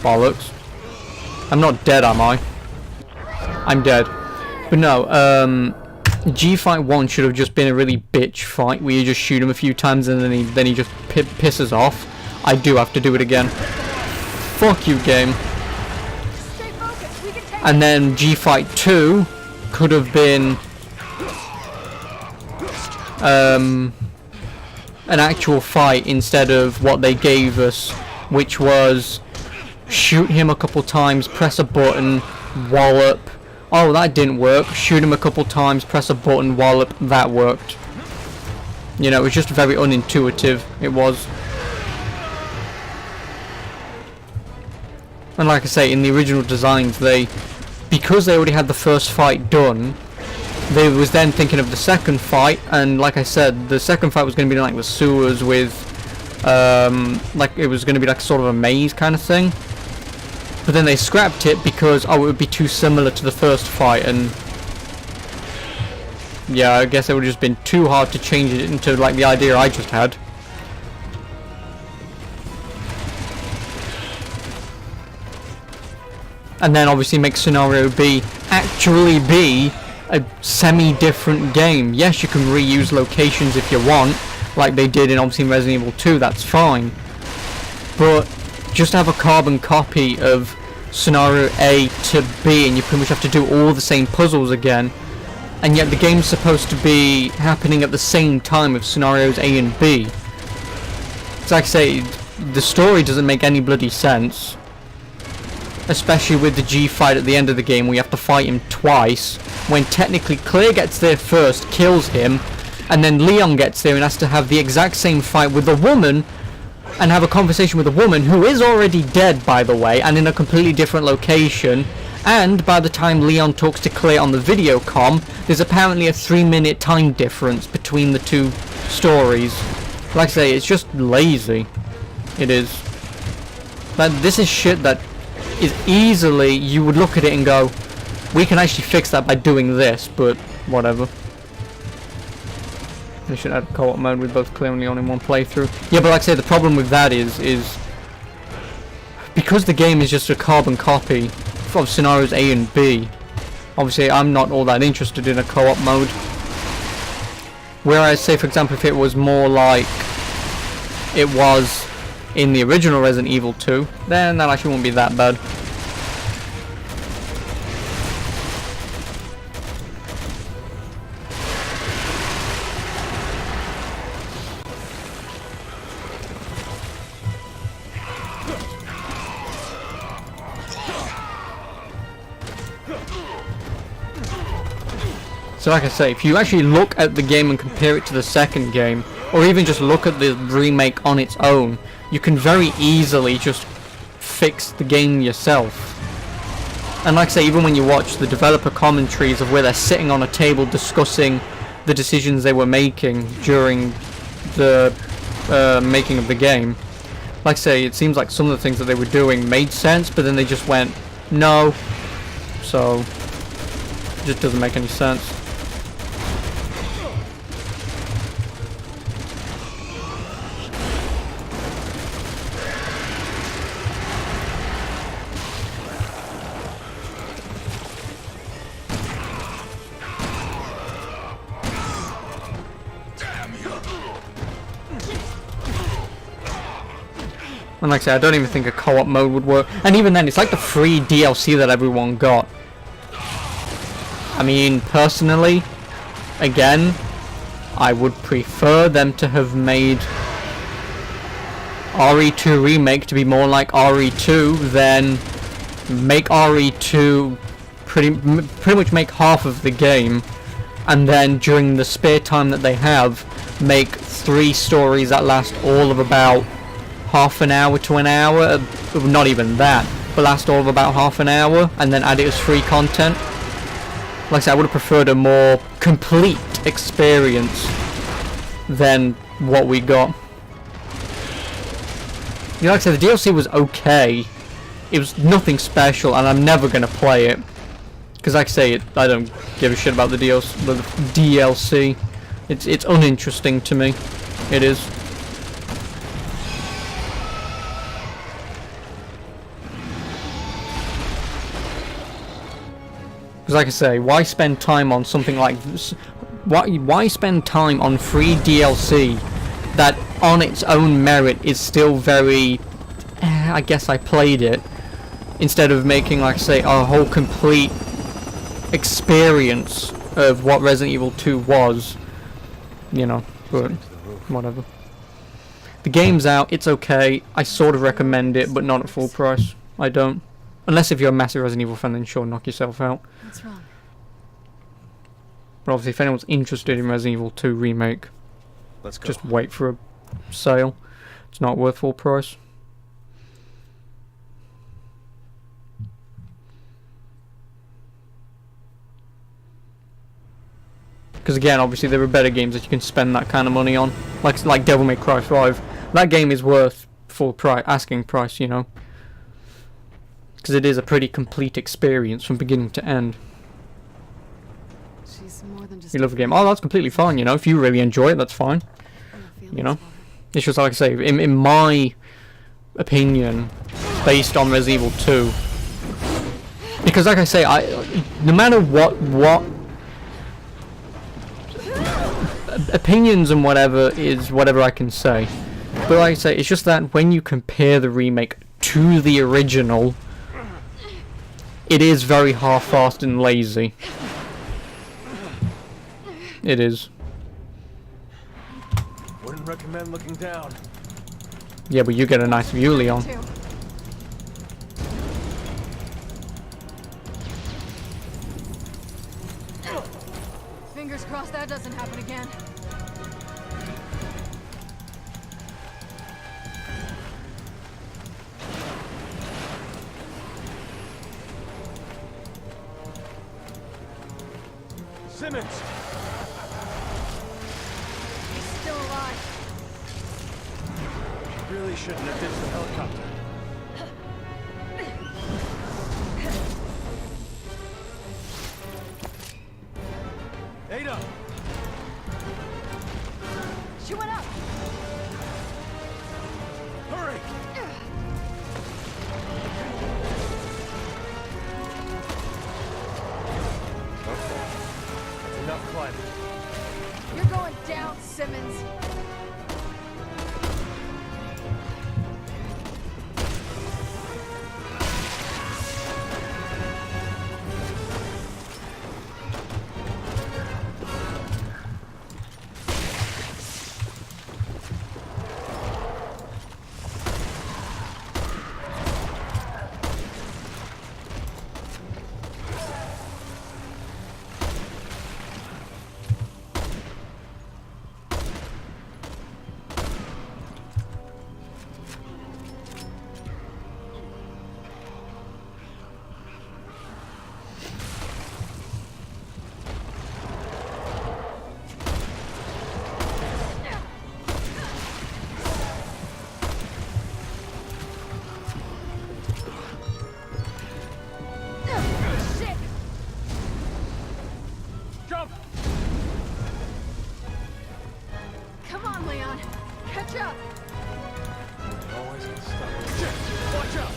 bollocks. I'm not dead, am I? I'm dead. But no, G-Fight 1 should have just been a really bitch fight where you just shoot him a few times and then he just pisses off. I do have to do it again. Fuck you, game. And then G-Fight 2 could have been an actual fight instead of what they gave us, which was shoot him a couple times, press a button, wallop. Oh, that didn't work. Shoot him a couple times, press a button, wallop. That worked. You know, it was just very unintuitive. It was. And like I say, in the original designs, because they already had the first fight done, they was then thinking of the second fight, and like I said, the second fight was going to be like the sewers with, like it was going to be like sort of a maze kind of thing. But then they scrapped it because, oh, it would be too similar to the first fight, and yeah, I guess it would have just been too hard to change it into like the idea I just had. And then obviously make Scenario B actually be a semi-different game. Yes, you can reuse locations if you want, like they did in obviously Resident Evil 2, that's fine. But just have a carbon copy of Scenario A to B and you pretty much have to do all the same puzzles again. And yet the game's supposed to be happening at the same time of Scenarios A and B. It's like I say, the story doesn't make any bloody sense. Especially with the G fight at the end of the game where you have to fight him twice, when technically Claire gets there first, kills him, and then Leon gets there and has to have the exact same fight with a woman and have a conversation with a woman who is already dead, by the way, and in a completely different location. And by the time Leon talks to Claire on the video comm, there's apparently a 3-minute time difference between the two stories. Like I say, it's just lazy. It is. But this is shit that is easily, you would look at it and go, we can actually fix that by doing this, but whatever. They should add co-op mode with both Claire and Leon in one playthrough. Yeah, but like I say, the problem with that is because the game is just a carbon copy of scenarios A and B, obviously I'm not all that interested in a co-op mode. Whereas, say for example, if it was more like it was in the original Resident Evil 2, then that actually won't be that bad. So like I say, if you actually look at the game and compare it to the second game, or even just look at the remake on its own, you can very easily just fix the game yourself. And like I say, even when you watch the developer commentaries of where they're sitting on a table discussing the decisions they were making during the making of the game, like I say, it seems like some of the things that they were doing made sense, but then they just went, no. So, it just doesn't make any sense. And like I said, I don't even think a co-op mode would work. And even then, it's like the free DLC that everyone got. I mean, personally, again, I would prefer them to have made RE2 Remake to be more like RE2 than make RE2 pretty much make half of the game, and then during the spare time that they have, make 3 stories that last all of about half an hour to an hour, not even that, but last all of about half an hour, and then add it as free content. Like I said, I would have preferred a more complete experience than what we got. You know, like I said, the DLC was okay. It was nothing special, and I'm never gonna play it because, like I say, I don't give a shit about the DLC. It's uninteresting to me. It is. Because like I say, why spend time on something like this? Why spend time on free DLC that on its own merit is still very, I guess I played it, instead of making, like I say, a whole complete experience of what Resident Evil 2 was, you know, but whatever. The game's out, it's okay, I sort of recommend it, but not at full price. I don't. Unless if you're a massive Resident Evil fan, then sure, knock yourself out.
What's wrong?
But obviously, if anyone's interested in Resident Evil 2 Remake,
Let's go.
Just wait for a sale. It's not worth full price. Because again, obviously, there are better games that you can spend that kind of money on, like Devil May Cry 5. That game is worth full price, asking price, you know. Because it is a pretty complete experience from beginning to end.
She's more than just
You love a game. Oh, that's completely fine, you know. If you really enjoy it, that's fine. You know. It's just like I say, in my opinion, based on Resident Evil 2. Because like I say, no matter what opinions and whatever is whatever I can say. But like I say, it's just that when you compare the remake to the original, it is very half-assed and lazy. It is.
Wouldn't recommend looking down.
Yeah, but you get a nice view, Leon.
Fingers crossed that doesn't happen again.
Simmons!
He's still alive.
Really shouldn't have ditched the helicopter. Ada!
She went up.
Hurry! Okay. That's enough climbing.
You're going down, Simmons. Catch up!
Always gonna stop. Shit! Watch out!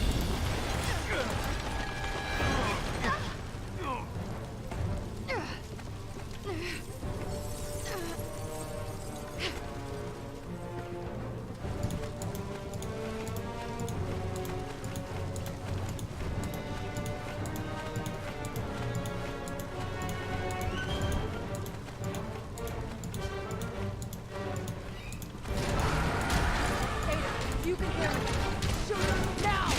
You can hear me. Shoot him now!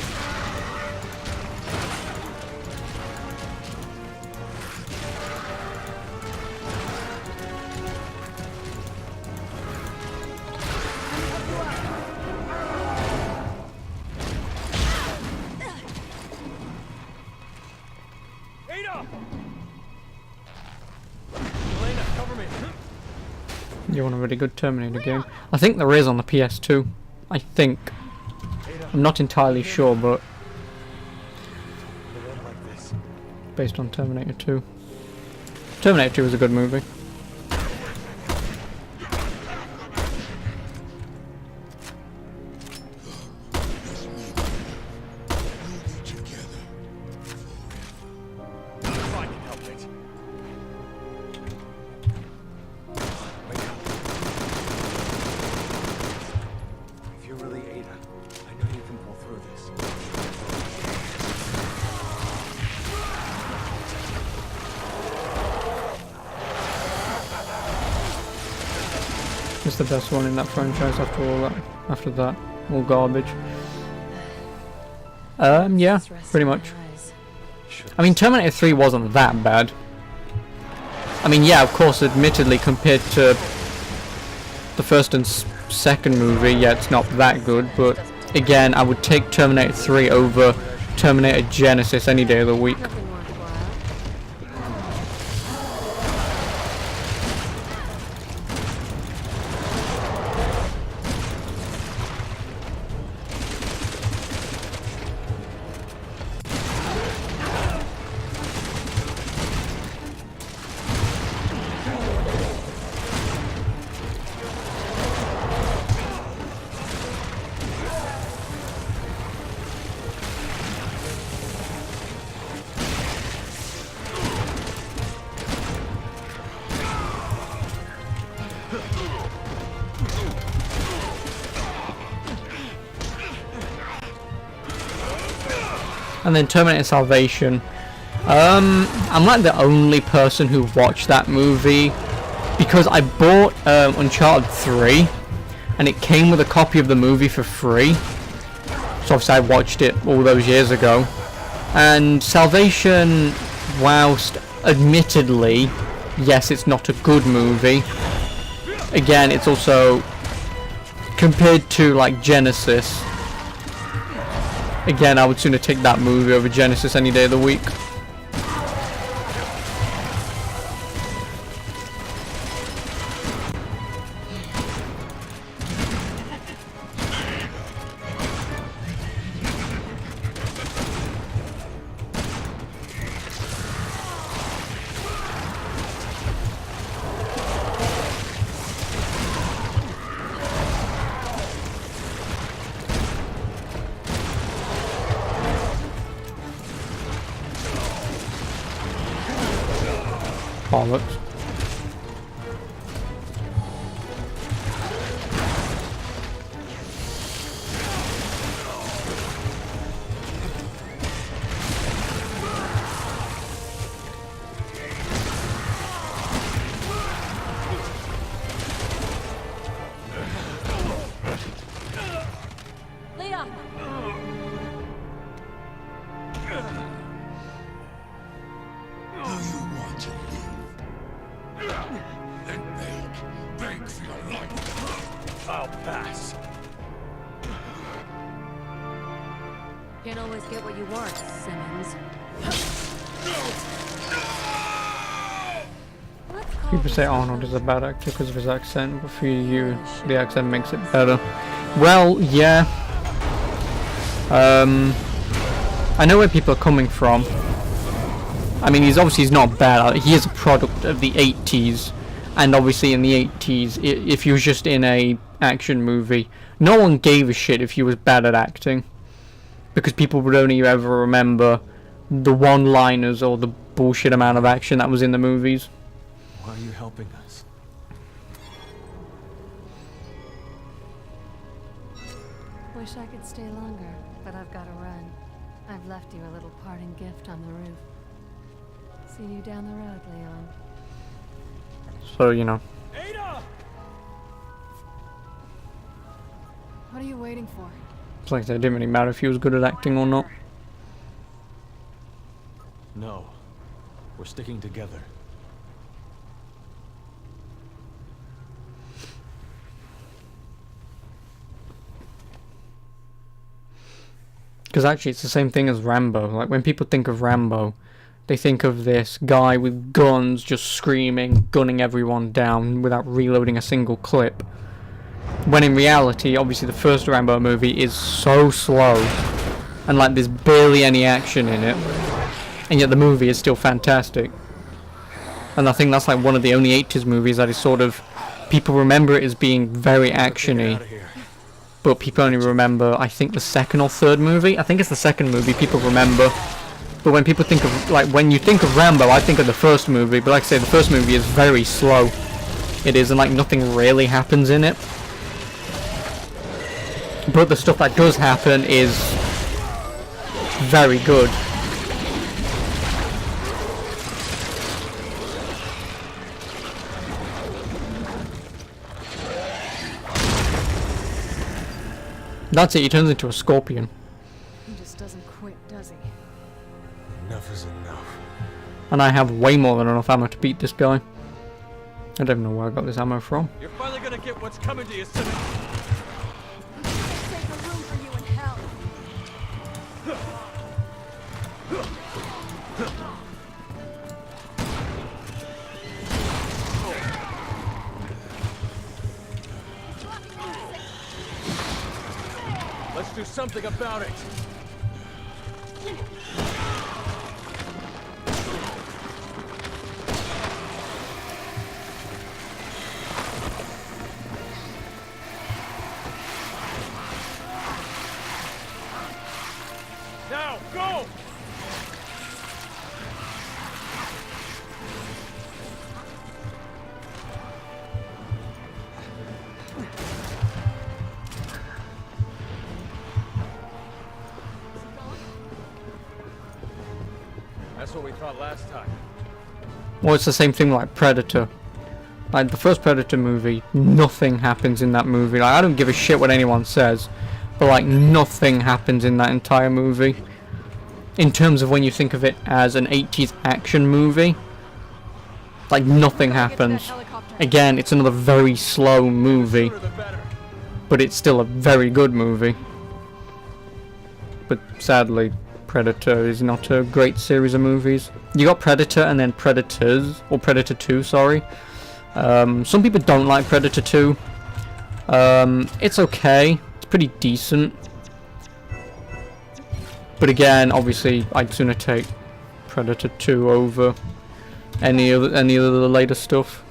Ada! Elena, cover me.
You want a really good Terminator game? I think there is on the PS2. I think. I'm not entirely sure, but based on Terminator 2. Terminator 2 is a good movie.
If I can help it. If you're really Ada, I know you can pull through this.
It's the best one in that franchise after all that. After that, all garbage. Yeah, pretty much. I mean, Terminator 3 wasn't that bad. I mean, yeah, of course, admittedly, compared to the first and second movie, yeah, it's not that good, but again, I would take Terminator 3 over Terminator Genesis any day of the week. And then Terminator Salvation. I'm like the only person who watched that movie because I bought Uncharted 3 and it came with a copy of the movie for free. So obviously I watched it all those years ago. And Salvation, whilst admittedly, yes, it's not a good movie, again, it's also, compared to like Genesis, again, I would sooner take that movie over Genesis any day of the week. Bollocks.
Leon!
Do you want to live? Then beg for your life.
I'll pass.
Can't always get what you want, Simmons.
People say Arnold is a bad actor because of his accent, but for you, the accent makes it better. Well, yeah. I know where people are coming from. I mean, he's not bad. He is a product of the 80s, and obviously in the 80s, if he was just in a action movie, no one gave a shit if he was bad at acting, because people would only ever remember the one-liners or the bullshit amount of action that was in the movies.
Why are you helping us?
Wish I could stay longer, but I've got to run. I've left you a little parting gift on the roof. See you down the road, Leon.
So, you know.
Ada!
What are you waiting for?
It's like I said, it didn't really matter if he was good at acting or not.
No. We're sticking together.
Because actually it's the same thing as Rambo. Like, when people think of Rambo, they think of this guy with guns just screaming, gunning everyone down without reloading a single clip. When in reality, obviously the first Rambo movie is so slow, and like there's barely any action in it, and yet the movie is still fantastic. And I think that's like one of the only 80s movies that is sort of, people remember it as being very actiony, but people only remember, I think, the second or third movie. I think it's the second movie people remember. But when people think of, like, when you think of Rambo, I think of the first movie. But like I say, the first movie is very slow. It is, and like nothing really happens in it. But the stuff that does happen is very good. That's it, he turns into a scorpion.
He just doesn't quit, does he?
Enough is enough.
And I have way more than enough ammo to beat this guy. I don't even know where I got this ammo from.
You're finally gonna get what's coming to you, Simmons.
Save the room for you in hell.
Let's do something about it. Now, go! That's what we thought last time.
Well, it's the same thing like Predator. Like, the first Predator movie, nothing happens in that movie. Like, I don't give a shit what anyone says, but like, nothing happens in that entire movie. In terms of when you think of it as an 80s action movie, like, nothing happens. Again, it's another very slow movie, but it's still a very good movie. But sadly, Predator is not a great series of movies. You got Predator and then Predators, or Predator 2, sorry. Some people don't like Predator 2. It's okay. It's pretty decent. But again, obviously, I'd sooner take Predator 2 over any of the later stuff.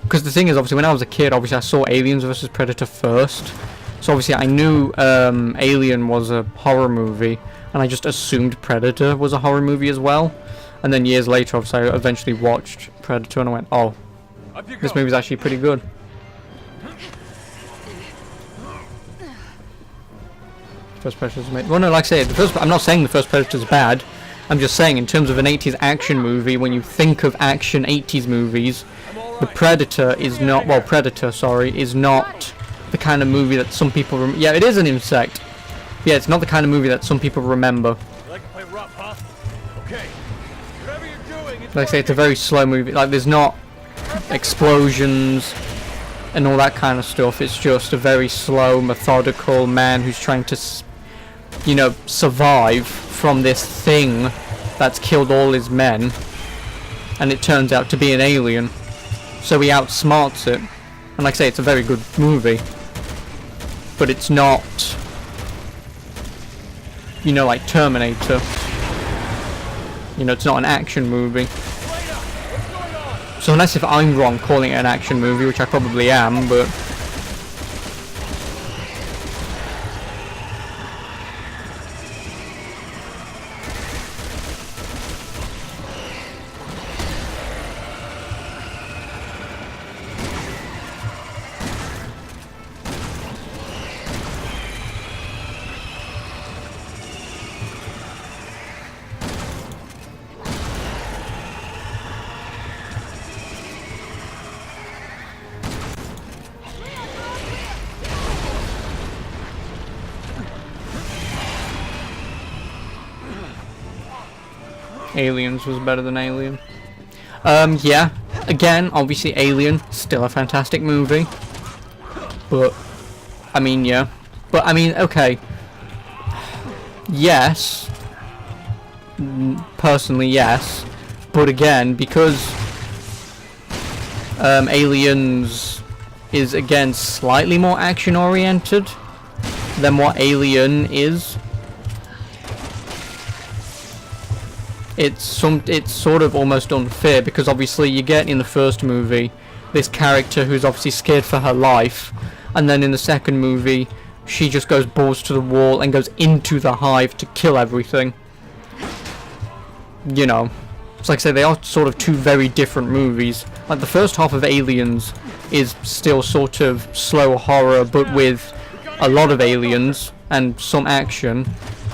Because the thing is, obviously, when I was a kid, obviously I saw Aliens vs Predator first. So obviously I knew Alien was a horror movie, and I just assumed Predator was a horror movie as well. And then years later, obviously, I eventually watched Predator and I went, oh, this movie's actually pretty good. First Predator's amazing. Well, no, like I say, I'm not saying the first Predator's bad. I'm just saying, in terms of an 80s action movie, when you think of action 80s movies, the Predator is not, well, Predator, sorry, is not the kind of movie that some people yeah, it is an insect. Yeah, it's not the kind of movie that some people remember.
You like to play rough, huh? Okay. Whatever you're doing, it's
Like I say, it's a very slow movie. Like, there's not explosions and all that kind of stuff. It's just a very slow, methodical man who's trying to, you know, survive from this thing that's killed all his men, and it turns out to be an alien. So he outsmarts it. And like I say, it's a very good movie. But it's not, you know, like Terminator. You know, it's not an action movie. So unless if I'm wrong calling it an action movie, which I probably am, but Aliens was better than Alien. Yeah. Again, obviously Alien, still a fantastic movie. But, I mean, yeah. But, I mean, okay. Yes. Personally, yes. But again, because Aliens is, again, slightly more action-oriented than what Alien is. It's sort of almost unfair, because obviously you get in the first movie this character who's obviously scared for her life, and then in the second movie she just goes balls to the wall and goes into the hive to kill everything. You know, it's like I say, they are sort of two very different movies. Like the first half of Aliens is still sort of slow horror, but with a lot of aliens and some action.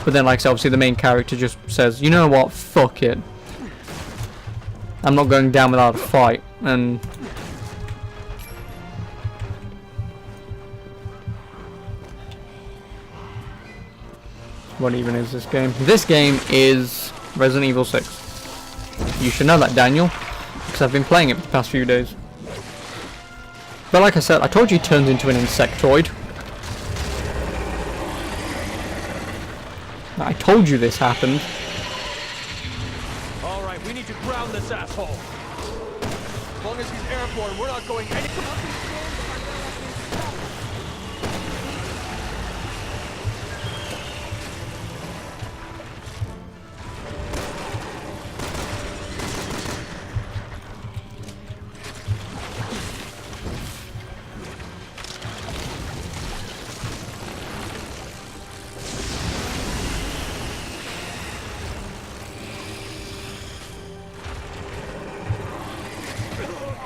But then, like I said, obviously the main character just says, you know what, fuck it. I'm not going down without a fight. And what even is this game? This game is Resident Evil 6. You should know that, Daniel, because I've been playing it for the past few days. But like I said, I told you he turns into an insectoid. I told you this happened.
Alright, we need to ground this asshole. As long as he's airborne, we're not going any...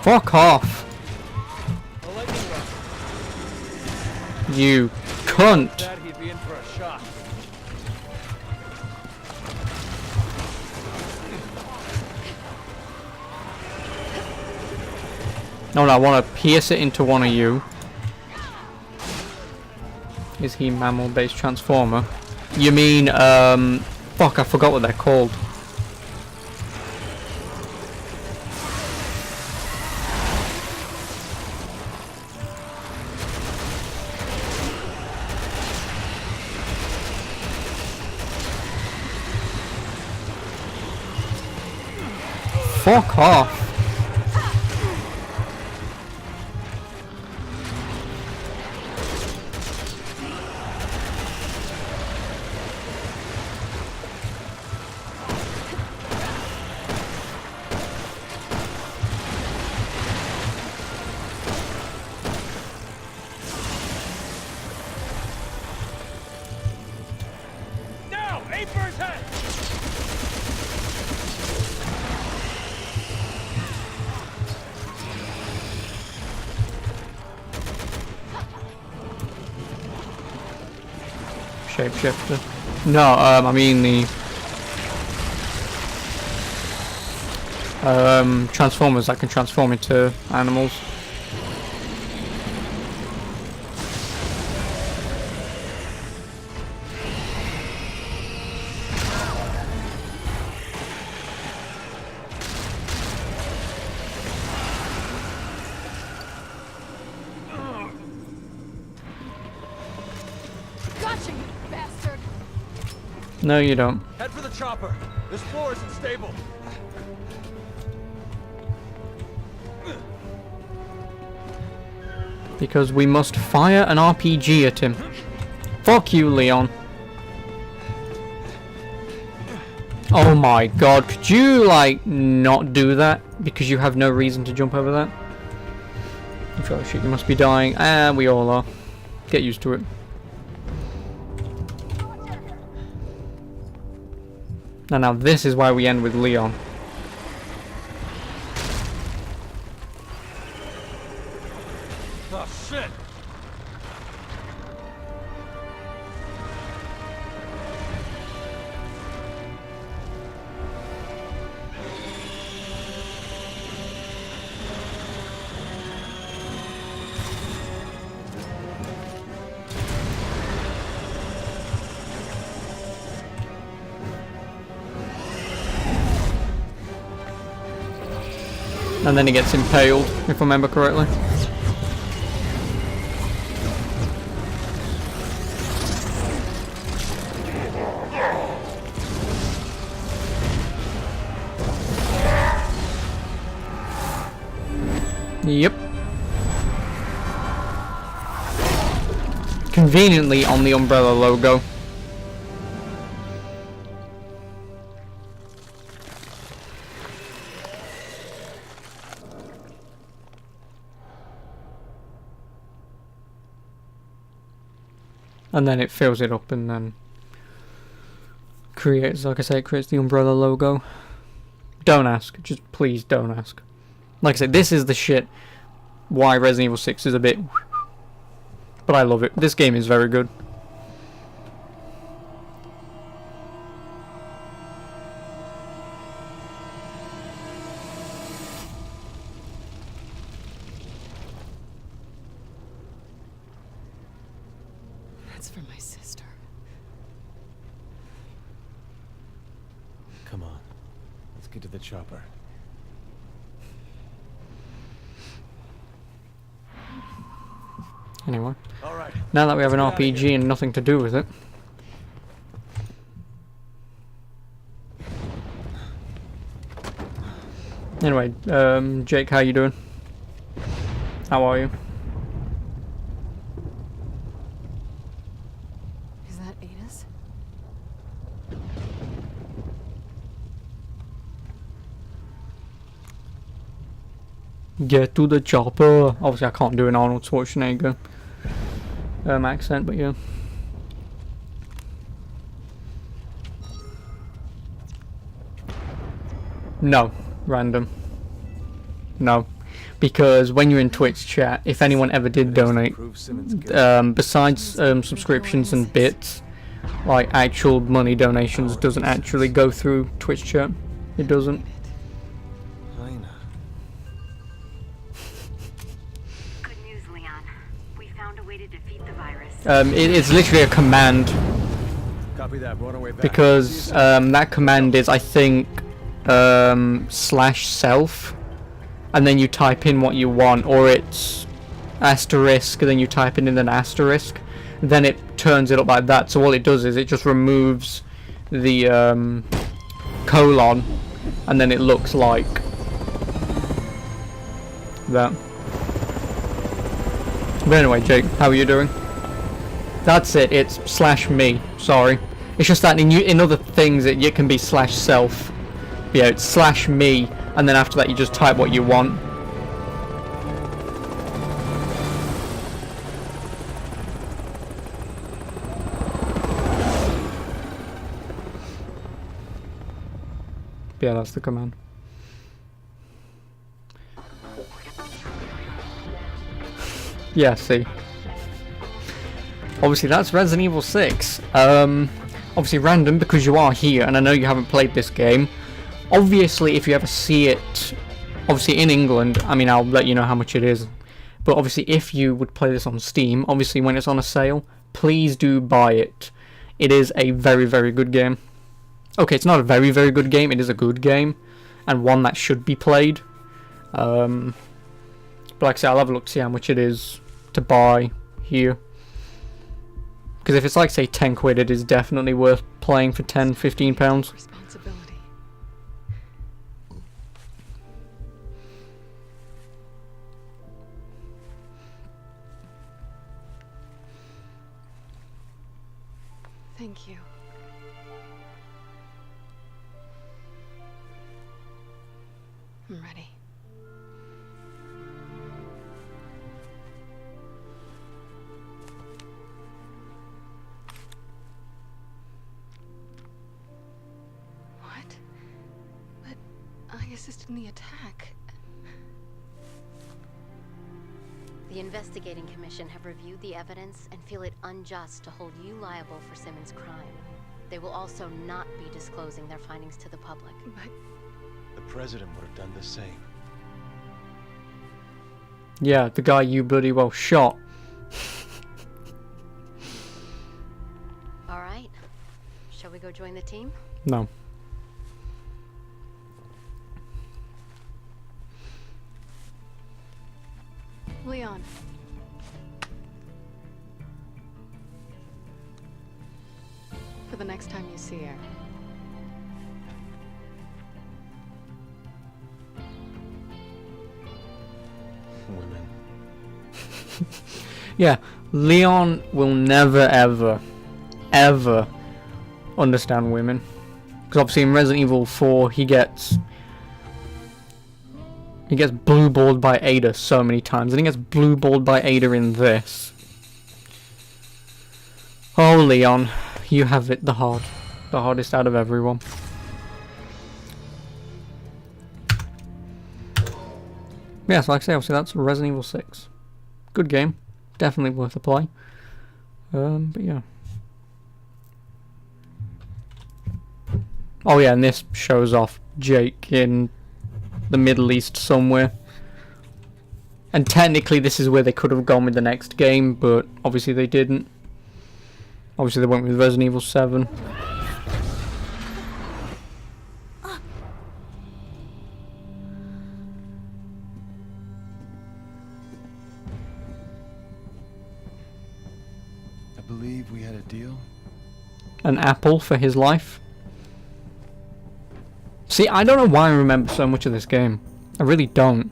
Fuck off. You cunt.
He'd be in for a shot.
No, I want to pierce it into one of you. Is he mammal-based transformer? You mean, fuck, I forgot what they're called. Fuck off.
Now, aim for his head!
Shapeshifter. No, I mean the Transformers that can transform into animals.
Gotcha, you bastard!
No, you don't.
Head for the chopper. This floor isn't stable.
Because we must fire an RPG at him. Fuck you, Leon. Oh my god, could you, like, not do that? Because you have no reason to jump over that? Oh shit, you must be dying. Ah, we all are. Get used to it. Now this is why we end with Leon.
Oh shit!
And then he gets impaled, if I remember correctly. Yep. Conveniently on the Umbrella logo. And then it fills it up and then creates, like I say, it creates the Umbrella logo. Don't ask. Just please don't ask. Like I said, this is the shit why Resident Evil 6 is a bit... But I love it. This game is very good.
That's for my sister.
Come on. Let's get to the chopper.
Anyway,
Alright,
now that we have an
let's get outta
RPG and nothing to do with it. Anyway, Jake, how you doing? How are you?
Is that Ada's?
Get to the chopper. Obviously, I can't do an Arnold Schwarzenegger accent, but yeah. No, random. No, because when you're in Twitch chat, if anyone ever did donate, besides subscriptions and bits, like actual money donations doesn't actually go through Twitch chat. It doesn't.
Good news, Leon. We found a way to defeat the virus.
It's literally a command.
Copy that. We're on our way back.
Because that command is, I think, /self, and then you type in what you want, or it's asterisk, and then you type in an asterisk, then it turns it up like that. So all it does is it just removes the colon, and then it looks like that. But anyway, Jake, how are you doing? That's it. It's /me. Sorry, it's just that in other things it can be /self. Yeah, it's /me, and then after that you just type what you want. Yeah, that's the command. Yeah, see. Obviously that's Resident Evil 6. Obviously random because you are here, and I know you haven't played this game. Obviously, if you ever see it, obviously in England, I mean, I'll let you know how much it is. But obviously, if you would play this on Steam, obviously when it's on a sale, please do buy it. It is a very, very good game. Okay, it's not a very, very good game. It is a good game, and one that should be played. But like I said, I'll have a look to see how much it is to buy here. Because if it's like, say, 10 quid, it is definitely worth playing for 10, 15 pounds.
Responsibility. Thank you. I'm ready. What? But I assisted in the attack.
The Investigating Commission have reviewed the evidence and feel it unjust to hold you liable for Simmons' crime. They will also not be disclosing their findings to the public.
But
The president would have done the same.
Yeah, the guy you bloody well shot.
Alright. Shall we go join the team?
No.
for the next time you see her.
Women.
Yeah, Leon will never ever understand women. Because obviously in Resident Evil 4 he gets blue-balled by Ada so many times, and he gets blue-balled by Ada in this. Oh Leon, you have it the hardest out of everyone. Yeah, so like I say, obviously that's Resident Evil 6. Good game. Definitely worth a play. But yeah. Oh yeah, and this shows off Jake in the Middle East somewhere. And technically this is where they could have gone with the next game, but obviously they didn't. Obviously they went with Resident Evil 7.
I believe we had a deal.
An apple for his life. See, I don't know why I remember so much of this game. I really don't.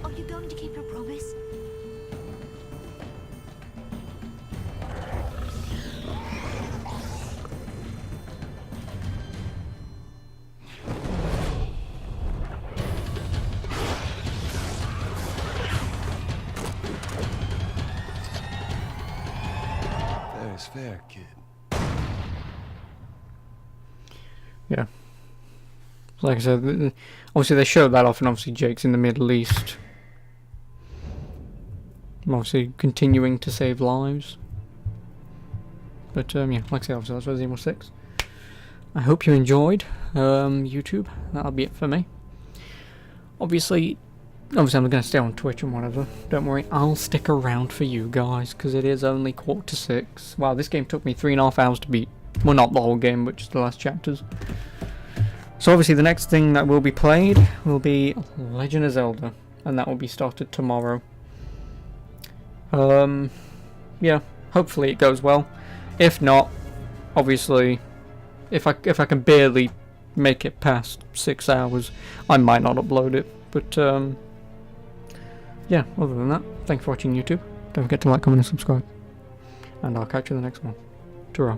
Are you going to keep your promise?
Fair is fair, kid.
Yeah. Like I said, obviously they showed that off, and obviously Jake's in the Middle East. Obviously continuing to save lives. But yeah, like I said, obviously that's Resident Evil 6. I hope you enjoyed YouTube. That'll be it for me. Obviously I'm going to stay on Twitch and whatever. Don't worry, I'll stick around for you guys, because it is only 5:45. Wow, this game took me 3.5 hours to beat. Well, not the whole game, but just the last chapters. So obviously the next thing that will be played will be Legend of Zelda, and that will be started tomorrow. Yeah, hopefully it goes well. If not, obviously, if I can barely make it past 6 hours, I might not upload it. But yeah, other than that, thanks for watching YouTube. Don't forget to like, comment and subscribe, and I'll catch you in the next one. Ta-ra.